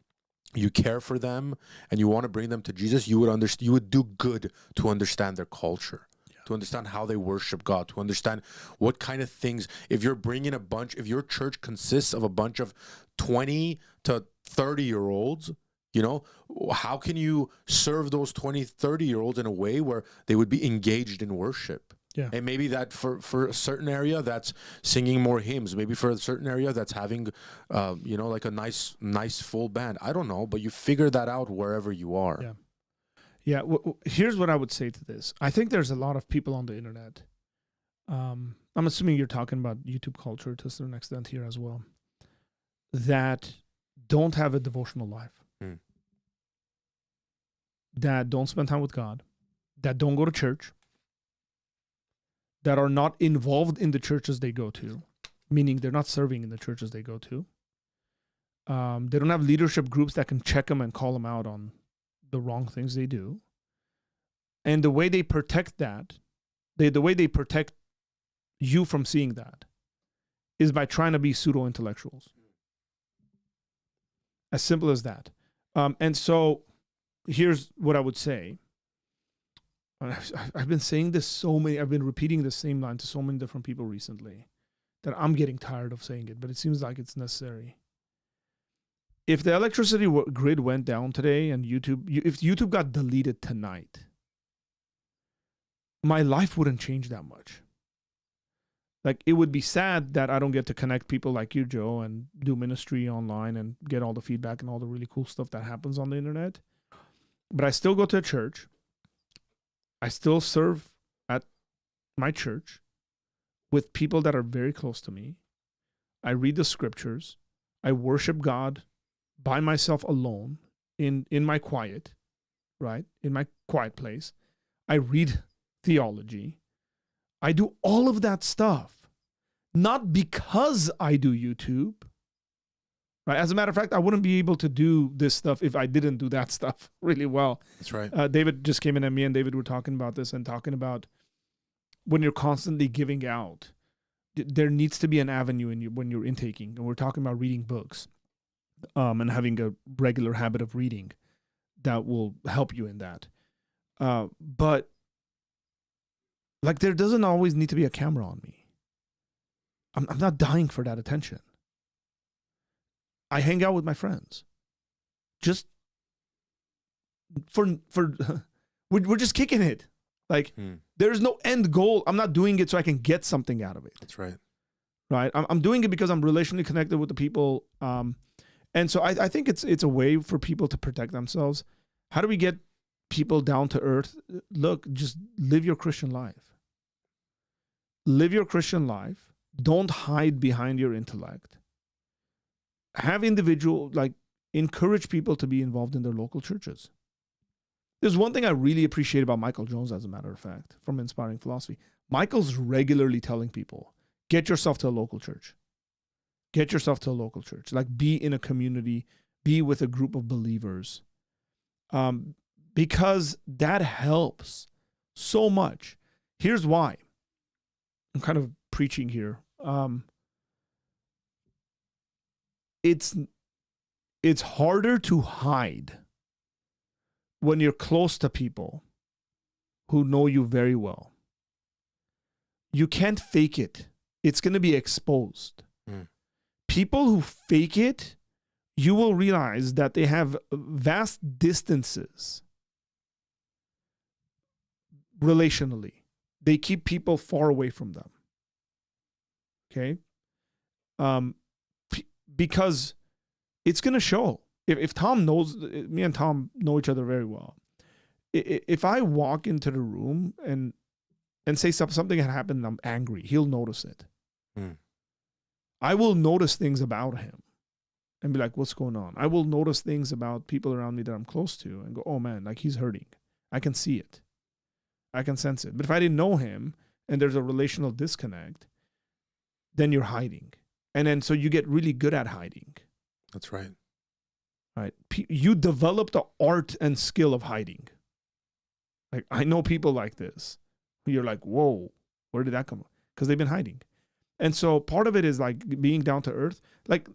you care for them, and you want to bring them to Jesus, you would do good to understand their culture, to understand how they worship God, to understand what kind of things. If you're bringing if your church consists of a bunch of 20 to 30-year-olds, how can you serve those 20, 30-year-olds in a way where they would be engaged in worship? Yeah. And maybe that for a certain area that's singing more hymns. Maybe for a certain area that's having, like a nice full band. I don't know, but you figure that out wherever you are. Yeah. Yeah. Here's what I would say to this. I think there's a lot of people on the internet. I'm assuming you're talking about YouTube culture to a certain extent here as well, that don't have a devotional life, that don't spend time with God, that don't go to church, that are not involved in the churches they go to, meaning they're not serving in the churches they go to. They don't have leadership groups that can check them and call them out on the wrong things they do. And the way they protect that, the way they protect you from seeing that is by trying to be pseudo-intellectuals. As simple as that. And so here's what I would say. I've been saying this I've been repeating the same line to so many different people recently that I'm getting tired of saying it, but it seems like it's necessary. If the electricity grid went down today and if YouTube got deleted tonight, my life wouldn't change that much. Like, it would be sad that I don't get to connect people like you, Joe, and do ministry online and get all the feedback and all the really cool stuff that happens on the internet. But I still go to a church. I still serve at my church with people that are very close to me. I read the scriptures. I worship God by myself alone in my quiet, right? In my quiet place. I read theology. I do all of that stuff, not because I do YouTube, right? As a matter of fact, I wouldn't be able to do this stuff if I didn't do that stuff really well. That's right. David just came in, and me and David were talking about this and talking about when you're constantly giving out, there needs to be an avenue when you're intaking. And we're talking about reading books and having a regular habit of reading that will help you in that. But like, there doesn't always need to be a camera on me. I'm not dying for that attention. I hang out with my friends. Just for we're just kicking it. Like, there's no end goal. I'm not doing it so I can get something out of it. That's right. Right? I'm doing it because I'm relationally connected with the people. And so I think it's a way for people to protect themselves. How do we get people down to earth? Look, just live your Christian life. Live your Christian life. Don't hide behind your intellect. Have encourage people to be involved in their local churches. There's one thing I really appreciate about Michael Jones, as a matter of fact, from Inspiring Philosophy. Michael's regularly telling people, get yourself to a local church. Get yourself to a local church. Like, be in a community, be with a group of believers. Because that helps so much. Here's why. I'm kind of preaching here. It's harder to hide when you're close to people who know you very well. You can't fake it. It's going to be exposed. People who fake it, you will realize that they have vast distances relationally. They keep people far away from them. Okay? Because it's going to show. If Tom knows, me and Tom know each other very well. If I walk into the room and say something had happened and I'm angry, he'll notice it. I will notice things about him and be like, what's going on? I will notice things about people around me that I'm close to and go, oh man, like, he's hurting. I can see it. I can sense it. But if I didn't know him and there's a relational disconnect, then you're hiding. And then so you get really good at hiding. That's right. Right. You develop the art and skill of hiding. Like, I know people like this. You're like, whoa, where did that come from? Because they've been hiding. And so part of it is like being down to earth. Like,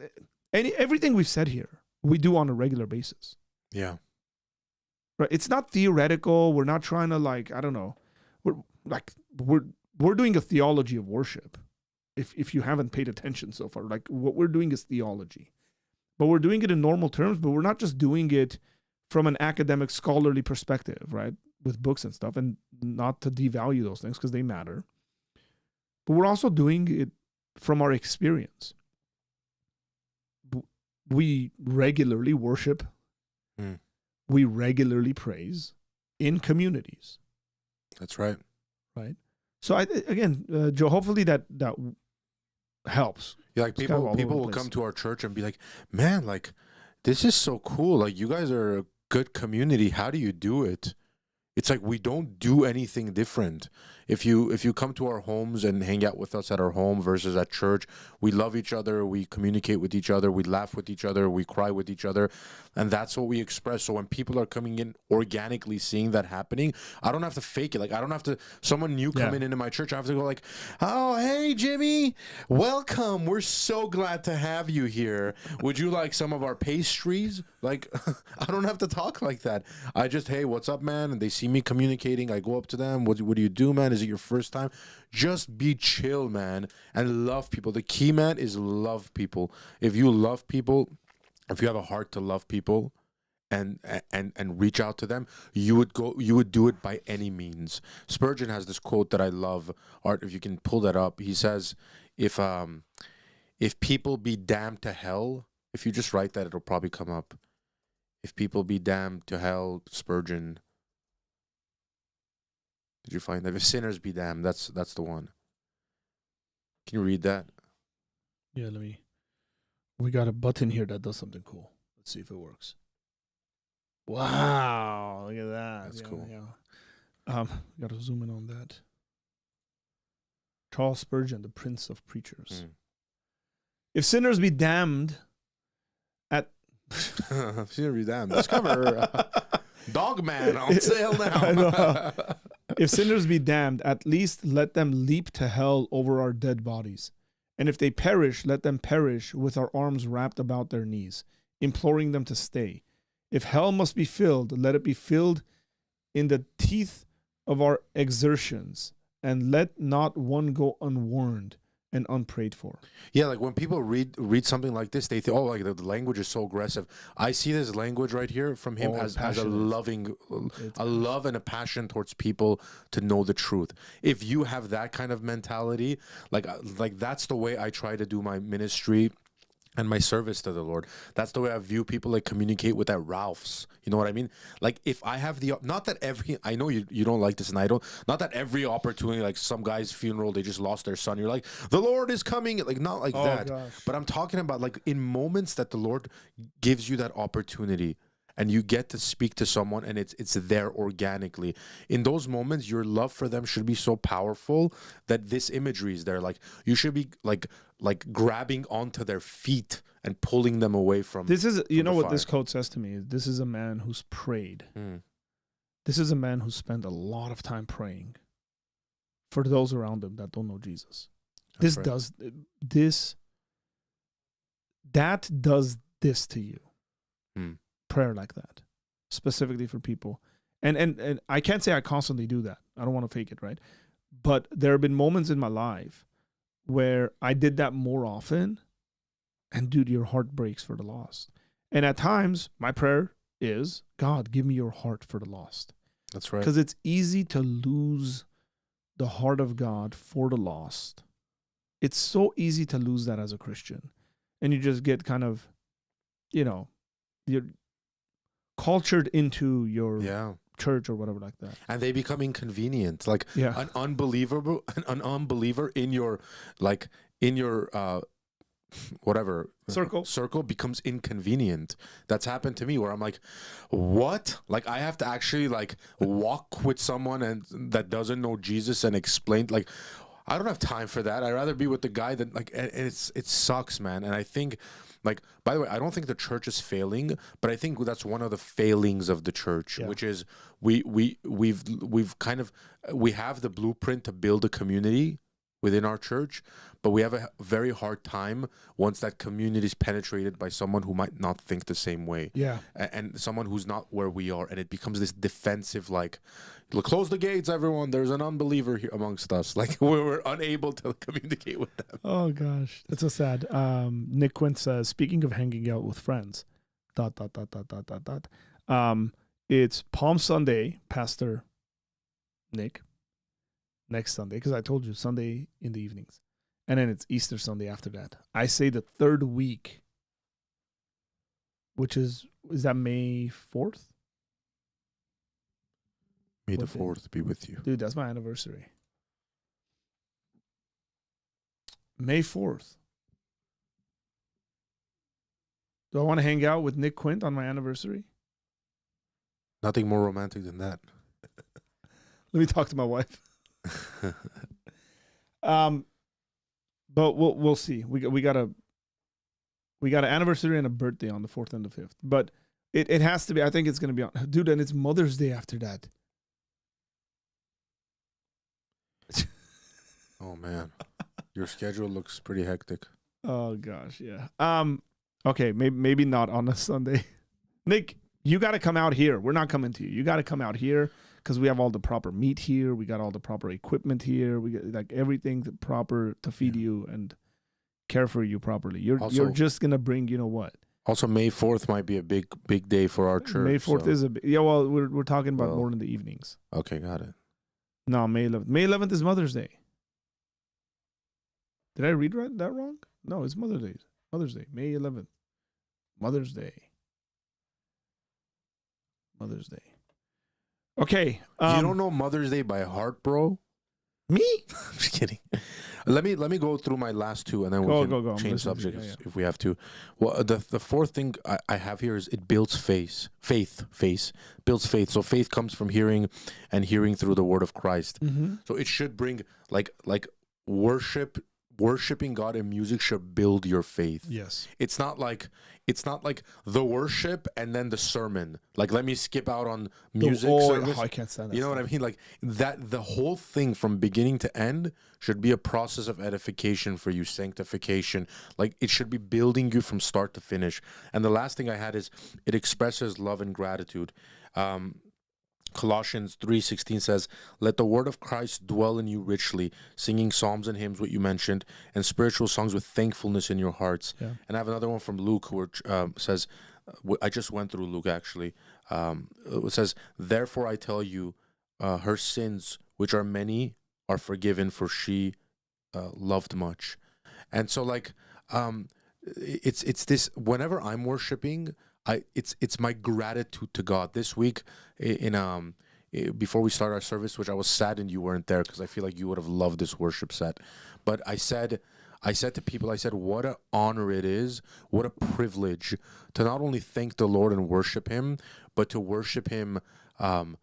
everything we've said here, we do on a regular basis. Yeah. Right. It's not theoretical. We're not trying to, like, I don't know. We're doing a theology of worship. If you haven't paid attention so far, like, what we're doing is theology. But we're doing it in normal terms, but we're not just doing it from an academic, scholarly perspective, right? with books and stuff, and not to devalue those things because they matter. But we're also doing it from our experience. We regularly worship. We regularly praise in communities. That's right. Right. So again, Joe, hopefully that helps. Yeah, like people will come to our church and be like, man, like, this is so cool. Like, you guys are a good community. How do you do it? It's like we don't do anything different. If you come to our homes and hang out with us at our home versus at church, we love each other, we communicate with each other, we laugh with each other, we cry with each other, and that's what we express. So when people are coming in organically seeing that happening, I don't have to fake it. Like, I don't have to, someone new coming into my church, I have to go like, oh, hey, Jimmy, welcome. We're so glad to have you here. Would you like some of our pastries? Like, I don't have to talk like that. I just, hey, what's up, man? And they see me communicating. I go up to them. What do you do, man? Is it your first time? Just be chill, man, and love people. The key, man, is love people. If you love people, if you have a heart to love people and reach out to them, you would do it by any means. Spurgeon has this quote that I love. Art, if you can pull that up. He says, if people be damned to hell, if you just write that, it'll probably come up. If people be damned to hell, Spurgeon. Did you find that? If sinners be damned, that's the one. Can you read that? Yeah, we got a button here that does something cool. Let's see if it works. Wow, look at that. That's cool. Yeah. Got to zoom in on that. Charles Spurgeon, the Prince of Preachers. If sinners be damned at sinners be damned. Discover Dogman on sale now. If sinners be damned, at least let them leap to hell over our dead bodies. And if they perish, let them perish with our arms wrapped about their knees, imploring them to stay. If hell must be filled, let it be filled in the teeth of our exertions, and let not one go unwarned and unprayed for. Yeah, like when people read something like this, they think, oh, like the language is so aggressive. I see this language right here from him as a love and a passion towards people to know the truth. If you have that kind of mentality, like that's the way I try to do my ministry and my service to the Lord. That's the way I view people, like communicate with at Ralph's. You know what I mean? Like if I have I know you don't like this, and I don't, not that every opportunity, like some guy's funeral, they just lost their son. You're like, the Lord is coming. Like not like that. Gosh. But I'm talking about like in moments that the Lord gives you that opportunity and you get to speak to someone and it's there organically. In those moments, your love for them should be so powerful that this imagery is there. Like you should be like grabbing onto their feet and pulling them away from this is you know what fire. This quote says to me. This is a man who's prayed. This is a man who spent a lot of time praying for those around him that don't know Jesus. That does this to you. Prayer like that, specifically for people. And I can't say I constantly do that. I don't want to fake it, right? But there have been moments in my life where I did that more often, and dude, your heart breaks for the lost. And at times, my prayer is, God, give me your heart for the lost. That's right. Because it's easy to lose the heart of God for the lost. It's so easy to lose that as a Christian. And you just get kind of, you're cultured into your church or whatever like that, and they become inconvenient. Like an unbeliever in your whatever circle becomes inconvenient. That's happened to me where I'm like, what? Like I have to actually like walk with someone and that doesn't know Jesus and explain. Like I don't have time for that. I'd rather be with the guy that like. And it sucks, man. And I think. Like, by the way, I don't think the church is failing, but I think that's one of the failings of the church, which is we have the blueprint to build a community within our church, but we have a very hard time once that community is penetrated by someone who might not think the same way. Yeah. And someone who's not where we are, and it becomes this defensive, like, close the gates, everyone. There's an unbeliever here amongst us. Like, we're unable to communicate with them. Oh, gosh. That's so sad. Nick Quint says, speaking of hanging out with friends, ... It's Palm Sunday, Pastor Nick, next Sunday, because I told you Sunday in the evenings. And then it's Easter Sunday after that. I say the third week, which is that May 4th? May the 4th be with you. Dude, that's my anniversary. May 4th. Do I want to hang out with Nick Quint on my anniversary? Nothing more romantic than that. Let me talk to my wife. But we'll see. We got an anniversary and a birthday on the 4th and the 5th. But it has to be. I think it's going to be on. Dude, and it's Mother's Day after that. Oh man, your schedule looks pretty hectic. Oh gosh, yeah. Okay, maybe not on a Sunday. Nick, you got to come out here. We're not coming to you. You got to come out here because we have all the proper meat here. We got all the proper equipment here. We got like everything proper to feed you and care for you properly. You're just gonna bring, you know what? Also, May 4th might be a big day for our church. May 4th is a big, yeah. Well, we're talking about more in the evenings. Okay, got it. No, May 11th. May 11th is Mother's Day. Did I read that wrong? No, it's Mother's Day. Mother's Day, May 11th. Mother's Day. Mother's Day. Okay. You don't know Mother's Day by heart, bro? Me? I'm just kidding. Let me go through my last two, and then we can change subjects if we have to. Well, the fourth thing I have here is it builds faith. Builds faith. So faith comes from hearing, and hearing through the word of Christ. Mm-hmm. So it should bring like worshiping God in music should build your faith. Yes. It's not like the worship and then the sermon. Like, let me skip out on music service. I can't stand that. You know what I mean? Like that, the whole thing from beginning to end should be a process of edification for you, sanctification. Like, it should be building you from start to finish. And the last thing I had is it expresses love and gratitude. Colossians 3:16 says, "Let the word of Christ dwell in you richly, singing psalms and hymns," what you mentioned, and spiritual songs with thankfulness in your hearts. Yeah. And I have another one from Luke where says, I just went through Luke actually. It says, "Therefore I tell you, her sins, which are many, are forgiven, for she loved much." And so like, it's this. Whenever I'm worshiping, it's my gratitude to God. This week, before we start our service, which I was saddened you weren't there because I feel like you would have loved this worship set. But I said to people, what an honor it is, what a privilege to not only thank the Lord and worship Him, but to worship Him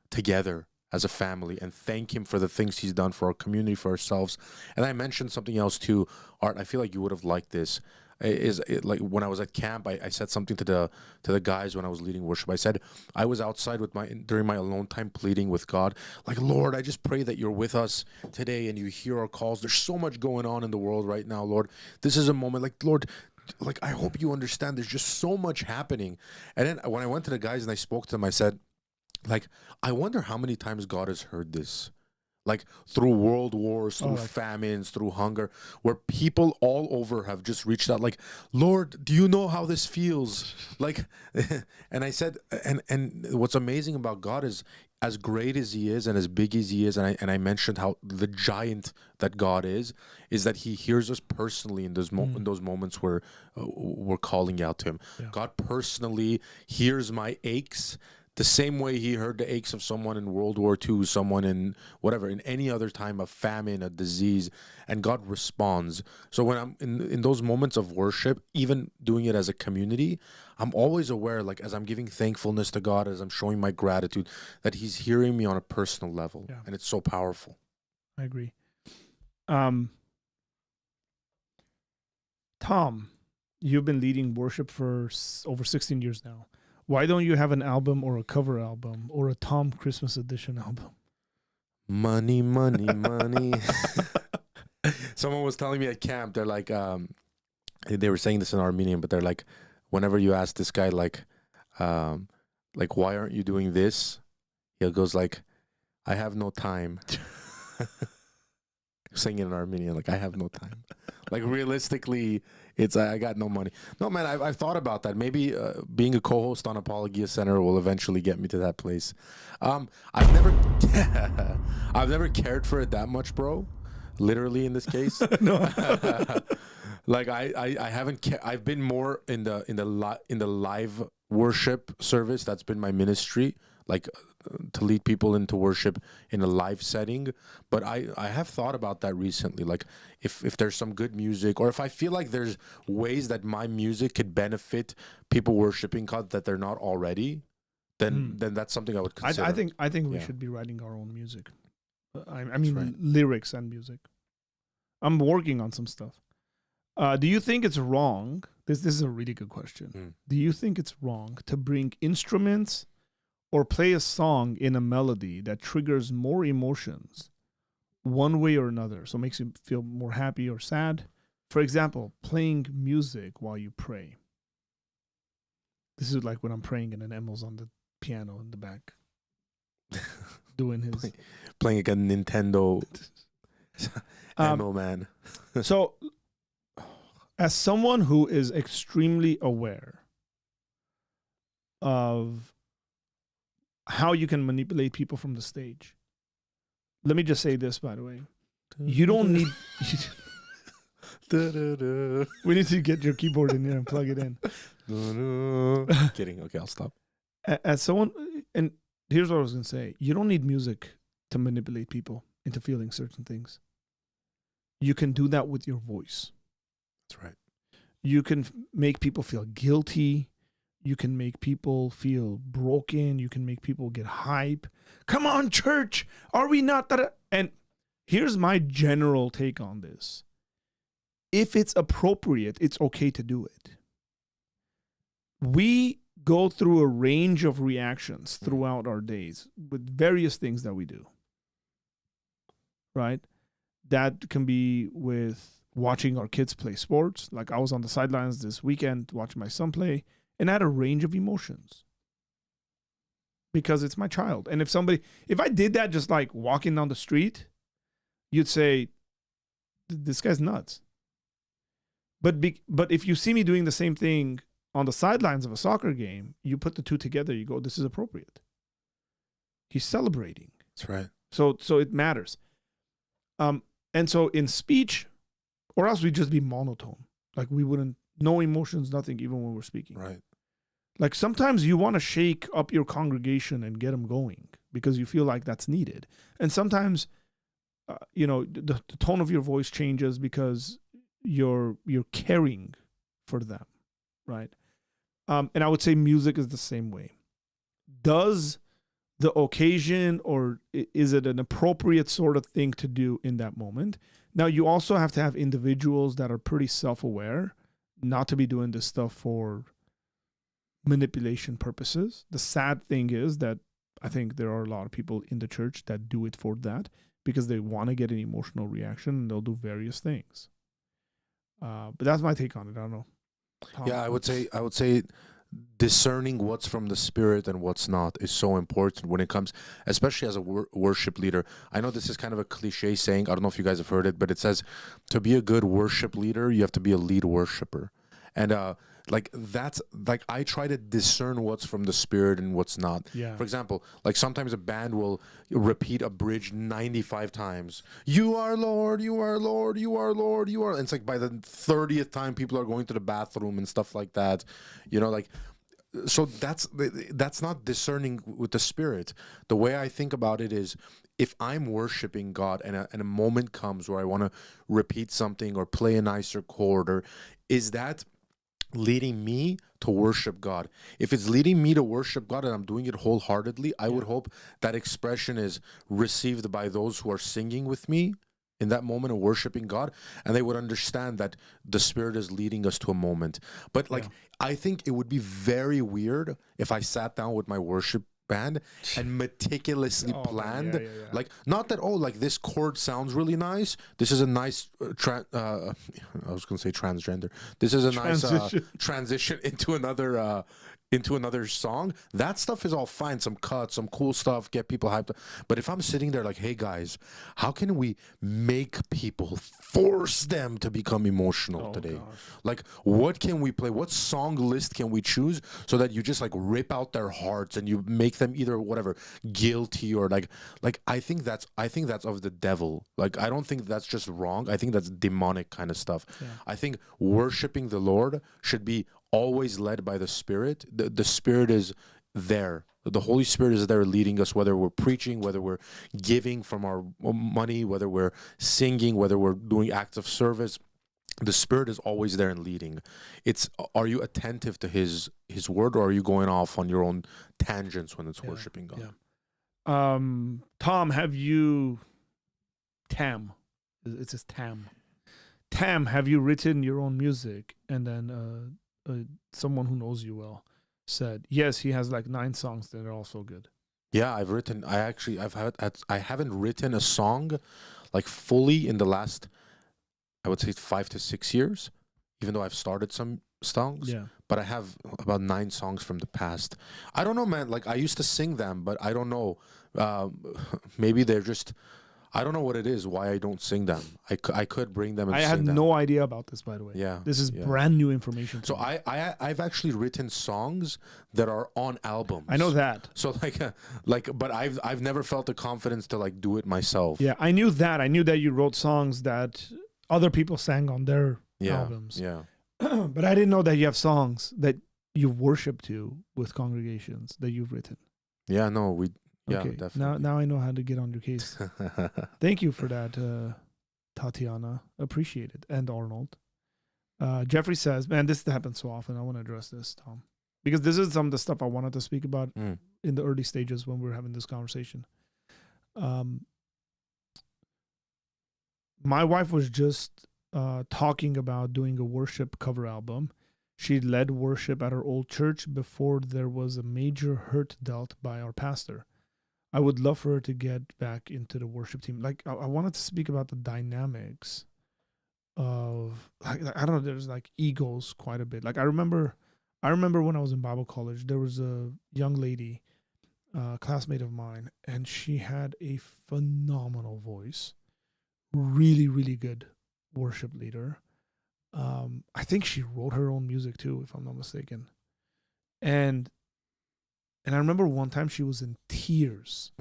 together as a family and thank Him for the things He's done for our community, for ourselves. And I mentioned something else too, Art. I feel like you would have liked this. Like when I was at camp, I said something to the guys when I was leading worship. I said I was outside during my alone time pleading with God, like, Lord, I just pray that you're with us today and you hear our calls. There's so much going on in the world right now, Lord. This is a moment, like, Lord, like, I hope you understand there's just so much happening. And then when I went to the guys and I spoke to them, I said, like, I wonder how many times God has heard this. Like, through world wars, through famines, through hunger, where people all over have just reached out, like, Lord, do you know how this feels? Like, and I said, and what's amazing about God is, as great as He is and as big as He is, and I mentioned how the giant that God is that He hears us personally in those in those moments where we're calling out to Him. Yeah. God personally hears my aches, the same way He heard the aches of someone in World War II, someone in whatever, in any other time of famine, a disease, and God responds. So when I'm in those moments of worship, even doing it as a community, I'm always aware, like, as I'm giving thankfulness to God, as I'm showing my gratitude, that He's hearing me on a personal level. Yeah. And it's so powerful. I agree. Tom, you've been leading worship for over 16 years now. Why don't you have an album or a cover album or a Tom Christmas edition album? Money, money, money. Someone was telling me at camp, they're like, they were saying this in Armenian, but they're like, whenever you ask this guy, like, why aren't you doing this? He goes like, I have no time. singing in Armenian. Like, I have no time. Like, realistically, it's I got no money. No, man, I've thought about that. Maybe being a co-host on Apologia Center will eventually get me to that place. I've never I've never cared for it that much, bro. Literally in this case. No. Like I haven't I've been more in the live worship service. That's been my ministry, like to lead people into worship in a live setting. But I have thought about that recently, like if there's some good music, or if I feel like there's ways that my music could benefit people worshiping God that they're not already, then that's something I would consider. I think we should be writing our own music. I mean, lyrics and music. I'm working on some stuff. Do you think it's wrong? This is a really good question. Do you think it's wrong to bring instruments or play a song in a melody that triggers more emotions one way or another? So it makes you feel more happy or sad. For example, playing music while you pray. This is like when I'm praying and then Emil's on the piano in the back doing his... Playing like a Nintendo Emil, man. So, as someone who is extremely aware of how you can manipulate people from the stage, let me just say this, by the way. You don't need... We need to get your keyboard in there and plug it in. Kidding. Okay, I'll stop. As someone... And here's what I was going to say. You don't need music to manipulate people into feeling certain things. You can do that with your voice. That's right. You can make people feel guilty. You can make people feel broken. You can make people get hype. Come on, church. Are we not that? And here's my general take on this. If it's appropriate, it's okay to do it. We go through a range of reactions throughout our days with various things that we do. Right? That can be with watching our kids play sports. Like I was on the sidelines this weekend watching my son play, and I had a range of emotions because it's my child. And if I did that just like walking down the street, you'd say, this guy's nuts. But if you see me doing the same thing on the sidelines of a soccer game, you put the two together, you go, this is appropriate. He's celebrating. That's right. So it matters. And so in speech, or else we'd just be monotone. Like we wouldn't, no emotions, nothing, even when we're speaking. Right. Like sometimes you want to shake up your congregation and get them going because you feel like that's needed. And sometimes, the tone of your voice changes because you're caring for them, right? And I would say music is the same way. Does the occasion, or is it an appropriate sort of thing to do in that moment? Now, you also have to have individuals that are pretty self-aware, not to be doing this stuff for manipulation purposes. The sad thing is that I think there are a lot of people in the church that do it for that because they want to get an emotional reaction, and they'll do various things. But that's my take on it. I don't know. Tom? Yeah, I would say discerning what's from the Spirit and what's not is so important when it comes, especially as a worship leader. I know this is kind of a cliche saying. I don't know if you guys have heard it, but it says to be a good worship leader, you have to be a lead worshiper. And that's like I try to discern what's from the Spirit and what's not. Yeah. For example, like sometimes a band will repeat a bridge 95 times. You are Lord, you are Lord, you are Lord, you are. And it's like by the 30th time, people are going to the bathroom and stuff like that. So that's not discerning with the Spirit. The way I think about it is, if I'm worshiping God and a moment comes where I want to repeat something or play a nicer chord, or is that leading me to worship God? If it's leading me to worship God and I'm doing it wholeheartedly, I would hope that expression is received by those who are singing with me in that moment of worshiping God, and they would understand that the Spirit is leading us to a moment. But I think it would be very weird if I sat down with my worship band and meticulously planned, like, not that, this chord sounds really nice, this is a nice I was gonna say transgender, this is a nice transition into another into another song, that stuff is all fine. Some cuts, some cool stuff, get people hyped up. But if I'm sitting there like, hey guys, how can we make people, force them to become emotional today? Gosh. Like, what can we play? What song list can we choose so that you just like rip out their hearts and you make them either whatever guilty or like I think that's of the devil. Like, I don't think that's just wrong. I think that's demonic kind of stuff. Yeah. I think worshiping the Lord should be always led by the Spirit. The Spirit is there. The Holy Spirit is there leading us, whether we're preaching, whether we're giving from our money, whether we're singing, whether we're doing acts of service. The Spirit is always there and leading. It's, are you attentive to His word, or are you going off on your own tangents when it's worshiping God? Yeah. Tom, have you, Tam, it says Tam. Tam, have you written your own music? And then someone who knows you well said, yes, he has like 9 songs that are also good. Yeah, I haven't written a song like fully in the last, I would say 5 to 6 years, even though I've started some songs. Yeah. But I have about 9 songs from the past. I don't know, man. Like, I used to sing them, but I don't know. Maybe they're just, I don't know what it is, why I don't sing them. I could bring them and sing them. I had no idea about this, by the way. Yeah. This is brand new information to So me. I've actually written songs that are on albums. I know that. So but I've never felt the confidence to like do it myself. Yeah, I knew that. I knew that you wrote songs that other people sang on their albums. Yeah. But I didn't know that you have songs that you worship to with congregations that you've written. Yeah, no, yeah, Okay. definitely. Now I know how to get on your case. Thank you for that, Tatiana. Appreciate it. And Arnold. Jeffrey says, man, this happens so often. I want to address this, Tom. Because this is some of the stuff I wanted to speak about in the early stages when we were having this conversation. My wife was just talking about doing a worship cover album. She led worship at her old church before there was a major hurt dealt by our pastor. I would love for her to get back into the worship team. Like, I wanted to speak about the dynamics of, like, I don't know, there's like egos quite a bit. Like, I remember when I was in Bible college, there was a young lady, classmate of mine, and she had a phenomenal voice. Really, really good worship leader. I think she wrote her own music too, if I'm not mistaken. And I remember one time she was in tears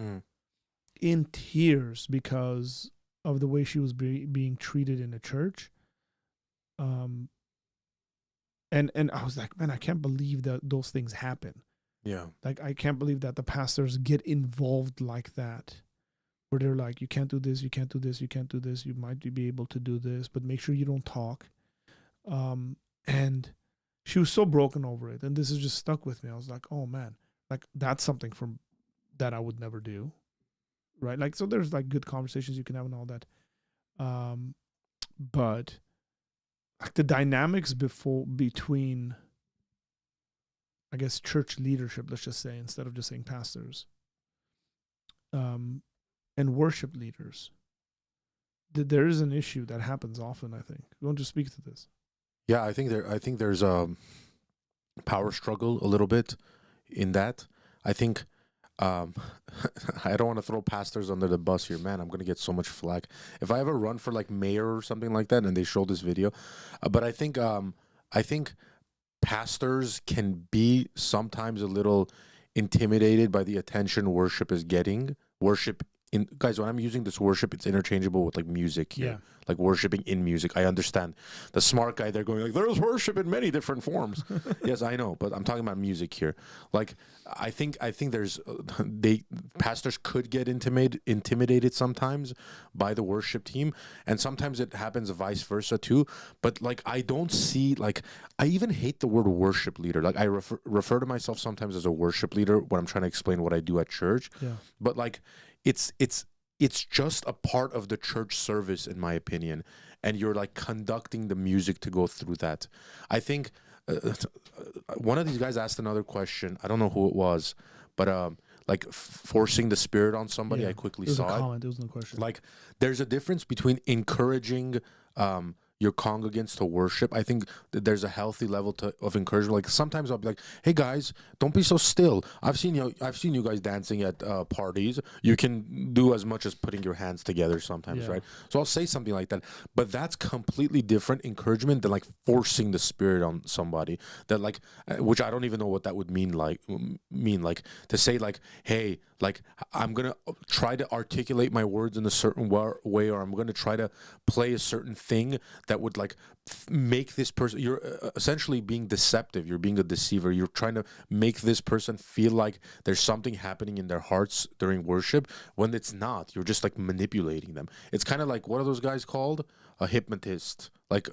because of the way she was being treated in the church. And I was like, man, I can't believe that those things happen. Yeah. Like, I can't believe that the pastors get involved like that, where they're like, you can't do this, you can't do this, you can't do this, you might be able to do this, but make sure you don't talk. And she was so broken over it. And this has just stuck with me. I was like, oh man, like, that's something that I would never do. Right. Like, so there's like good conversations you can have and all that. But like the dynamics between, I guess, church leadership, let's just say, instead of just saying pastors, and worship leaders, there is an issue that happens often, I think. You want to speak to this? Yeah, I think there's a power struggle a little bit in that. I think I don't want to throw pastors under the bus here, man. I'm gonna get so much flack if I ever run for like mayor or something like that, and they show this video. But I think pastors can be sometimes a little intimidated by the attention worship is getting. Guys, when I'm using this worship, it's interchangeable with like music here. Yeah. Like worshiping in music. I understand. The smart guy, they're going like, there's worship in many different forms. Yes, I know, but I'm talking about music here. Like, I think there's pastors could get intimidated sometimes by the worship team, and sometimes it happens vice versa too. But like, I don't see, like, I even hate the word worship leader. Like, I refer to myself sometimes as a worship leader when I'm trying to explain what I do at church. Yeah. But like, it's just a part of the church service, in my opinion, and you're like conducting the music to go through that. I think one of these guys asked another question. I don't know who it was, but like forcing the Spirit on somebody. Yeah. I quickly saw it. It was no question. Like, there's a difference between encouraging your congregants to worship, I think that there's a healthy level of encouragement. Like sometimes I'll be like, "Hey guys, don't be so still. I've seen you guys dancing at parties. You can do as much as putting your hands together sometimes, right?" So I'll say something like that, but that's completely different encouragement than like forcing the spirit on somebody. That like, which I don't even know what that would mean. Like to say like, "Hey, like I'm gonna try to articulate my words in a certain way, or I'm gonna try to play a certain thing that would like make this person." You're essentially being deceptive. You're being a deceiver. You're trying to make this person feel like there's something happening in their hearts during worship when it's not. You're just like manipulating them. It's kind of like, what are those guys called? A hypnotist. Like,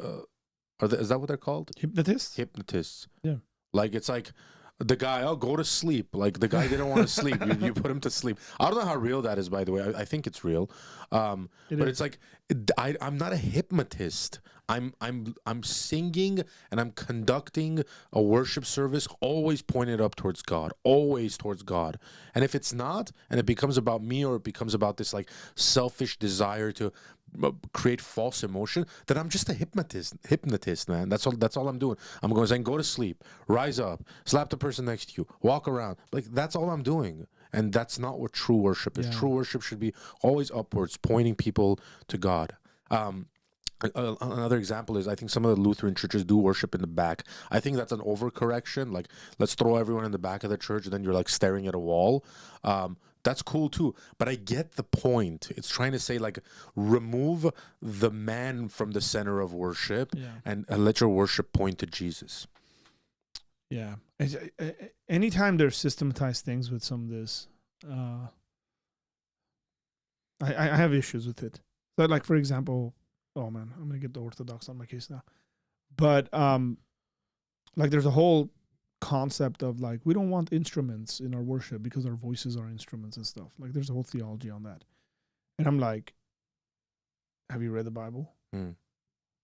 is that what they're called? Hypnotists. Yeah. Like it's like the guy, "Oh, go to sleep." Like the guy didn't want to sleep. You put him to sleep. I don't know how real that is, by the way. I think it's real. But it's like I'm not a hypnotist. I'm singing and I'm conducting a worship service always pointed up towards God, always towards God. And if it's not, and it becomes about me, or it becomes about this like selfish desire to create false emotion, then I'm just a hypnotist, man. That's all I'm doing. I'm going saying, "Go to sleep, rise up, slap the person next to you, walk around." Like that's all I'm doing. And that's not what true worship is. True worship should be always upwards, pointing people to God. Another example is, I think some of the Lutheran churches do worship in the back. I think that's an overcorrection. Like, let's throw everyone in the back of the church, and then you're like staring at a wall. That's cool too. But I get the point. It's trying to say like, remove the man from the center of worship, and let your worship point to Jesus. Yeah. Anytime there's systematized things with some of this, I have issues with it. So like, for example, oh man, I'm going to get the Orthodox on my case now. But like there's a whole concept of like, we don't want instruments in our worship because our voices are instruments and stuff. Like there's a whole theology on that. And I'm like, have you read the Bible?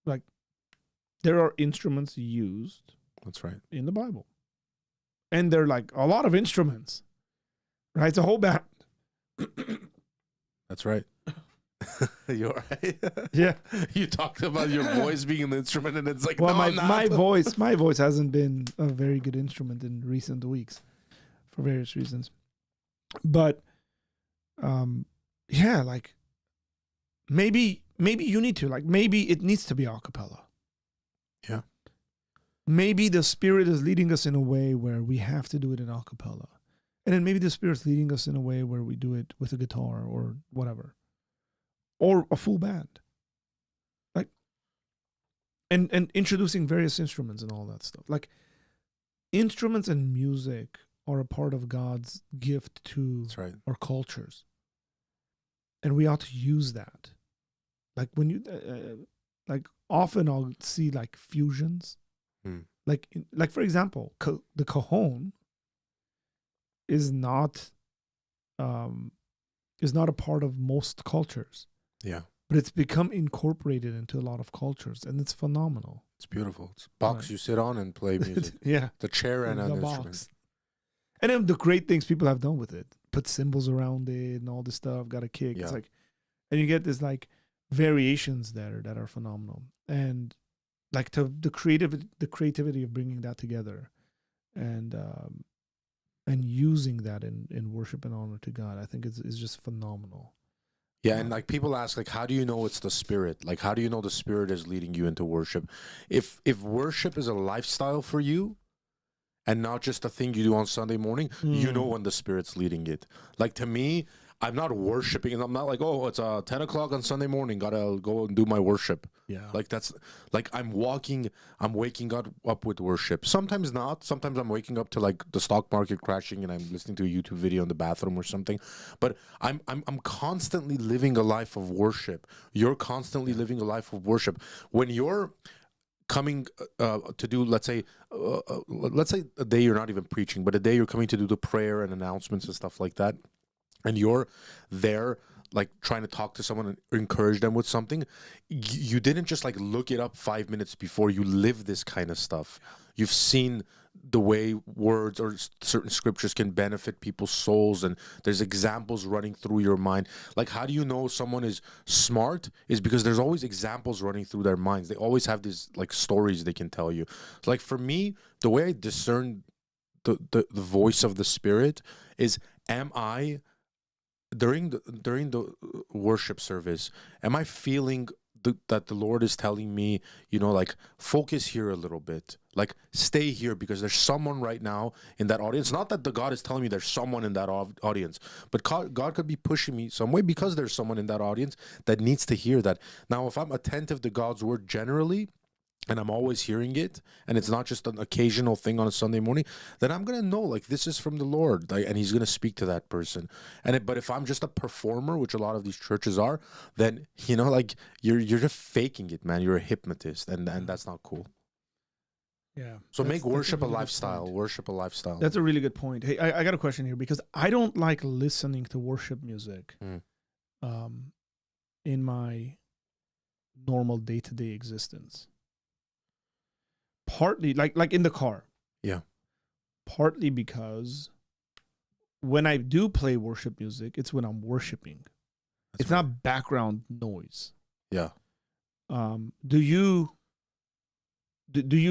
Like there are instruments used. That's right. In the Bible. And they're like a lot of instruments. Right? It's a whole band. That's right. You're right. Yeah. You talked about your voice being an instrument, and it's like, well, no, my voice hasn't been a very good instrument in recent weeks for various reasons. But yeah, like maybe you need to, like, maybe it needs to be a cappella. Yeah. Maybe the Spirit is leading us in a way where we have to do it in a cappella. And then maybe the Spirit's leading us in a way where we do it with a guitar or whatever. Or a full band. Like, and introducing various instruments and all that stuff. Like, instruments and music are a part of God's gift to our cultures. And we ought to use that. Like, when you, like, often I'll see, like, fusions. Like for example, the cajon is not a part of most cultures. Yeah. But it's become incorporated into a lot of cultures, and it's phenomenal. It's beautiful. It's a box you sit on and play music. Yeah. The chair and an instrument. Box. And then the great things people have done with it. Put cymbals around it and all this stuff, got a kick. Yeah. It's like, and you get this like variations there that are phenomenal. And like the creativity of bringing that together and using that in worship and honor to God, I think is just phenomenal. Yeah, and like people ask, like, how do you know it's the Spirit? Like, how do you know the Spirit is leading you into worship? If worship is a lifestyle for you and not just a thing you do on Sunday morning, you know when the Spirit's leading it. Like, to me, I'm not worshiping, and I'm not like, oh, it's 10 o'clock on Sunday morning, gotta go and do my worship. Yeah. Like, that's, like, I'm waking up with worship. Sometimes not. Sometimes I'm waking up to, like, the stock market crashing, and I'm listening to a YouTube video in the bathroom or something. But I'm constantly living a life of worship. You're constantly living a life of worship. When you're coming to do, let's say a day you're not even preaching, but a day you're coming to do the prayer and announcements and stuff like that, and you're there like trying to talk to someone and encourage them with something, you didn't just like look it up 5 minutes before. You live this kind of stuff. You've seen the way words or certain scriptures can benefit people's souls, and there's examples running through your mind. Like, how do you know someone is smart? Is because there's always examples running through their minds. They always have these like stories they can tell you. Like for me, the way I discern the voice of the Spirit is, am I during the worship service, am I feeling that the Lord is telling me, like, focus here a little bit, like stay here, because there's someone right now in that audience. Not that the God is telling me there's someone in that audience, but God could be pushing me some way because there's someone in that audience that needs to hear that. Now, if I'm attentive to God's word generally, and I'm always hearing it, and it's not just an occasional thing on a Sunday morning, then I'm going to know, like, this is from the Lord, like, and he's going to speak to that person. But if I'm just a performer, which a lot of these churches are, then, like, you're just faking it, man. You're a hypnotist, and that's not cool. Yeah. So make worship a lifestyle. Worship a lifestyle. That's a really good point. Hey, I got a question here, because I don't like listening to worship music in my normal day-to-day existence. Partly, like in the car. Yeah. Partly because when I do play worship music, it's when I'm worshiping. It's not background noise. Yeah. Do you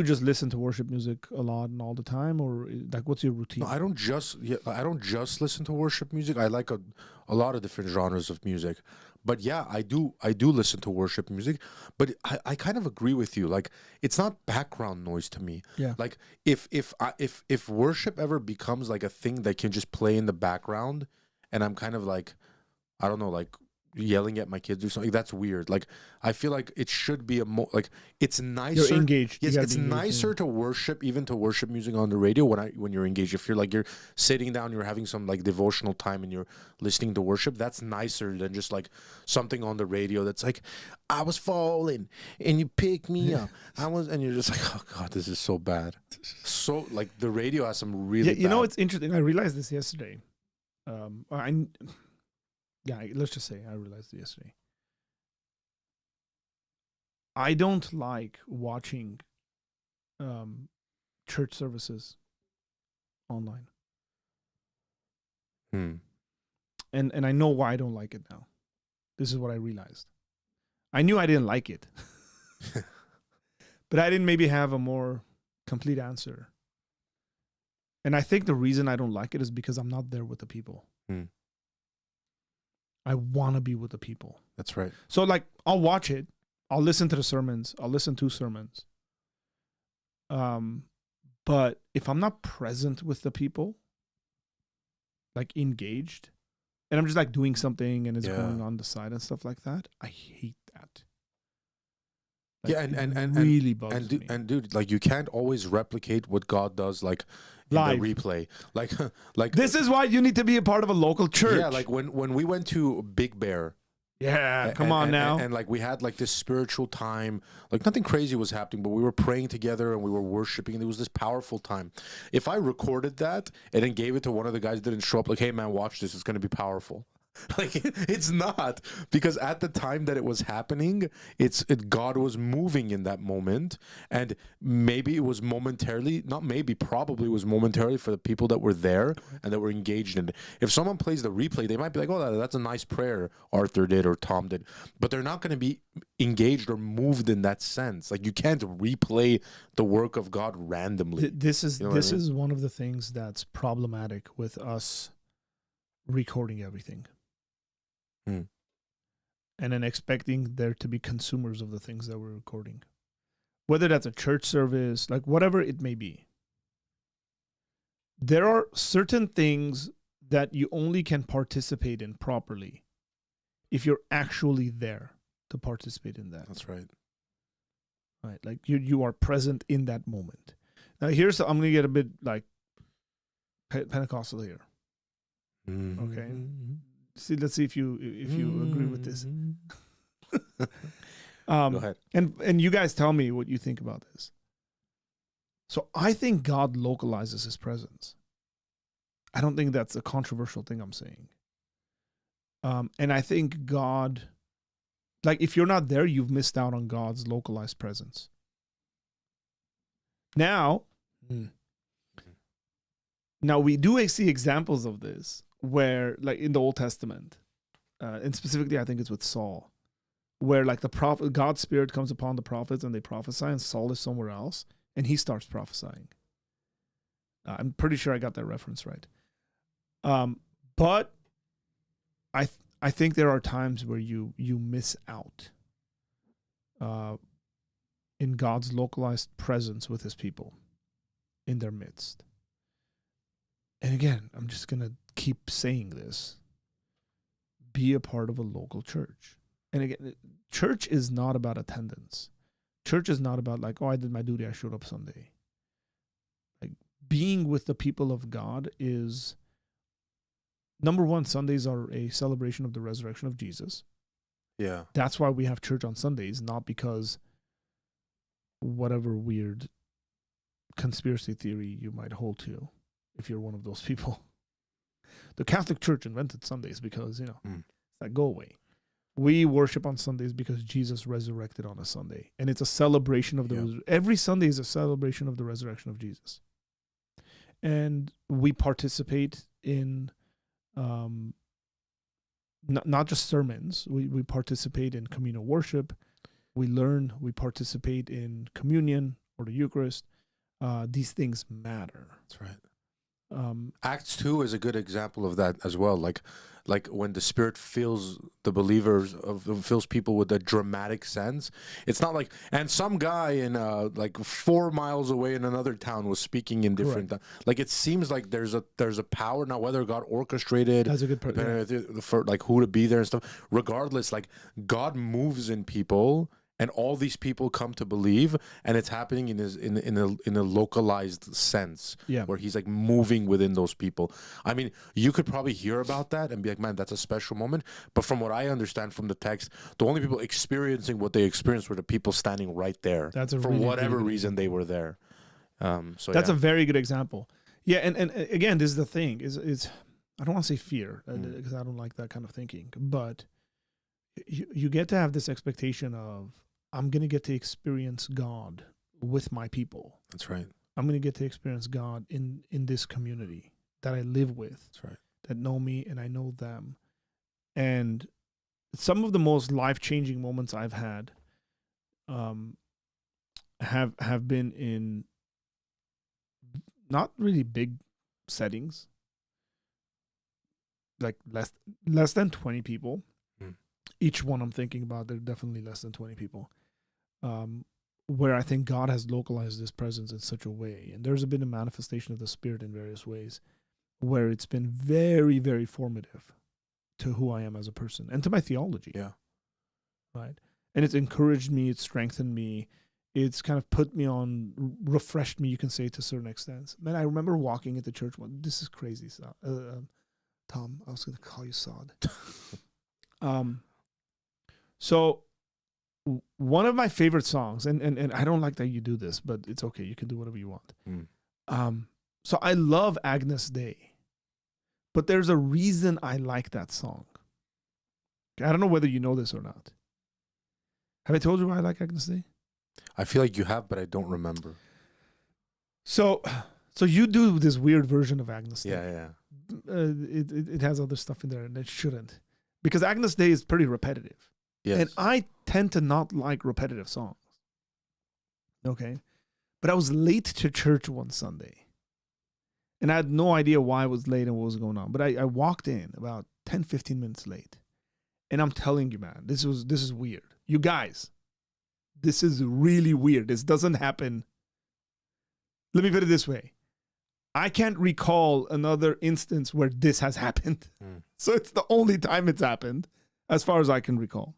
just listen to worship music a lot and all the time, or like what's your routine? No, I don't just listen to worship music. I like a lot of different genres of music. But yeah, I do listen to worship music, but I kind of agree with you. Like, it's not background noise to me. Yeah. Like, if worship ever becomes like a thing that can just play in the background, and I'm kind of like, I don't know, like yelling at my kids or something, that's weird. Like, I feel like it should be like, it's nicer. You're engaged. Yes, it's nicer to worship music on the radio when you're engaged. If you're like, you're sitting down, you're having some like devotional time and you're listening to worship, that's nicer than just like something on the radio that's like, I was falling and you picked me up. And you're just like, oh God, this is so bad. So like the radio has some really bad. It's interesting. I realized this yesterday. Let's just say I realized it yesterday. I don't like watching church services online. And I know why I don't like it now. This is what I realized. I knew I didn't like it. But I didn't maybe have a more complete answer. And I think the reason I don't like it is because I'm not there with the people. I want to be with the people. That's right. So like, I'll watch it. I'll listen to the sermons. I'll listen to sermons. But if I'm not present with the people, like engaged, and I'm just like doing something and it's going on the side and stuff like that, I hate that. Like, and really bugs me. And dude, like, you can't always replicate what God does, like in live the replay. Like this is why you need to be a part of a local church. Yeah, like when we went to Big Bear. Yeah, come on now. And like we had like this spiritual time, like nothing crazy was happening, but we were praying together and we were worshiping, and it was this powerful time. If I recorded that and then gave it to one of the guys that didn't show up, like, hey man, watch this, it's going to be powerful. Like, it's not, because at the time that it was happening, God was moving in that moment, and maybe it was momentarily, not maybe, probably was momentarily for the people that were there and that were engaged in it. If someone plays the replay, they might be like, oh, that's a nice prayer Arthur did or Tom did, but they're not going to be engaged or moved in that sense. Like, you can't replay the work of God randomly. This is one of the things that's problematic with us recording everything. And then expecting there to be consumers of the things that we're recording. Whether that's a church service, like whatever it may be. There are certain things that you only can participate in properly if you're actually there to participate in that. That's right. Right, like you are present in that moment. Now I'm going to get a bit like Pentecostal here. Okay. Let's see if you agree with this. Go ahead. And you guys tell me what you think about this. So I think God localizes his presence. I don't think that's a controversial thing I'm saying. And I think God, like, if you're not there, you've missed out on God's localized presence. Now, Now, we do see examples of this where, like in the Old Testament, and specifically, I think it's with Saul, where like the prophet, God's spirit comes upon the prophets and they prophesy, and Saul is somewhere else and he starts prophesying. I'm pretty sure I got that reference right. But I think there are times where you miss out in God's localized presence with his people in their midst. And again, I'm just going to keep saying this. Be a part of a local church. And again, church is not about attendance. Church is not about like, oh, I did my duty, I showed up Sunday. Like being with the people of God is, number one, Sundays are a celebration of the resurrection of Jesus. Yeah. That's why we have church on Sundays, not because whatever weird conspiracy theory you might hold to, if you're one of those people. The Catholic Church invented Sundays because, that go away. We worship on Sundays because Jesus resurrected on a Sunday. And it's a celebration of every Sunday is a celebration of the resurrection of Jesus. And we participate in not just sermons. We participate in communal worship. We learn. We participate in communion or the Eucharist. These things matter. That's right. Acts 2 is a good example of that as well. Like when the Spirit fills the believers, fills people with a dramatic sense. It's not like, and some guy in like 4 miles away in another town was speaking in different. Like it seems like there's a power now. Whether God orchestrated, that's a good part. For like who to be there and stuff. Regardless, like God moves in people. And all these people come to believe, and it's happening in a localized sense, where he's like moving within those people. I mean, you could probably hear about that and be like, man, that's a special moment. But from what I understand from the text, the only people experiencing what they experienced were the people standing right there. For whatever reason they were there. So that's a very good example. Yeah, and again, this is the thing is I don't want to say fear because I don't like that kind of thinking, but you get to have this expectation of, I'm going to get to experience God with my people. That's right. I'm going to get to experience God in this community that I live with. That's right. That know me and I know them. And some of the most life-changing moments I've had have been in not really big settings, like less than 20 people. Each one I'm thinking about, they're definitely less than 20 people, where I think God has localized this presence in such a way. And there's been a manifestation of the Spirit in various ways where it's been very, very formative to who I am as a person and to my theology. Yeah. Right. And it's encouraged me. It's strengthened me. It's kind of put me on, refreshed me, you can say, to a certain extent. Man, I remember walking into church. This is crazy. Tom, I was going to call you Sod. So one of my favorite songs, and I don't like that you do this, but it's okay. You can do whatever you want. So I love Agnus Dei, but there's a reason I like that song. I don't know whether you know this or not. Have I told you why I like Agnus Dei? I feel like you have, but I don't remember. So you do this weird version of Agnus Dei. Yeah. It has other stuff in there, and it shouldn't. Because Agnus Dei is pretty repetitive. Yes. And I tend to not like repetitive songs. Okay? But I was late to church one Sunday. And I had no idea why I was late and what was going on. But I walked in about 10, 15 minutes late. And I'm telling you, man, this is weird. You guys, this is really weird. This doesn't happen. Let me put it this way. I can't recall another instance where this has happened. So it's the only time it's happened, as far as I can recall.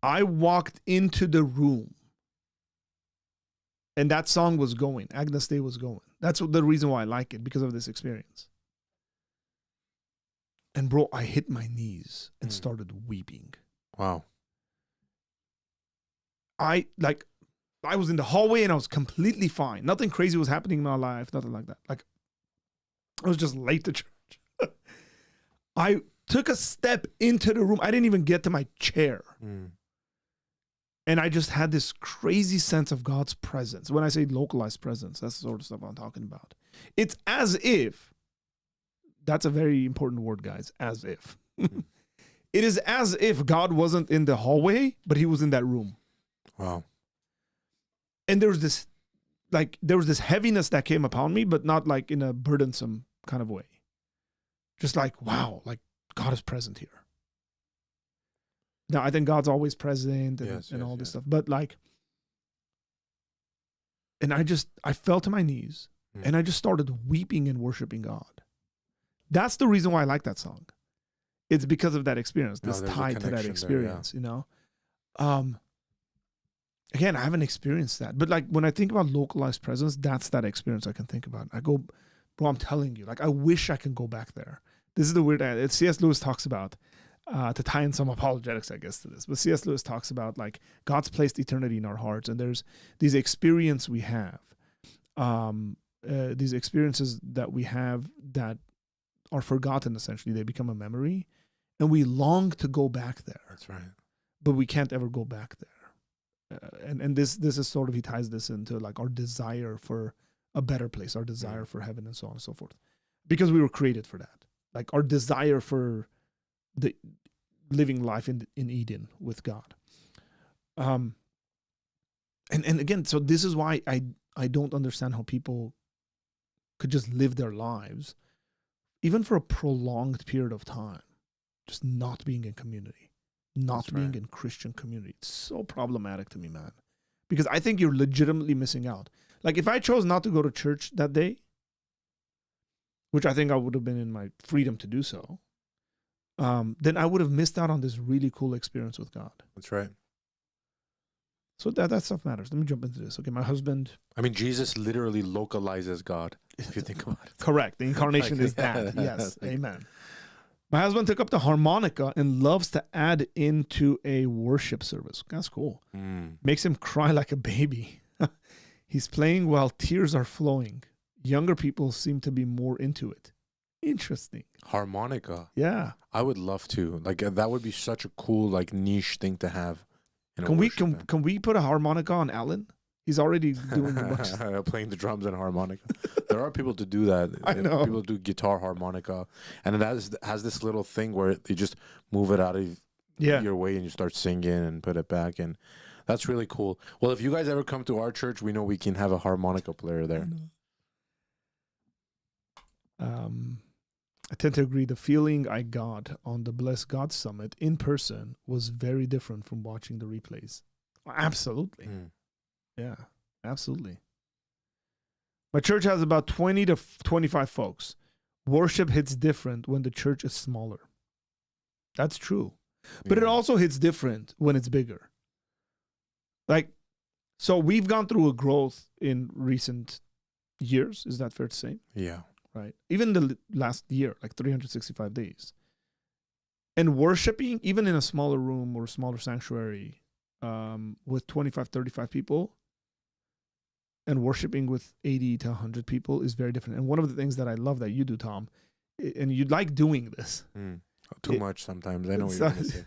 I walked into the room, and that song was going. Agnus Dei was going. That's the reason why I like it, because of this experience. And bro, I hit my knees and started weeping. Wow. I was in the hallway and I was completely fine. Nothing crazy was happening in my life. Nothing like that. Like, I was just late to church. I took a step into the room. I didn't even get to my chair. And I just had this crazy sense of God's presence. When I say localized presence, that's the sort of stuff I'm talking about. It's as if, that's a very important word, guys, as if. It is as if God wasn't in the hallway, but he was in that room. Wow. And there was this heaviness that came upon me, but not like in a burdensome kind of way. Just like, wow, like God is present here. Now, I think God's always present and all this stuff. But like, and I fell to my knees and I just started weeping and worshiping God. That's the reason why I like that song. It's because of that experience, this tied to that experience, there, you know? Again, I haven't experienced that. But like when I think about localized presence, that's that experience I can think about. I go, bro, I'm telling you, like I wish I can go back there. This is the weird, C.S. Lewis talks about, to tie in some apologetics, I guess, to this. But C.S. Lewis talks about like God's placed eternity in our hearts. And there's these experiences we have, these experiences that we have that are forgotten, essentially. They become a memory. And we long to go back there. That's right. But we can't ever go back there. And this is sort of, he ties this into like our desire for a better place, our desire for heaven and so on and so forth. Because we were created for that. Like our desire for the living life in Eden with God. And again, so this is why I don't understand how people could just live their lives, even for a prolonged period of time, just not being in community, not being in Christian community. It's so problematic to me, man, because I think you're legitimately missing out. Like if I chose not to go to church that day, which I think I would have been in my freedom to do so, then I would have missed out on this really cool experience with God. That's right. So that stuff matters. Let me jump into this. Okay, my husband. I mean, Jesus literally localizes God, if you think about it. Correct. The incarnation is that. Yes. Amen. My husband took up the harmonica and loves to add into a worship service. That's cool. Makes him cry like a baby. He's playing while tears are flowing. Younger people seem to be more into it. Interesting. Harmonica. Yeah. I would love to. Like that would be such a cool, like niche thing to have. Can we put a harmonica on Alan? He's already doing the playing the drums and harmonica. There are people to do that. I know. People do guitar, harmonica, and it has this little thing where you just move it out of your way and you start singing and put it back, and that's really cool. Well, if you guys ever come to our church, we know we can have a harmonica player there. I tend to agree. The feeling I got on the Bless God Summit in person was very different from watching the replays. Absolutely. Yeah, absolutely. My church has about 20 to 25 folks. Worship hits different when the church is smaller. That's true. But it also hits different when it's bigger. Like, so we've gone through a growth in recent years. Is that fair to say? Yeah. Right. Even the last year, like 365 days. And worshiping, even in a smaller room or a smaller sanctuary with 25, 35 people, and worshiping with 80 to 100 people is very different. And one of the things that I love that you do, Tom, and you like doing this. Too much sometimes. I know what you're going to say.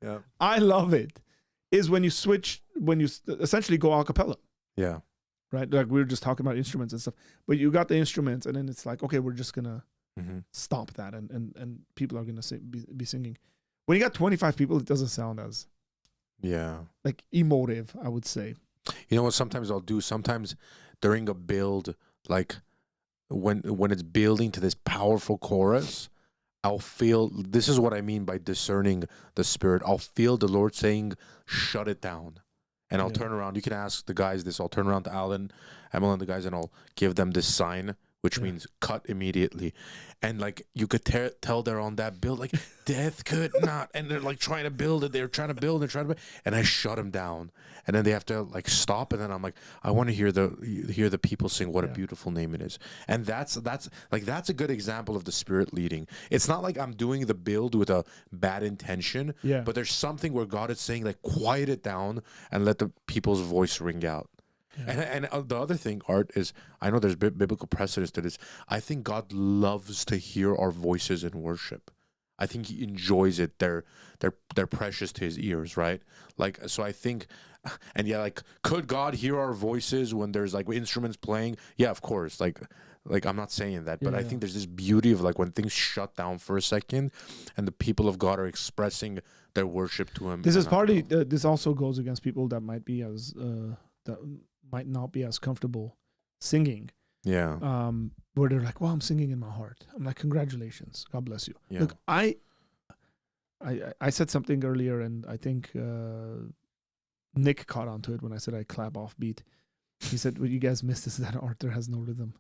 Yeah. I love it. Is when you essentially go a cappella. Yeah. Right? Like we were just talking about instruments and stuff. But you got the instruments and then it's like, okay, we're just going to stop that and people are going to be singing. When you got 25 people, it doesn't sound as like emotive, I would say. You know what sometimes I'll do? Sometimes during a build, like when it's building to this powerful chorus, I'll feel, this is what I mean by discerning the spirit. I'll feel the Lord saying, shut it down. And I'll turn around. You can ask the guys this. I'll turn around to Alan, Emil, and the guys, and I'll give them this sign, which means cut immediately. And like you could tell they're on that build, like death could not. And they're like trying to build it. They're trying to build. They're trying to build. And I shut them down. And then they have to like stop. And then I'm like, I want to hear the people sing what a beautiful name it is. And that's a good example of the Spirit leading. It's not like I'm doing the build with a bad intention. Yeah. But there's something where God is saying like, quiet it down and let the people's voice ring out. And the other thing, Art, is I know there's biblical precedence to this. I think God loves to hear our voices in worship. I think he enjoys it. They're precious to his ears, right? Like, so I think, and yeah, like, could God hear our voices when there's like instruments playing? Yeah, of course. Like I'm not saying that, but I think there's this beauty of like when things shut down for a second, and the people of God are expressing their worship to Him. This is partly. This also goes against people that might not be as comfortable singing. Yeah. Where they're like, well, I'm singing in my heart. I'm like, congratulations. God bless you. Yeah. Look, I said something earlier, and I think Nick caught onto it when I said I clap off beat. He said, what you guys missed is that Arthur has no rhythm.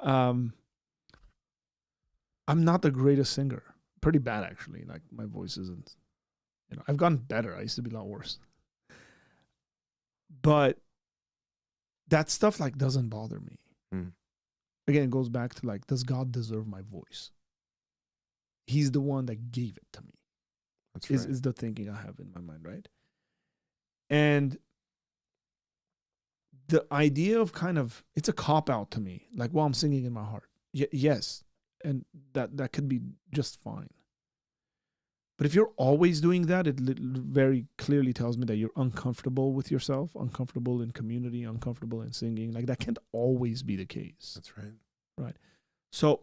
I'm not the greatest singer. Pretty bad, actually. Like, my voice isn't, I've gotten better. I used to be a lot worse. But that stuff, like, doesn't bother me. Again, it goes back to, like, does God deserve my voice? He's the one that gave it to me. That's right. Is the thinking I have in my mind, right? And the idea of kind of, it's a cop-out to me. Like, well, I'm singing in my heart. Yes, and that could be just fine. But if you're always doing that, it very clearly tells me that you're uncomfortable with yourself, uncomfortable in community, uncomfortable in singing. Like, that can't always be the case. That's right. Right. So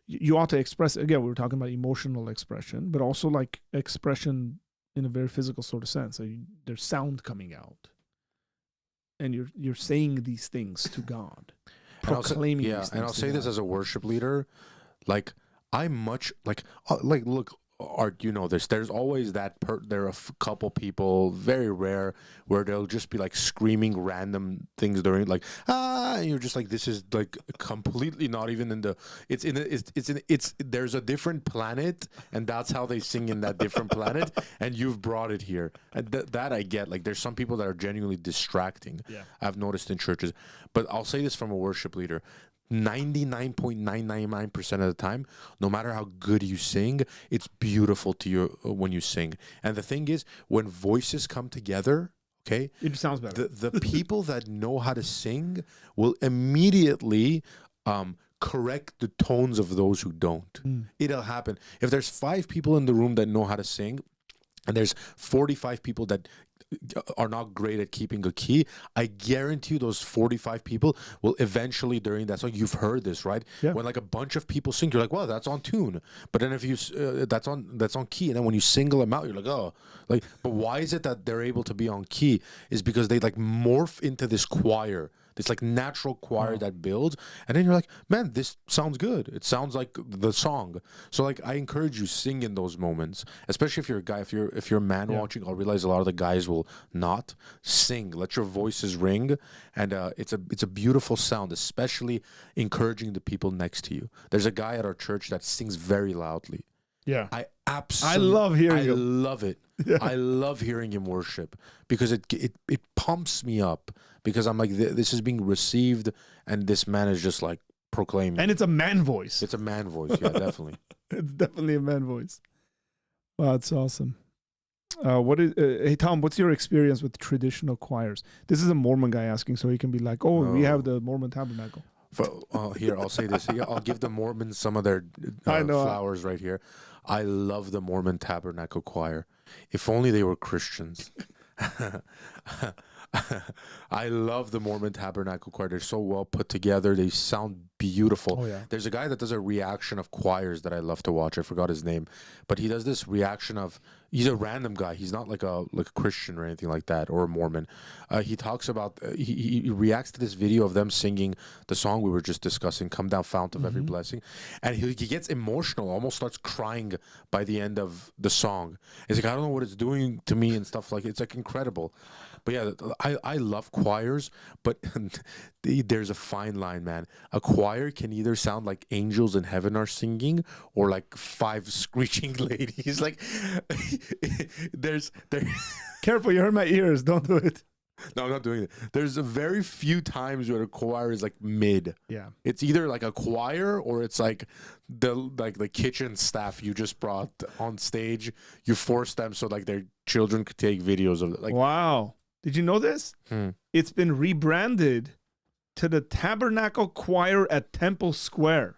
you ought to express, again, we were talking about emotional expression, but also like expression in a very physical sort of sense. So there's sound coming out. And you're saying these things to God. Proclaiming these things. And I'll say this as a worship leader. Like, I'm much, like look, Art, you know this. There's always that there are a couple people, very rare, where they'll just be like screaming random things during, like, and you're just like, this is like completely not even in the. It's there's a different planet, and that's how they sing in that different planet, and you've brought it here, and that I get. Like, there's some people that are genuinely distracting. Yeah. I've noticed in churches, but I'll say this from a worship leader. 99.999% of the time, no matter how good you sing, it's beautiful to you when you sing. And the thing is, when voices come together, okay, it sounds better. The people that know how to sing will immediately correct the tones of those who don't. It'll happen. If there's 5 people in the room that know how to sing, and there's 45 people that are not great at keeping a key, I guarantee you those 45 people will eventually, during that song, you've heard this, right? Yeah. When like a bunch of people sing, you're like, well, that's on tune. But then if you that's on key, and then when you single them out, you're like, oh, like, but why is it that they're able to be on key? Is because they like morph into this choir, this like natural choir that builds, and then you're like, man, this sounds good. It sounds like the song. So like, I encourage you, sing in those moments, especially if you're a guy. If you're a man watching, I'll realize a lot of the guys will not sing. Let your voices ring, and it's a beautiful sound, especially encouraging the people next to you. There's a guy at our church that sings very loudly. Yeah, I love hearing him. I love it. Yeah. I love hearing him worship because it pumps me up, because I'm like, this is being received, and this man is just like proclaiming. And it's a man voice. It's a man voice, yeah, definitely. It's definitely a man voice. Wow, that's awesome. Hey Tom, what's your experience with traditional choirs? This is a Mormon guy asking, so he can be like, we have the Mormon Tabernacle. Here, I'll say this. I'll give the Mormons some of their flowers right here. I love the Mormon Tabernacle Choir. If only they were Christians. I love the Mormon Tabernacle Choir. They're so well put together. They sound beautiful. Oh, yeah. There's a guy that does a reaction of choirs that I love to watch. I forgot his name, but he does this reaction of, he's a random guy. He's not like a Christian or anything like that, or a Mormon. He talks about, he reacts to this video of them singing the song we were just discussing, Come Down Fount of Every Blessing. And he gets emotional, almost starts crying by the end of the song. He's like, I don't know what it's doing to me and stuff like, it's like incredible. But yeah, I love choirs, but there's a fine line, man. A choir can either sound like angels in heaven are singing, or like 5 screeching ladies. Like, there's Careful, you hurt my ears. Don't do it. No, I'm not doing it. There's a very few times where a choir is like mid. Yeah. It's either like a choir, or it's like the kitchen staff you just brought on stage. You force them so like their children could take videos of it. Like, wow. Did you know this? It's been rebranded to the Tabernacle Choir at Temple Square.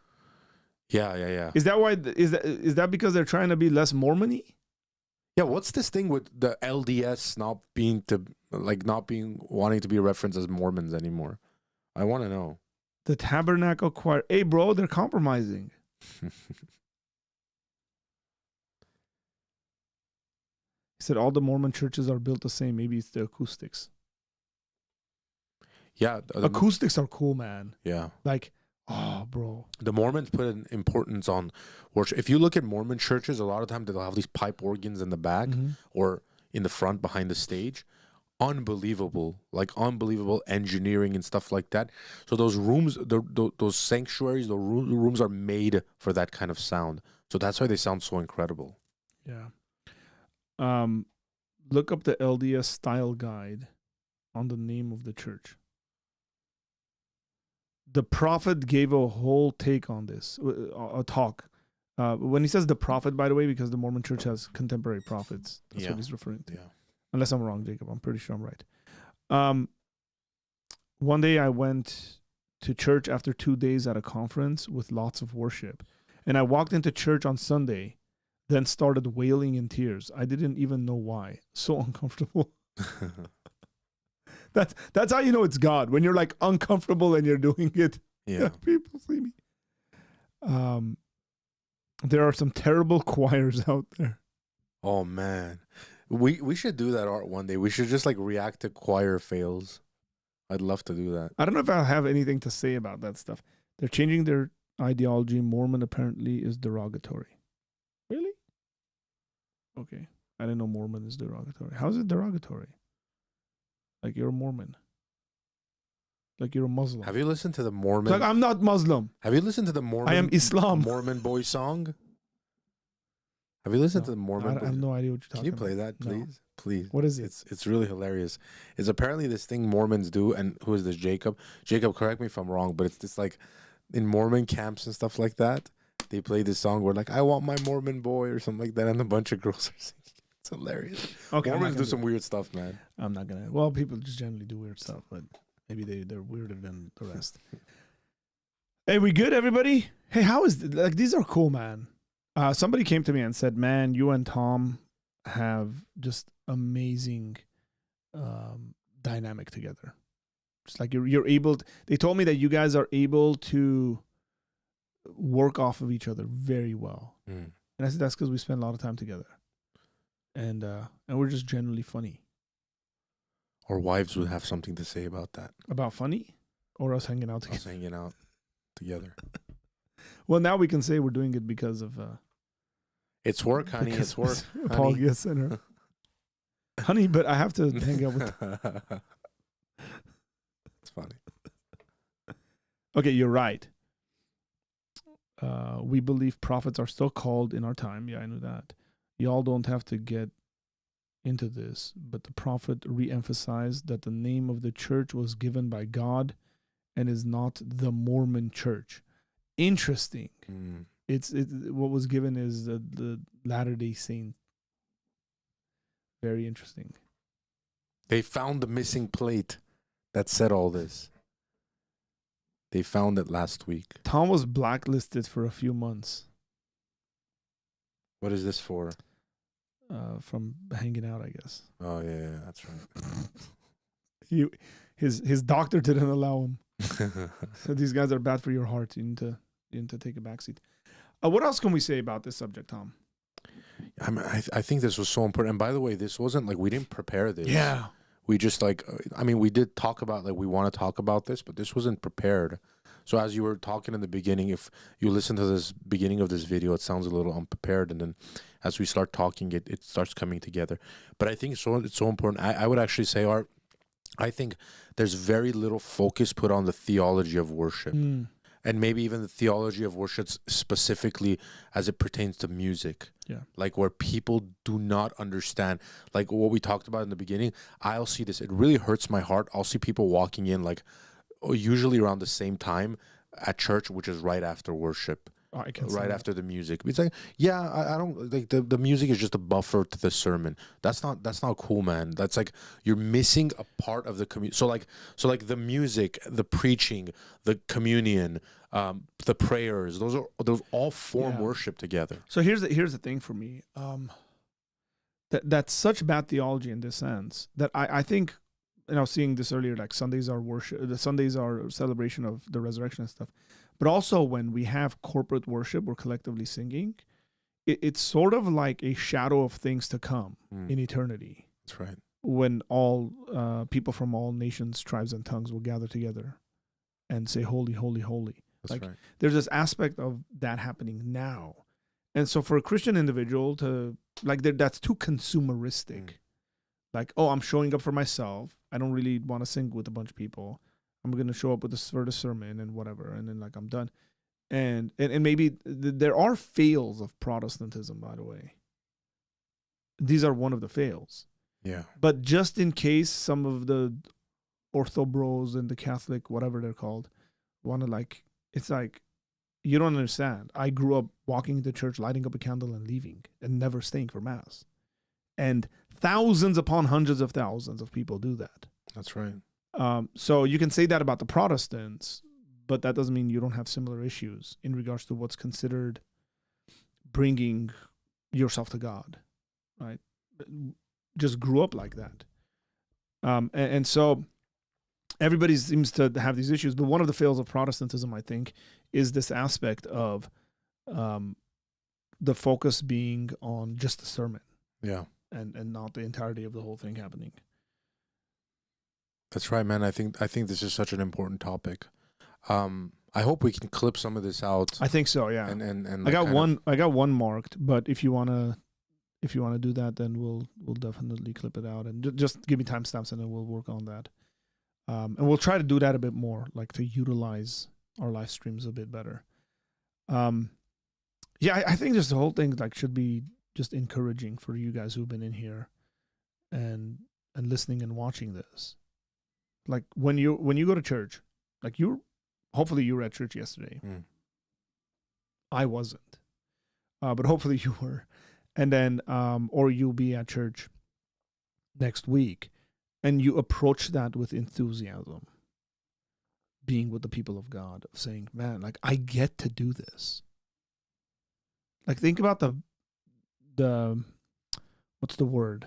Yeah. Is that why? Is that because they're trying to be less Mormon-y? Yeah, what's this thing with the LDS not being wanting to be referenced as Mormons anymore? I want to know. The Tabernacle Choir. Hey, bro, they're compromising. He said all the Mormon churches are built the same. Maybe it's the acoustics. Yeah. Acoustics are cool, man. Yeah. Like, oh, bro. The Mormons put an importance on worship. If you look at Mormon churches, a lot of times they'll have these pipe organs in the back or in the front behind the stage. Unbelievable engineering and stuff like that. So those rooms, those sanctuaries, the rooms are made for that kind of sound. So that's why they sound so incredible. Yeah. Look up the LDS style guide on the name of the church. The prophet gave a whole take on this, a talk. When he says the prophet, by the way, because the Mormon church has contemporary prophets. That's what he's referring to. Yeah. Unless I'm wrong, Jacob. I'm pretty sure I'm right. One day I went to church after 2 days at a conference with lots of worship. And I walked into church on Sunday, then started wailing in tears. I didn't even know why. So uncomfortable. That's how you know it's God. When you're like uncomfortable and you're doing it. Yeah. People see me. There are some terrible choirs out there. Oh, man. We should do that art one day. We should just like react to choir fails. I'd love to do that. I don't know if I'll have anything to say about that stuff. They're changing their ideology. Mormon apparently is derogatory. Really? Okay. I didn't know Mormon is derogatory. How is it derogatory? Like you're a Mormon. Like you're a Muslim. Have you listened to the Mormon? Like I'm not Muslim. Have you listened to the Mormon? I am Islam. Mormon boy song? Have you listened to the Mormon? I have no idea what you're talking about. Can you play that, please? No. Please. What is it? It's really hilarious. It's apparently this thing Mormons do, and who is this, Jacob? Jacob, correct me if I'm wrong, but it's just like in Mormon camps and stuff like that, they play this song where like, I want my Mormon boy or something like that, and a bunch of girls are singing. It's hilarious. Okay, Mormons do some weird stuff, man. I'm not going to. Well, people just generally do weird stuff, but maybe they're weirder than the rest. Hey, we good, everybody? Hey, how is like these are cool, man. Somebody came to me and said, man, you and Tom have just amazing dynamic together. Just like you're able to, they told me that you guys are able to work off of each other very well. And I said, that's because we spend a lot of time together. And we're just generally funny. Our wives would have something to say about that. About funny? Or us hanging out together? Us hanging out together. Well, now we can say we're doing it because of... it's work, honey. It's work. Apologia Center. Honey, but I have to hang out with... It's funny. Okay, you're right. We believe prophets are still called in our time. Yeah, I knew that. Y'all don't have to get into this, but the prophet re-emphasized that the name of the church was given by God and is not the Mormon church. Interesting. It's what was given is the Latter-day Saint. Very interesting. They found the missing plate that said all this. They found it last week. Tom was blacklisted for a few months. What is this for? From hanging out, I guess. Oh yeah, that's right. His doctor didn't allow him. So these guys are bad for your heart. You need to take a backseat. What else can we say about this subject, Tom? I mean, I think this was so important. And by the way, this wasn't like we didn't prepare this. Yeah. We just like, I mean, we did talk about like we want to talk about this, but this wasn't prepared. So as you were talking in the beginning, if you listen to this beginning of this video, it sounds a little unprepared. And then as we start talking, it starts coming together. But I think it's so important. I would actually say, Art, I think there's very little focus put on the theology of worship. And maybe even the theology of worship specifically as it pertains to music. Yeah. Like where people do not understand, like what we talked about in the beginning. I'll see this. It really hurts my heart. I'll see people walking in like usually around the same time at church, which is right after worship. I can see right that. after the music. It's like, yeah, I don't like the music is just a buffer to the sermon. That's not cool, man. That's like you're missing a part of the community. So like the music, the preaching, the communion, the prayers, those all form Yeah. worship together. So here's the thing for me. That's such bad theology in this sense that I think, and I was seeing this earlier, like Sundays are worship, the Sundays are a celebration of the resurrection and stuff. But also when we have corporate worship, we're collectively singing, it's sort of like a shadow of things to come in eternity. That's right. When all people from all nations, tribes, and tongues will gather together and say, "Holy, holy, holy." That's Like right. there's this aspect of that happening now. And so for a Christian individual to like that's too consumeristic. Like, oh, I'm showing up for myself. I don't really want to sing with a bunch of people. I'm going to show up with for the sermon and whatever, and then like I'm done. And maybe there are fails of Protestantism, by the way. These are one of the fails. Yeah. But just in case some of the orthobros and the Catholic, whatever they're called, want to like, it's like, you don't understand. I grew up walking into church, lighting up a candle and leaving and never staying for mass. And thousands upon hundreds of thousands of people do that. That's right. So you can say that about the Protestants, but that doesn't mean you don't have similar issues in regards to what's considered bringing yourself to God, right? Just grew up like that. And so everybody seems to have these issues, but one of the fails of Protestantism, I think, is this aspect of the focus being on just the sermon. Yeah. And not the entirety of the whole thing happening. That's right, man. I think this is such an important topic. I hope we can clip some of this out. I think so, yeah. And I got one marked, but if you wanna do that, then we'll definitely clip it out and just give me timestamps and then we'll work on that. And we'll try to do that a bit more, like to utilize our live streams a bit better. Yeah, I think just the whole thing like should be just encouraging for you guys who've been in here and listening and watching this. Like when you go to church, like hopefully you were at church yesterday. I wasn't, but hopefully you were, and then or you'll be at church next week, and you approach that with enthusiasm, being with the people of God, of saying, "Man, like I get to do this." Like think about the what's the word?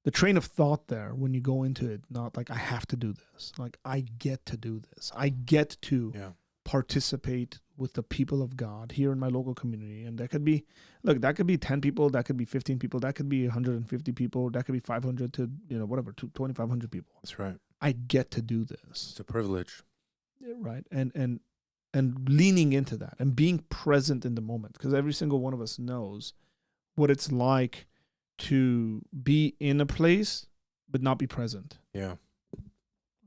The train of thought there when you go into it, not like I have to do this. Like I get to do this. I get to participate with the people of God here in my local community. And that could be 10 people, that could be 15 people, that could be 150 people, that could be 500 to, whatever, to 2,500 people. That's right. I get to do this. It's a privilege. Right. And leaning into that and being present in the moment, because every single one of us knows what it's like to be in a place but not be present. Yeah.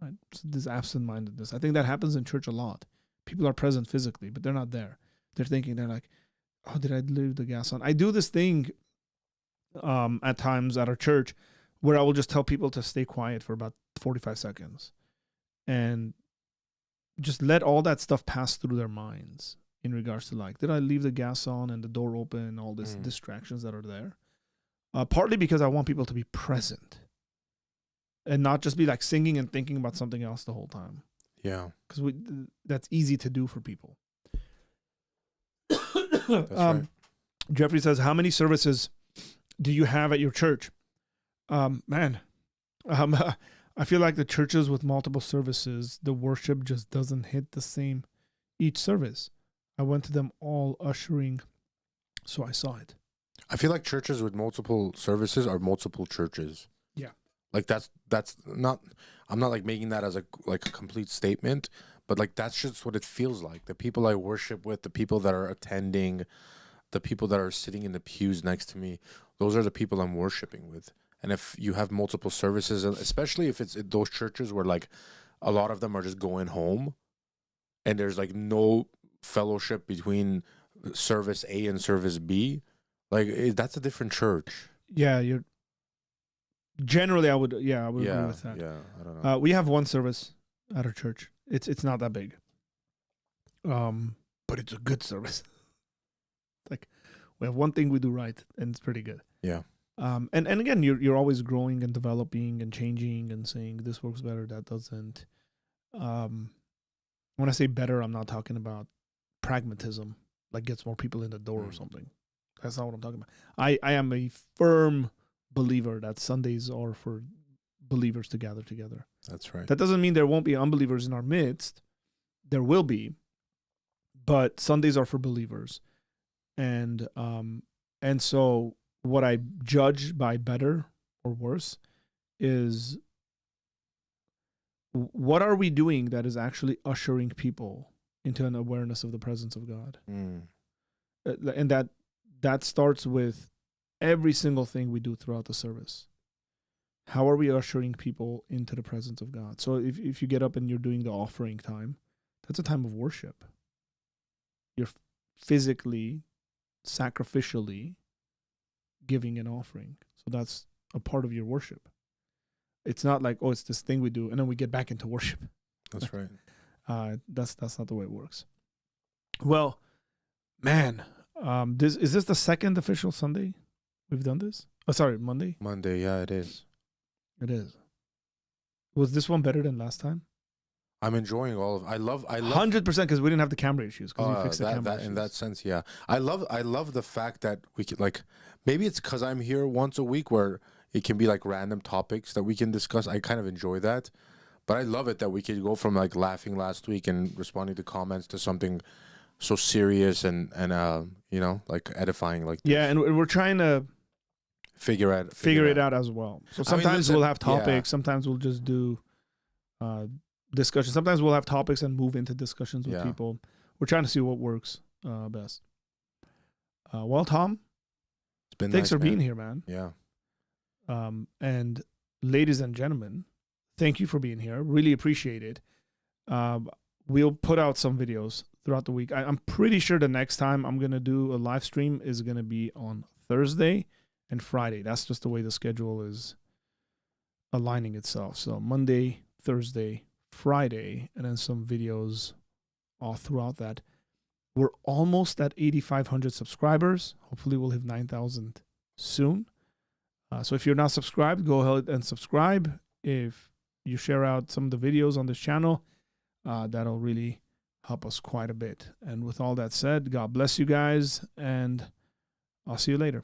Right. So this absent-mindedness. I think that happens in church a lot. People are present physically, but they're not there. They're like, oh, did I leave the gas on? I do this thing at times at our church where I will just tell people to stay quiet for about 45 seconds and just let all that stuff pass through their minds in regards to like, did I leave the gas on and the door open and all these distractions that are there? Partly because I want people to be present and not just be like singing and thinking about something else the whole time. Yeah. Because that's easy to do for people. That's right. Jeffrey says, how many services do you have at your church? I feel like the churches with multiple services, the worship just doesn't hit the same each service. I went to them all ushering, so I saw it. I feel like churches with multiple services are multiple churches. Yeah. Like that's not, I'm not like making that as a complete statement, but like that's just what it feels like. The people I worship with, the people that are attending, the people that are sitting in the pews next to me, those are the people I'm worshiping with. And if you have multiple services, especially if it's those churches where like a lot of them are just going home and there's like no fellowship between service A and service B, like that's a different church. Yeah, generally I would agree with that. Yeah, I don't know. We have one service at our church. It's not that big. but it's a good service. Like, we have one thing we do right, and it's pretty good. Yeah. And again, you're always growing and developing and changing and saying this works better, that doesn't. When I say better, I'm not talking about pragmatism, like gets more people in the door or something. That's not what I'm talking about. I am a firm believer that Sundays are for believers to gather together. That's right. That doesn't mean there won't be unbelievers in our midst. There will be, but Sundays are for believers. And so what I judge by better or worse is, what are we doing that is actually ushering people into an awareness of the presence of God? And that starts with every single thing we do throughout the service. How are we ushering people into the presence of God? So if you get up and you're doing the offering time, that's a time of worship. You're physically, sacrificially giving an offering. So that's a part of your worship. It's not like, oh, it's this thing we do, and then we get back into worship. That's right. That's not the way it works. Well, man, is this the second official Sunday we've done this? Oh, sorry, Monday? Monday, yeah, it is. It is. Was this one better than last time? I'm enjoying all of. I love 100%, because we didn't have the camera issues, because we fixed the camera issues. In that sense, yeah. I love the fact that we can, like, maybe it's because I'm here once a week where it can be like random topics that we can discuss. I kind of enjoy that, but I love it that we could go from like laughing last week and responding to comments to something so serious and you know, like edifying like this. Yeah, and we're trying to figure it out as well. So sometimes we'll have topics, yeah. Sometimes we'll just do discussion. Sometimes we'll have topics and move into discussions with people. We're trying to see what works best. Well, Tom, thanks for being here, man. Yeah. And ladies and gentlemen, thank you for being here. Really appreciate it. We'll put out some videos throughout the week. I'm pretty sure the next time I'm going to do a live stream is going to be on Thursday and Friday. That's just the way the schedule is aligning itself. So Monday, Thursday, Friday, and then some videos all throughout that. We're almost at 8,500 subscribers. Hopefully we'll hit 9,000 soon. So if you're not subscribed, go ahead and subscribe. If you share out some of the videos on this channel, that'll really help us quite a bit. And with all that said, God bless you guys, and I'll see you later.